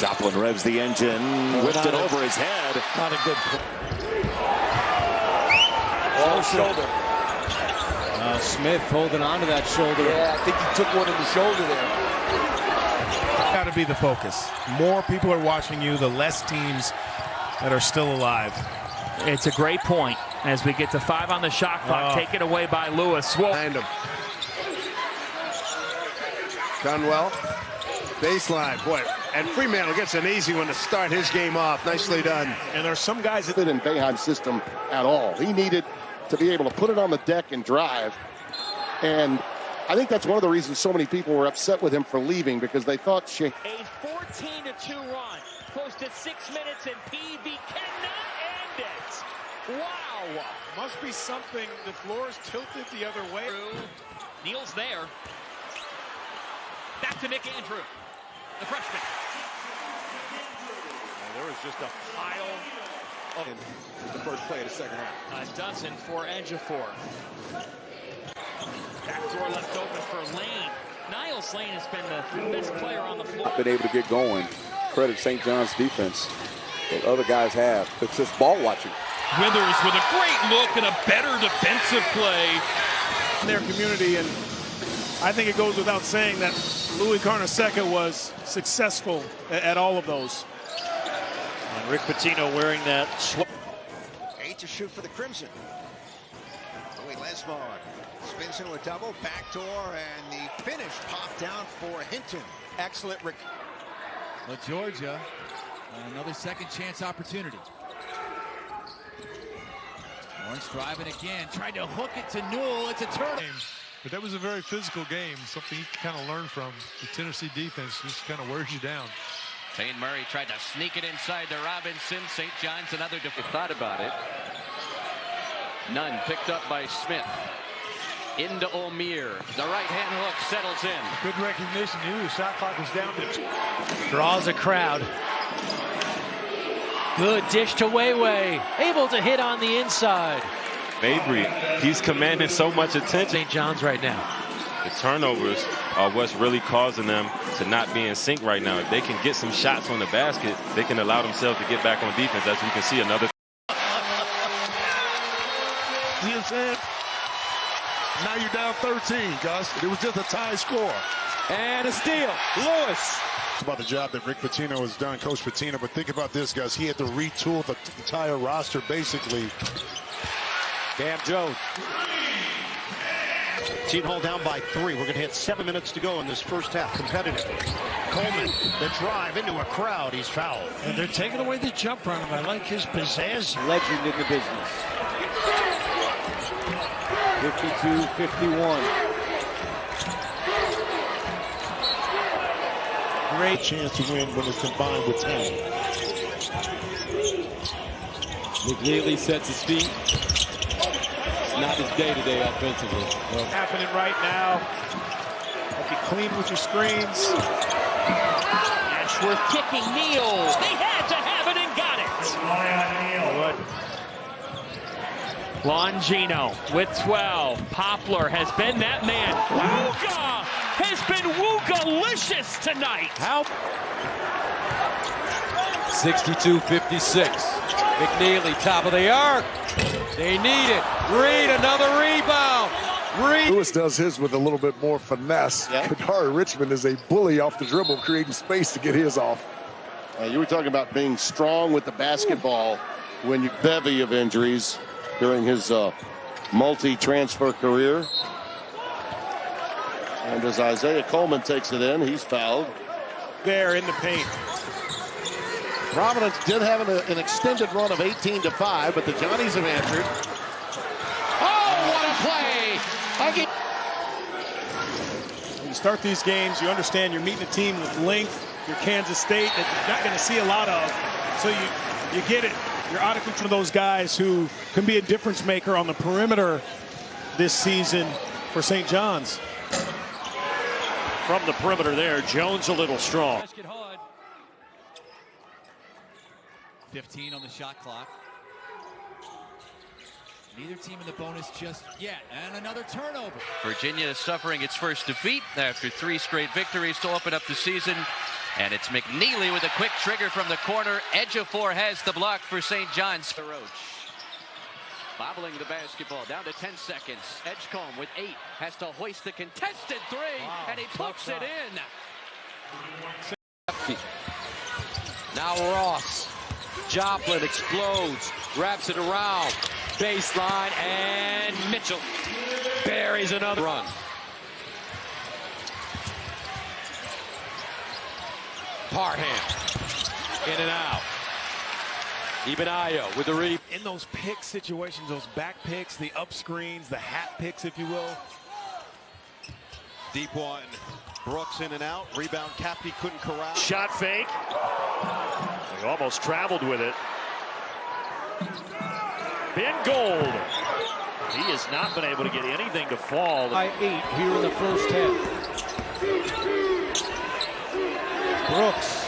Joplin revs the engine, whipped it over his head. Not a good play. Oh, shoulder. Smith holding on to that shoulder. Yeah, I think he took one in the shoulder there. Got to be the focus. More people are watching you, the less teams that are still alive. It's a great point as we get to 5 on the shot clock, taken away by Lewis. Behind him. Conwell, baseline, boy, and Fremantle gets an easy one to start his game off. Nicely done. And there's some guys that Fit in Boeheim's system at all. He needed to be able to put it on the deck and drive. And I think that's one of the reasons so many people were upset with him for leaving, because they thought A 14-2 run, close to 6 minutes, and PV cannot end it. Wow. must be something. The floor is tilted the other way. Neal's there. Back to Nick Andrew, the freshman. There was just a pile of the first play of the second half. A dozen for Ejiofor. Backdoor left open for Lane. Niles Lane has been the best player on the floor. Been able to get going. Credit St. John's defense. That other guys have. It's just ball watching. Withers with a great look and a better defensive play. In their community, and I think it goes without saying that Louis Carnesecca was successful at all of those. And Rick Pitino wearing that. 8 to shoot for the Crimson. Louis Lesmond spins into a double, backdoor, and the finish popped down for Hinton. Excellent. But Georgia, another second chance opportunity. Lawrence driving again, tried to hook it to Newell. It's a turn. But that was a very physical game, something you kind of learn from. The Tennessee defense just kind of wears you down. Payne Murray tried to sneak it inside to Robinson. St. John's another thought about it. None picked up by Smith. Into O'Meara. The right-hand hook settles in. Good recognition. He knew the shot clock was down to 2. Draws a crowd. Good dish to Wayway. Able to hit on the inside. Mabry, he's commanding so much attention. St. John's right now. The turnovers are what's really causing them to not be in sync right now. If they can get some shots on the basket, they can allow themselves to get back on defense. As we can see, another. You know what I'm saying? Now you're down 13, Gus. It was just a tie score. And a steal. Lewis. It's about the job that Rick Pitino has done, Coach Pitino. But think about this, Gus. He had to retool the entire roster, basically. Cam Jones. Seton Hall down by 3. We're going to hit 7 minutes to go in this first half. Competitive. Coleman, the drive into a crowd. He's fouled. And they're taking away the jump from him. I like his pizzazz. Legend in the business. 52-51. Great chance to win when it's combined with talent. McNeely sets his feet. It's not his day today offensively. What's happening right now? Have you clean with your screens? Ashworth kicking Neal. They had to have it and got it. Longino with 12. Poplar has been that man. Wooga has been Woogalicious tonight. How? 62-56. McNeely, top of the arc. They need it. Reed, another rebound. Reed. Lewis does his with a little bit more finesse. Kadari Richmond is a bully off the dribble, creating space to get his off. You were talking about being strong with the basketball when you bevy of injuries during his multi-transfer career. And as Isaiah Coleman takes it in, he's fouled. There in the paint. Providence did have an extended run of 18-5, but the Johnnies have answered. Oh, what a play! When you start these games, you understand you're meeting a team with length your Kansas State that you're not going to see a lot of. So you get it. You're out of control of those guys who can be a difference maker on the perimeter this season for St. John's. From the perimeter there, Jones a little strong. 15 on the shot clock. Neither team in the bonus just yet. And another turnover. Virginia is suffering its first defeat after 3 straight victories to open up the season. And it's McNeely with a quick trigger from the corner. Ejiofor has the block for St. John's. Roach bobbling the basketball down to 10 seconds. Edgecombe with 8 has to hoist the contested 3, and he puts it in. Now Ross. Joplin explodes, wraps it around, baseline, and Mitchell buries another run. Parham, in and out. Ibenayo with the read. In those pick situations, those back picks, the up screens, the hat picks, if you will. Deep one. Brooks in and out. Rebound. Cappi couldn't corral. Shot fake. He almost traveled with it. Ben Gold. He has not been able to get anything to fall. By 8 here in the first half. Brooks.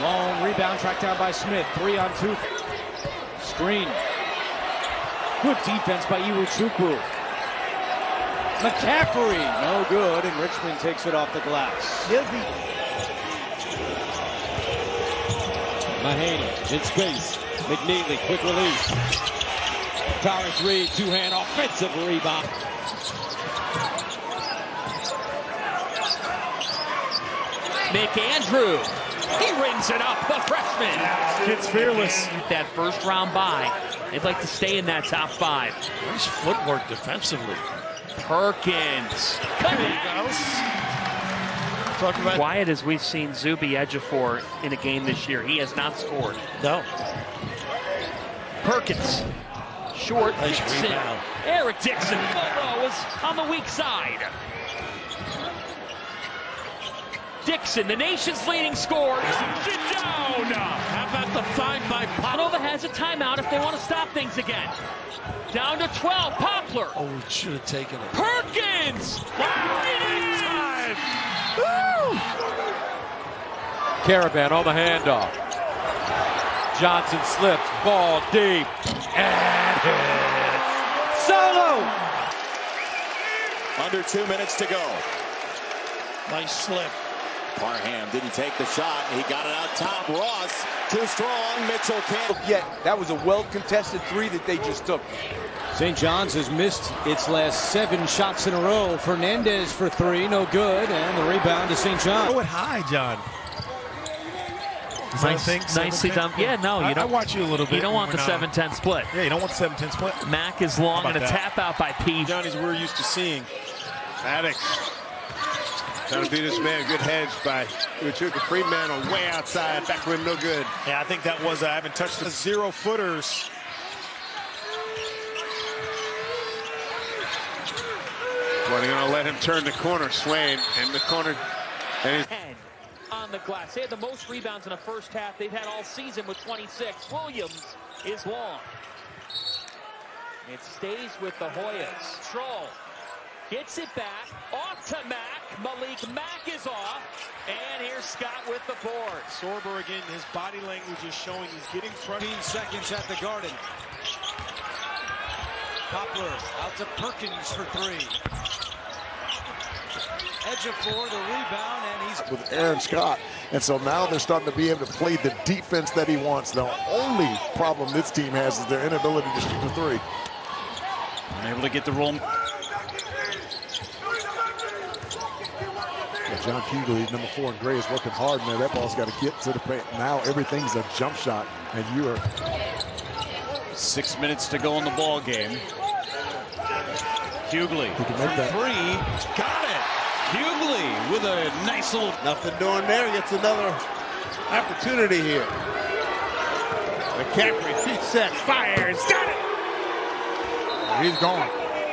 Long rebound tracked down by Smith. 3 on 2. Screen. Good defense by Iwuchukwu. McCaffrey, no good, and Richmond takes it off the glass. Mahaney in space. McNeely, quick release. Tyrus Reed, two-hand offensive rebound. McAndrew, he rings it up, the freshman. Kid's fearless. That first round bye, they'd like to stay in that top 5. Nice footwork defensively. Perkins. Quiet as we've seen Zuby Ejiofor in a game this year. He has not scored. No. Perkins. Short. Nice Dixon. rebound. Eric Dixon. Was on the weak side. Dixon, the nation's leading scorer, shoots it down. How about the find by Nova has a timeout if they want to stop things again. Down to 12, Poplar. Oh, we should have taken it. Perkins! Right in time! Woo! Caravan on the handoff. Johnson slips, ball deep, and hits. Solo! Under 2 minutes to go. Nice slip. Parham didn't take the shot. He got it out top. Ross, too strong. Mitchell can't. Yet, that was a well-contested 3 that they just took. St. John's has missed its last 7 shots in a row. Fernandez for 3, no good, and the rebound to St. John. Throw it high, John. Nicely done. Yeah, no, you don't. I watch you a little bit. You don't want the 7-10 split. Yeah, you don't want the 7-10 split. Mack is long and a tap out by Pease. Johnny's we're used to seeing. Maddox trying to beat this man. Good hedge by Iwuchukwu. Freeman on way outside. Back rim, no good. Yeah, I think that was, I haven't touched the 0-footers. Well, they're going to let him turn the corner. Swain in the corner. And he's on the glass. They had the most rebounds in the first half they've had all season with 26. Williams is long. It stays with the Hoyas. Troll gets it back. Off to Mack. Malik Mack is off. And here's Scott with the board. Sorber again, his body language is showing he's getting front. 15 seconds at the Garden. Poplar out to Perkins for 3. Ejiofor the rebound, and he's with Aaron Scott. And so now they're starting to be able to play the defense that he wants. The only problem this team has is their inability to shoot the 3. Able to get the roll. John Kuechly, number 4 in gray, is working hard, man. That ball's got to get to the paint. Now everything's a jump shot, and you are 6 minutes to go in the ball game. Kuechly he can make that. 3, got it. Kuechly with a nice little. nothing doing there. Gets another opportunity here. McCaffrey, feet set, fires, got it. He's gone.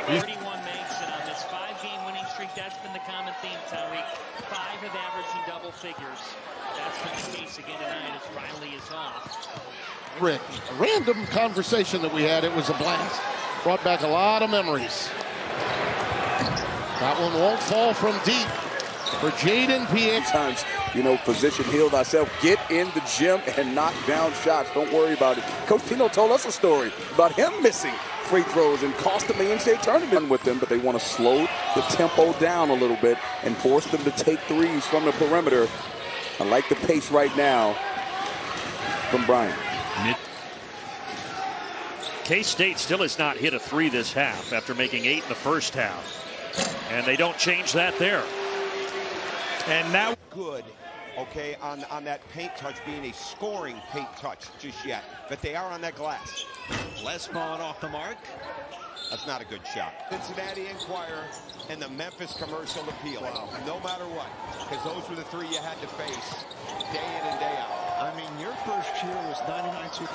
31 makes, and on this 5-game winning streak, that's been the common theme, Tyreek. 5 have averaged in double double figures. That's been the case again tonight as Riley is off. Rick, a random conversation that we had, it was a blast. Brought back a lot of memories. That one won't fall from deep for Jaden Pierre. Times, position, heal thyself, get in the gym and knock down shots. Don't worry about it. Coach Tino told us a story about him missing free throws and cost them the NCAA tournament with them, but they want to slow the tempo down a little bit and force them to take threes from the perimeter. I like the pace right now from Bryant. K-State still has not hit a three this half after making 8 in the first half. And they don't change that there. And now good, okay, on that paint touch being a scoring paint touch just yet. But they are on that glass. Les Vaughn off the mark. That's not a good shot. Cincinnati Enquirer and the Memphis Commercial Appeal. Wow. No matter what, because those were the three you had to face day in and day out. I mean, your first year was 99-2.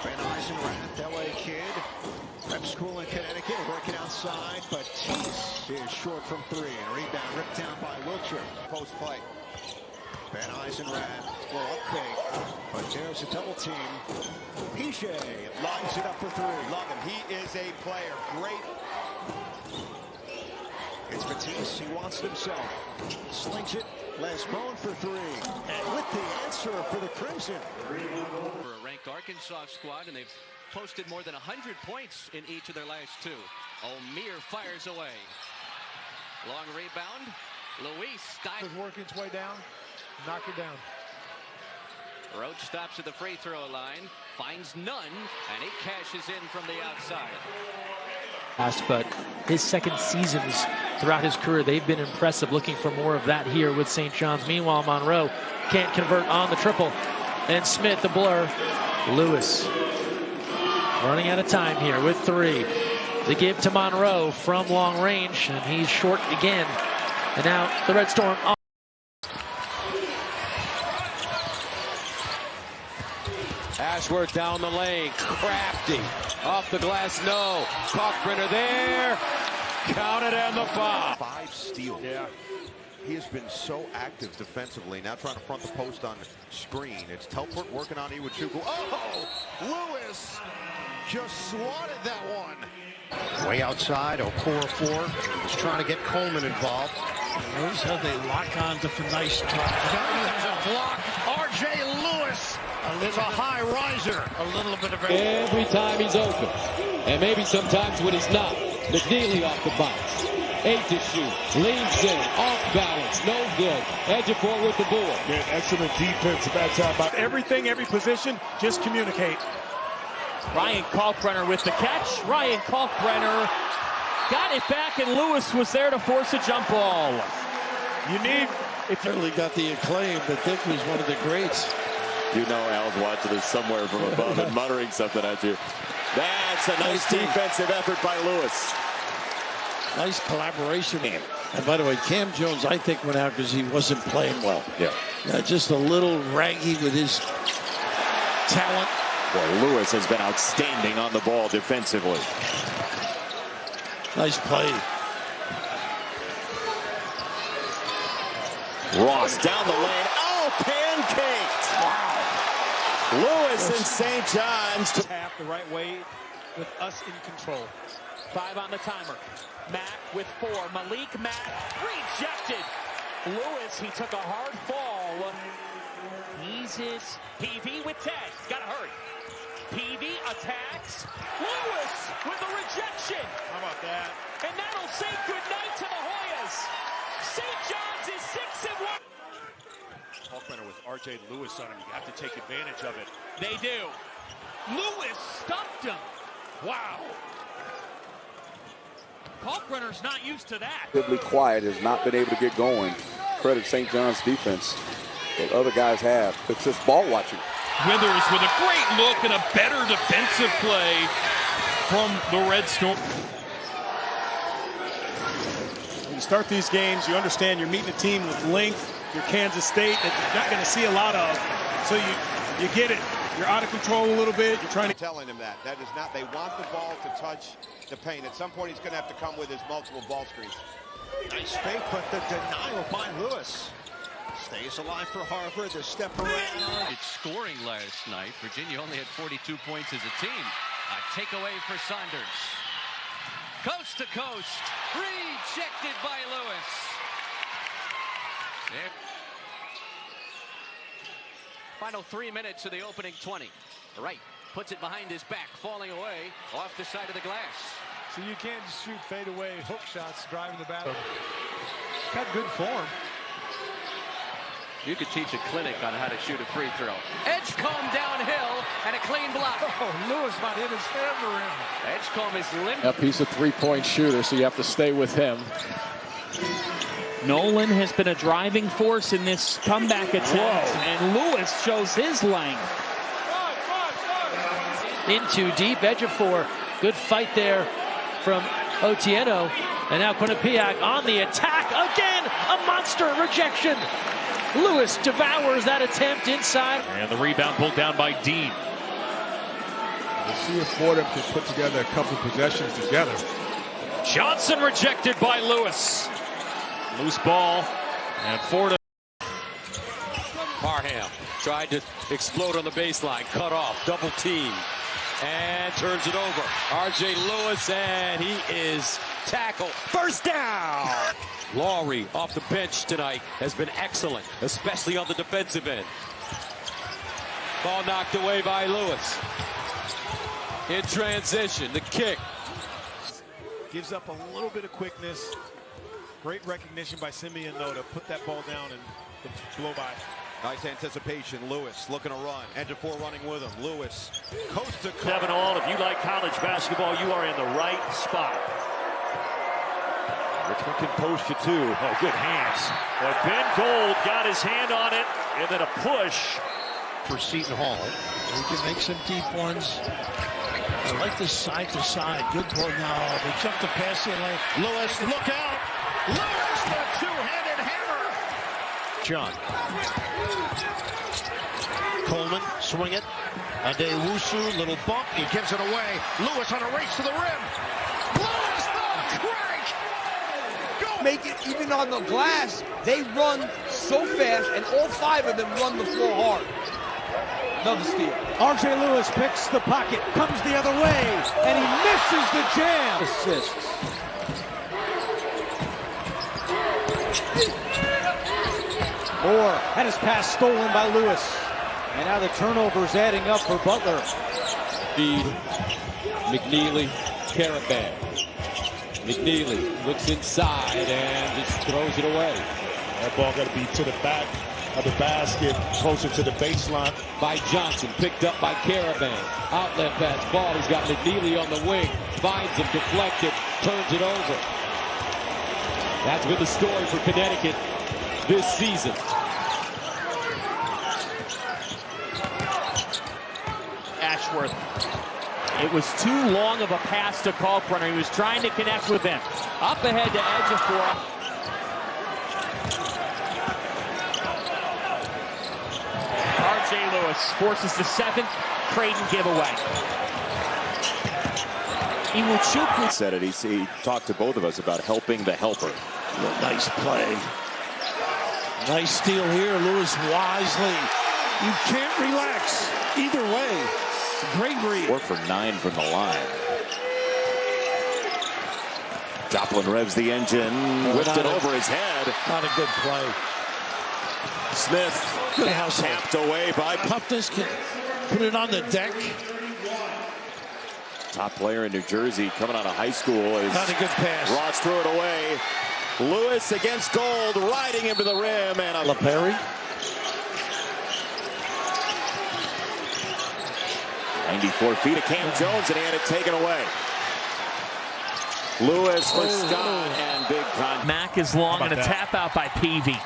Van Eisenrath, LA kid, prep school in Connecticut, working outside, but Tease is short from three. And rebound ripped down by Wiltshire. Post play. Van Eisenrath will up fake, but there's a double team. Piche lines it up for three. Love him. He is a player. Great. It's Matisse. He wants it himself. Slings it. Les Vaughn for three. And with the answer for the Crimson. For a ranked Arkansas squad, and they've posted more than 100 points in each of their last two. Omier fires away. Long rebound. Luis is working its way down. Knock it down. Roach stops at the free throw line, finds none, and he cashes in from the outside. But his second seasons throughout his career, they've been impressive. Looking for more of that here with St. John's. Meanwhile, Monroe can't convert on the triple. And Smith, the blur. Lewis running out of time here with three. The give to Monroe from long range, and he's short again. And now the Red Storm on. Ashworth down the lane. Crafty. Off the glass, no. Kalkbrenner there. Counted and the foul. 5 steals. Yeah. He has been so active defensively. Now trying to front the post on screen. It's Telfort working on Iwuchukwu. Oh! Lewis just swatted that one. Way outside, Okorafor is trying to get Coleman involved. Notice how they lock on to the nice drive. Has a block. R.J. Lewis is a high riser. A little bit of Every time he's open. And maybe sometimes when he's not. McNeely off the bounce. 8 to shoot. Leans in. Off balance. No good. Ejiofor with the board. Yeah, excellent defense at that time. About everything, every position, just communicate. Ryan Kalkbrenner with the catch. Ryan Kalkbrenner got it back, and Lewis was there to force a jump ball. You need, it certainly got the acclaim that Dick was one of the greats. Al's watching this somewhere from above and muttering something at you. That's a nice defensive effort by Lewis. Nice collaboration. And by the way, Cam Jones, I think, went out because he wasn't playing well. Yeah. Just a little raggy with his talent. Boy, Lewis has been outstanding on the ball defensively. Nice play. Ross down the lane. Oh, pancaked. Wow. Lewis and St. John's. Half the right way with us in control. 5 on the timer. Mack with 4. Malik Mack rejected. Lewis, he took a hard fall. Eases. PV with 10. Gotta hurry. PV attacks. Lewis with a rejection. How about that? And that'll say goodnight to the Hoyas. St. John's is 6-1. Kalkbrenner with R.J. Lewis on him. You have to take advantage of it. They do. Lewis stumped him. Wow. Kalkbrenner's not used to that. Relatively quiet, has not been able to get going. Credit St. John's defense. But other guys have. It's just ball watching. Withers with a great look and a better defensive play from the Red Storm. When you start these games, you understand you're meeting a team with length. You're Kansas State that you're not going to see a lot of. So you get it. You're out of control a little bit. You're trying to. Telling him that. That is not. They want the ball to touch the paint. At some point, he's going to have to come with his multiple ball screens. Nice fake, but the denial by Lewis. Stays alive for Harvard. The step around. It's scoring last night. Virginia only had 42 points as a team. A takeaway for Saunders. Coast to coast. Rejected by Lewis. There. Final 3 minutes of the opening 20. Wright puts it behind his back, falling away off the side of the glass. So you can't just shoot fadeaway hook shots driving the basket. Got good form. You could teach a clinic on how to shoot a free throw. Edgecombe downhill and a clean block. Oh, Lewis might hit his head in the rim. Edgecombe is limp. Yep, he's a three-point shooter, so you have to stay with him. Nolan has been a driving force in this comeback attempt, and Lewis shows his length. In too deep, Ejiofor. Good fight there from Otieno. And now Quinnipiac on the attack. Again, a monster rejection. Lewis devours that attempt inside. And the rebound pulled down by Dean. We'll see if Fordham can put together a couple possessions together. Johnson rejected by Lewis. Loose ball, and Fordham. Parham tried to explode on the baseline, cut off, double team, and turns it over. R.J. Lewis, and he is tackled. First down! Lowry off the bench tonight has been excellent, especially on the defensive end. Ball knocked away by Lewis. In transition, the kick. Gives up a little bit of quickness. Great recognition by Simeon, though, to put that ball down and blow by. Nice anticipation. Lewis looking to run. Ejiofor running with him. Lewis coast to coast. 7 all. If you like college basketball, you are in the right spot. Richmond can post you too. Oh, good hands. But Ben Gold got his hand on it, and then a push for Seton Hall. He can make some deep ones. I like this side to side. Good ball now. They jump the pass in lane. Lewis, look out. Lewis, the two-handed hammer. John. Coleman, swing it. Adewusu, little bump. He gives it away. Lewis on a race to the rim. Lewis, the crank. Go. Make it even on the glass. They run so fast, and all 5 of them run the floor hard. Another steal. R.J. Lewis picks the pocket, comes the other way, and he misses the jam. Assists. Moore had his pass stolen by Lewis. And now the turnovers adding up for Butler. Speed. McNeely, Caravan. McNeely looks inside and just throws it away. That ball got to be to the back of the basket, closer to the baseline. By Johnson, picked up by Caravan. Outlet pass, ball. He's got McNeely on the wing. Finds him, deflected, turns it over. That's been the story for Connecticut this season. Ashworth. It was too long of a pass to Kalkbrenner. He was trying to connect with him. Up ahead to Ejiofor. R.J. Lewis forces the 7th Creighton giveaway. Iwuchukwu said it. He talked to both of us about helping the helper. Nice play. Nice steal here, Lewis wisely. You can't relax either way. Great read. 4 for 9 from the line. Joplin revs the engine, whipped it over his head. Not a good play. Smith tapped away by Puptis. Can put it on the deck. Top player in New Jersey coming out of high school. Is not a good pass. Ross threw it away. Lewis against Gold, riding him to the rim, and a LaPerry. 94 feet of Cam Jones, and he had it taken away. Lewis for Scott, and big contact. Mack is long and a tap out by Peavy.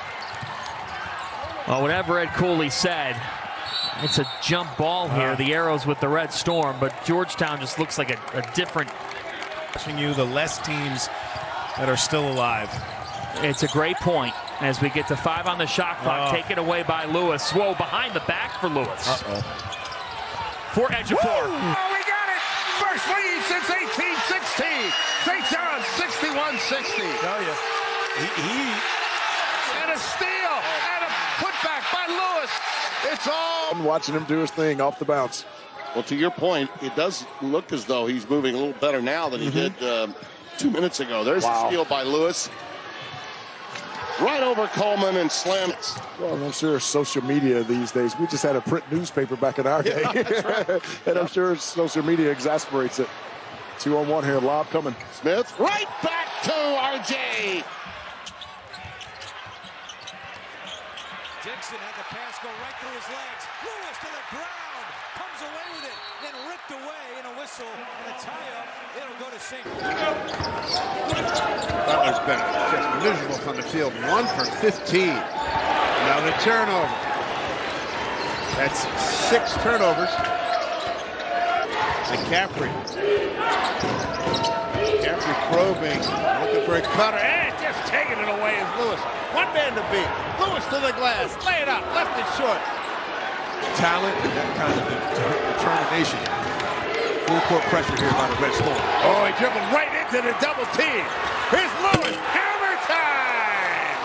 Well, whatever Ed Cooley said, it's a jump ball here. The Arrows with the Red Storm, but Georgetown just looks like a different. You, the less teams that are still alive. It's a great point. As we get to 5 on the shot clock, taken away by Lewis. Whoa, behind the back for Lewis. For Ejiofor. Oh, we got it! First lead since 1816. St. John's 61-60. Tell you, And a steal and a Put back by Lewis. It's all. I'm watching him do his thing off the bounce. Well, to your point, it does look as though he's moving a little better now than he did 2 minutes ago. There's the steal by Lewis. Right over Coleman and slams. Well, I'm sure social media these days. We just had a print newspaper back in our day. Right. And I'm sure social media exasperates it. 2-on-1 here, lob coming. Smith, right back to RJ. Dixon had the pass go right through his legs. Lewis to the ground. Comes away with it. Then ripped away in a whistle and a tie-up. It'll go to St. Butler's been just miserable from the field. 1 for 15. Now the turnover. That's 6 turnovers. McCaffrey. McCaffrey probing. Looking for a cutter. And just taking it away is Lewis. One man to beat. Lewis to the glass. Lay it up. Left it short. Talent and that kind of determination. Full court pressure here by the Red Storm. Oh, he dribbled right into the double team. Here's Lewis. Hammer time.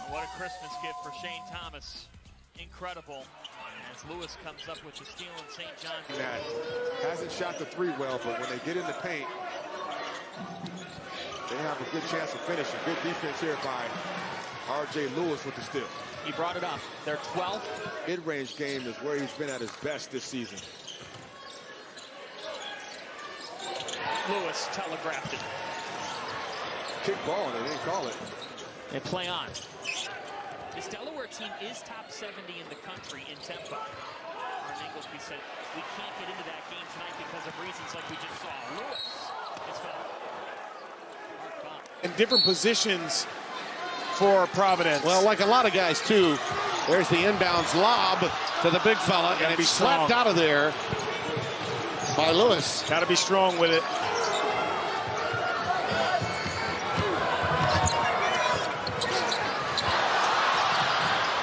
What a Christmas gift for Shane Thomas. Incredible. As Lewis comes up with the steal in St. John's. That hasn't shot the three well, but when they get in the paint, they have a good chance of finishing. Good defense here by R.J. Lewis with the steal. He brought it up. Their 12th mid-range game is where he's been at his best this season. Lewis telegraphed it. Kick ball, and they didn't call it. They play on. This Delaware team is top 70 in the country in tempo. Art Inglesby said, we can't get into that game tonight because of reasons like we just saw. Lewis is fouled. In different positions for Providence. Well, like a lot of guys, too. There's the inbounds lob to the big fella, and it's slapped out of there by Lewis. Got to be strong with it.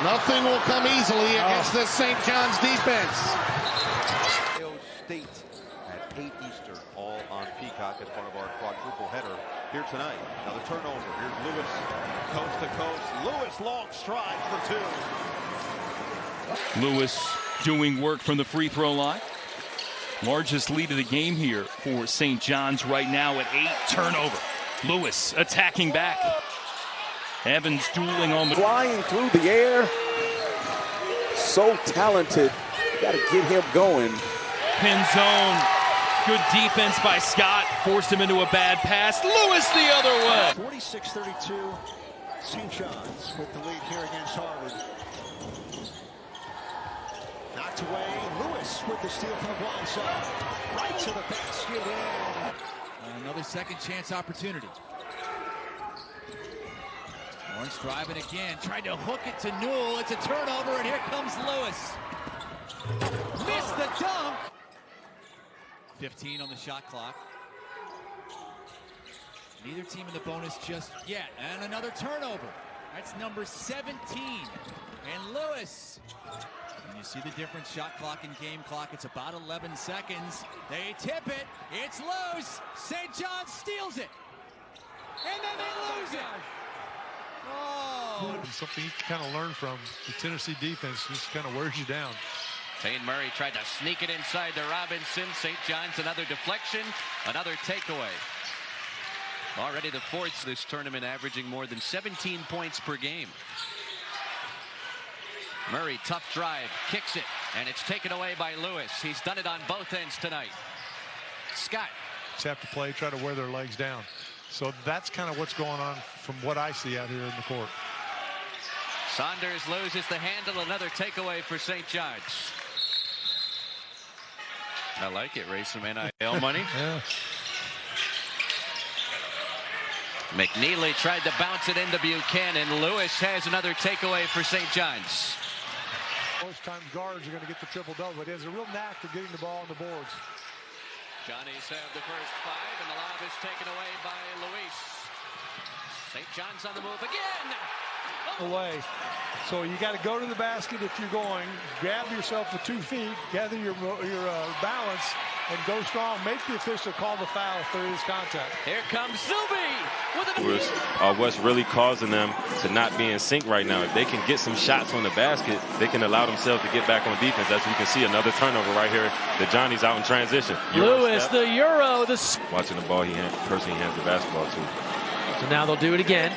Nothing will come easily against the St. John's defense. Ohio State at 8 Eastern, all on Peacock as part of our quadruple header here tonight. Now the turnover. Here's Lewis, coast to coast. Lewis, long stride for 2. Lewis doing work from the free throw line. Largest lead of the game here for St. John's right now at 8. Turnover. Lewis attacking back. Evans dueling on the flying through the air. So talented. Got to get him going. Pin zone. Good defense by Scott. Forced him into a bad pass. Lewis the other way. 46-32. St. John's with the lead here against Harvard. Knocked away. Lewis with the steal from the blind side. Right to the basket. And another second chance opportunity. Lawrence driving again, tried to hook it to Newell. It's a turnover, and here comes Lewis. Missed the dunk. 15 on the shot clock. Neither team in the bonus just yet. And another turnover. That's number 17. And Lewis. And you see the difference, shot clock and game clock. It's about 11 seconds. They tip it. It's loose. St. John steals it. And then they lose it. Oh. Something you can kind of learn from. The Tennessee defense just kind of wears you down. St. Murray tried to sneak it inside to Robinson. St. John's another deflection, another takeaway. Already the fourth this tournament, averaging more than 17 points per game. Murray, tough drive, kicks it, and it's taken away by Lewis. He's done it on both ends tonight. Scott. Just have to play, try to wear their legs down. So that's kind of what's going on from what I see out here in the court. Saunders loses the handle, another takeaway for St. John's. I like it, raise some NIL money. Yeah. McNeely tried to bounce it into Buchanan. Lewis has another takeaway for St. John's. Most times guards are going to get the triple-double, but he has a real knack for getting the ball on the boards. Johnny's have the first 5, and the lob is taken away by Luis. St. John's on the move again. Away. So you got to go to the basket if you're going. Grab yourself with 2 feet, gather your balance, and go strong. Make the official call the foul if there is contact. Here comes Zuby with What's really causing them to not be in sync right now. If they can get some shots on the basket, they can allow themselves to get back on defense. As you can see, another turnover right here. The Johnny's out in transition. Lewis, the Euro. Watching the ball, person he hands the basketball to. So now they'll do it again.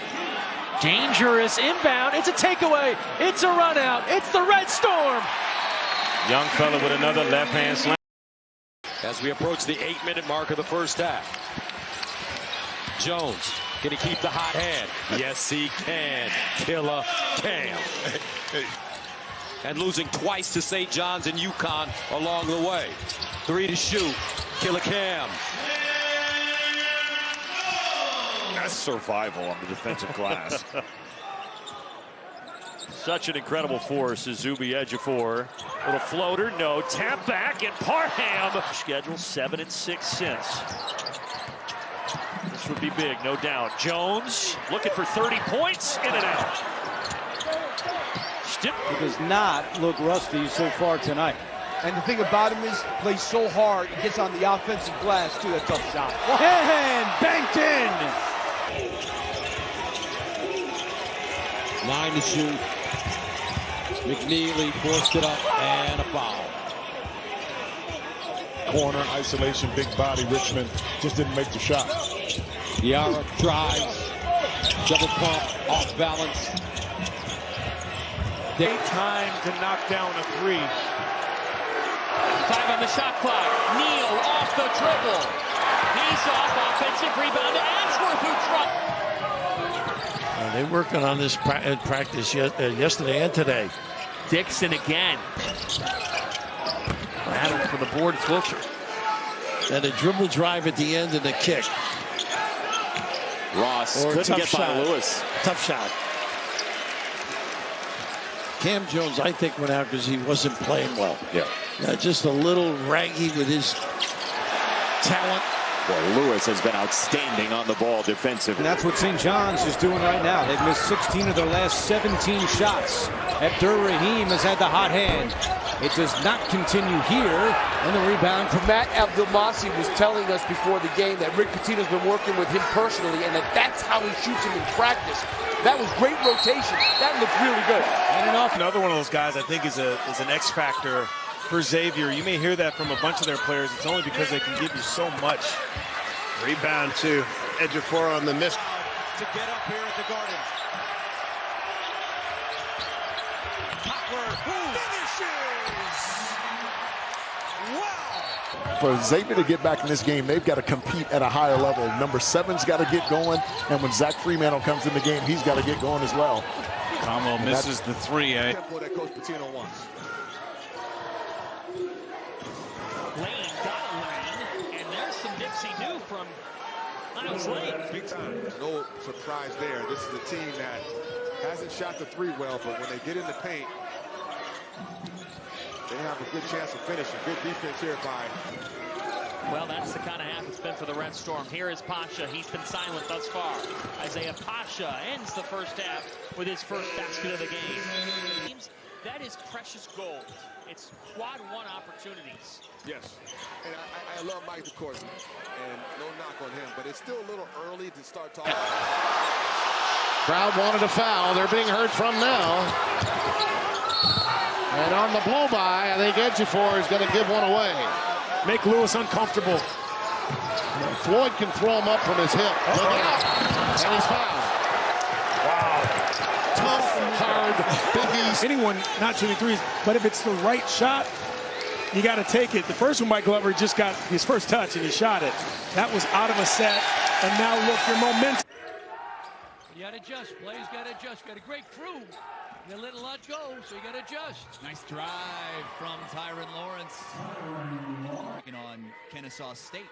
Dangerous inbound. It's a takeaway. It's a run out. It's the Red Storm. Young fella with another left-hand slam. As we approach the 8-minute mark of the first half. Jones, can he keep the hot hand? Yes, he can. Killer Cam. And losing twice to St. John's and UConn along the way. 3 to shoot. Killer Cam. That's survival on the defensive glass. Such an incredible force is Zuby Ejiofor. Little floater, no. Tap back, and Parham. Schedule 7 and 6 since. This would be big, no doubt. Jones looking for 30 points, in and out. He does not look rusty so far tonight. And the thing about him is, plays so hard, he gets on the offensive glass too. That tough shot. And banked in. 9 to shoot. McNeely forced it up and a foul. Corner, isolation, big body. Richmond just didn't make the shot. Yara drives. Double pump, off balance. Time to knock down a 3. 5 on the shot clock. Neal off the dribble. He's off. Offensive rebound to Ashworth, who dropped. They're working on this in practice yesterday and today. Dixon again. Adams for the board. It's Wiltshire. And a dribble drive at the end and a kick. Ross couldn't get by Lewis. Tough shot. Cam Jones, I think, went out because he wasn't playing well. Yeah. Just a little raggy with his talent. Boy, Lewis has been outstanding on the ball defensively. And that's what St. John's is doing right now. They've missed 16 of their last 17 shots. Abdur Rahim has had the hot hand. It does not continue here. And the rebound from Matt Abdelmassi was telling us before the game that Rick Pitino's been working with him personally, and that's how he shoots him in practice. That was great rotation. That looked really good. Another one of those guys I think is an X factor for Xavier. You may hear that from a bunch of their players. It's only because they can give you so much. Rebound to Ejiofor on the miss. To get up here at the Garden. Poplar finishes. Wow. For Xavier to get back in this game, they've got to compete at a higher level. Number 7's got to get going, and when Zach Fremantle comes in the game, he's got to get going as well. Como misses the 3. Tempo that Coach Pitino wants. Lane got Lane, and there's some Dixie new from Miles Lane. Big time. No surprise there. This is a team that hasn't shot the 3 well, but when they get in the paint, they have a good chance of finishing. Good defense here by. Well, that's the kind of half it's been for the Red Storm. Here is Pasha. He's been silent thus far. Isaiah Pasha ends the first half with his first basket of the game. That is precious gold. It's quad 1 opportunities. Yes, and I love Mike DeCourcy, and no knock on him, but it's still a little early to start talking. Crowd wanted a foul. They're being heard from now. And on the blow-by, I think Ejiofor is going to give one away. Make Lewis uncomfortable. Floyd can throw him up from his hip. Look out. And he's fouled. Wow. Tough, hard, Big East. Anyone not shooting threes, but if it's the right shot, you got to take it. The first one by Glover just got his first touch and he shot it. That was out of a set. And now look, your momentum. You got to adjust. Players got to adjust. Got to break through. You let a lot go, so you got to adjust. Nice drive from Tyron Lawrence. Working on Kennesaw State.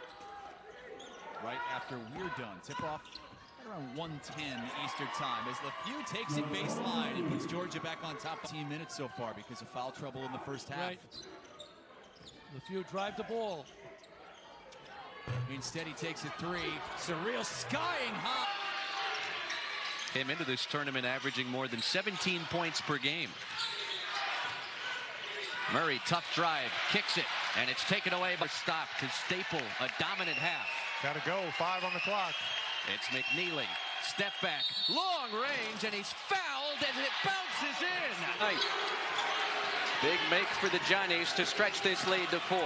Right after we're done. Tip off around 1:10 Eastern time as LeFew takes it baseline and puts Georgia back on top. 15 minutes so far because of foul trouble in the first half. Right. LeFew drive the ball. Instead, he takes it 3. Surreal skying high. Came into this tournament averaging more than 17 points per game. Murray, tough drive, kicks it. And it's taken away by stop to staple a dominant half. Got to go. 5 on the clock. It's McNeely. Step back. Long range, and he's fouled as it bounces in. Nice. Big make for the Johnnies to stretch this lead to 4.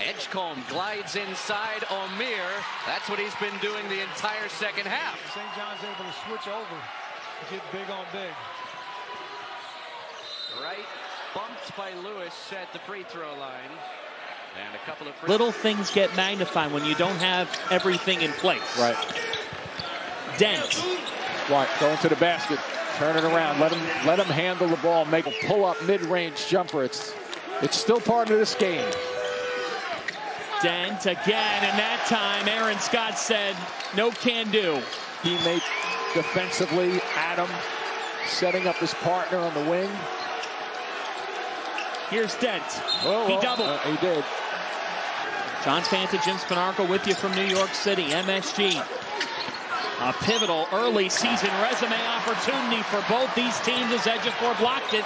Edgecombe glides inside O'Meara. That's what he's been doing the entire second half. St. John's able to switch over to get big on big. Right, bumped by Lewis at the free throw line. And a couple of little things get magnified when you don't have everything in place. Right. Dent. Right, going to the basket, turn it around, let him handle the ball, make a pull-up mid-range jumper. It's still part of this game. Dent again, and that time Aaron Scott said, no can do. Teammate defensively, Adam setting up his partner on the wing. Here's Dent. He doubled. He did. John Fanta, Jim Spanarkel with you from New York City, MSG. A pivotal early season resume opportunity for both these teams as Ejiofor blocked it.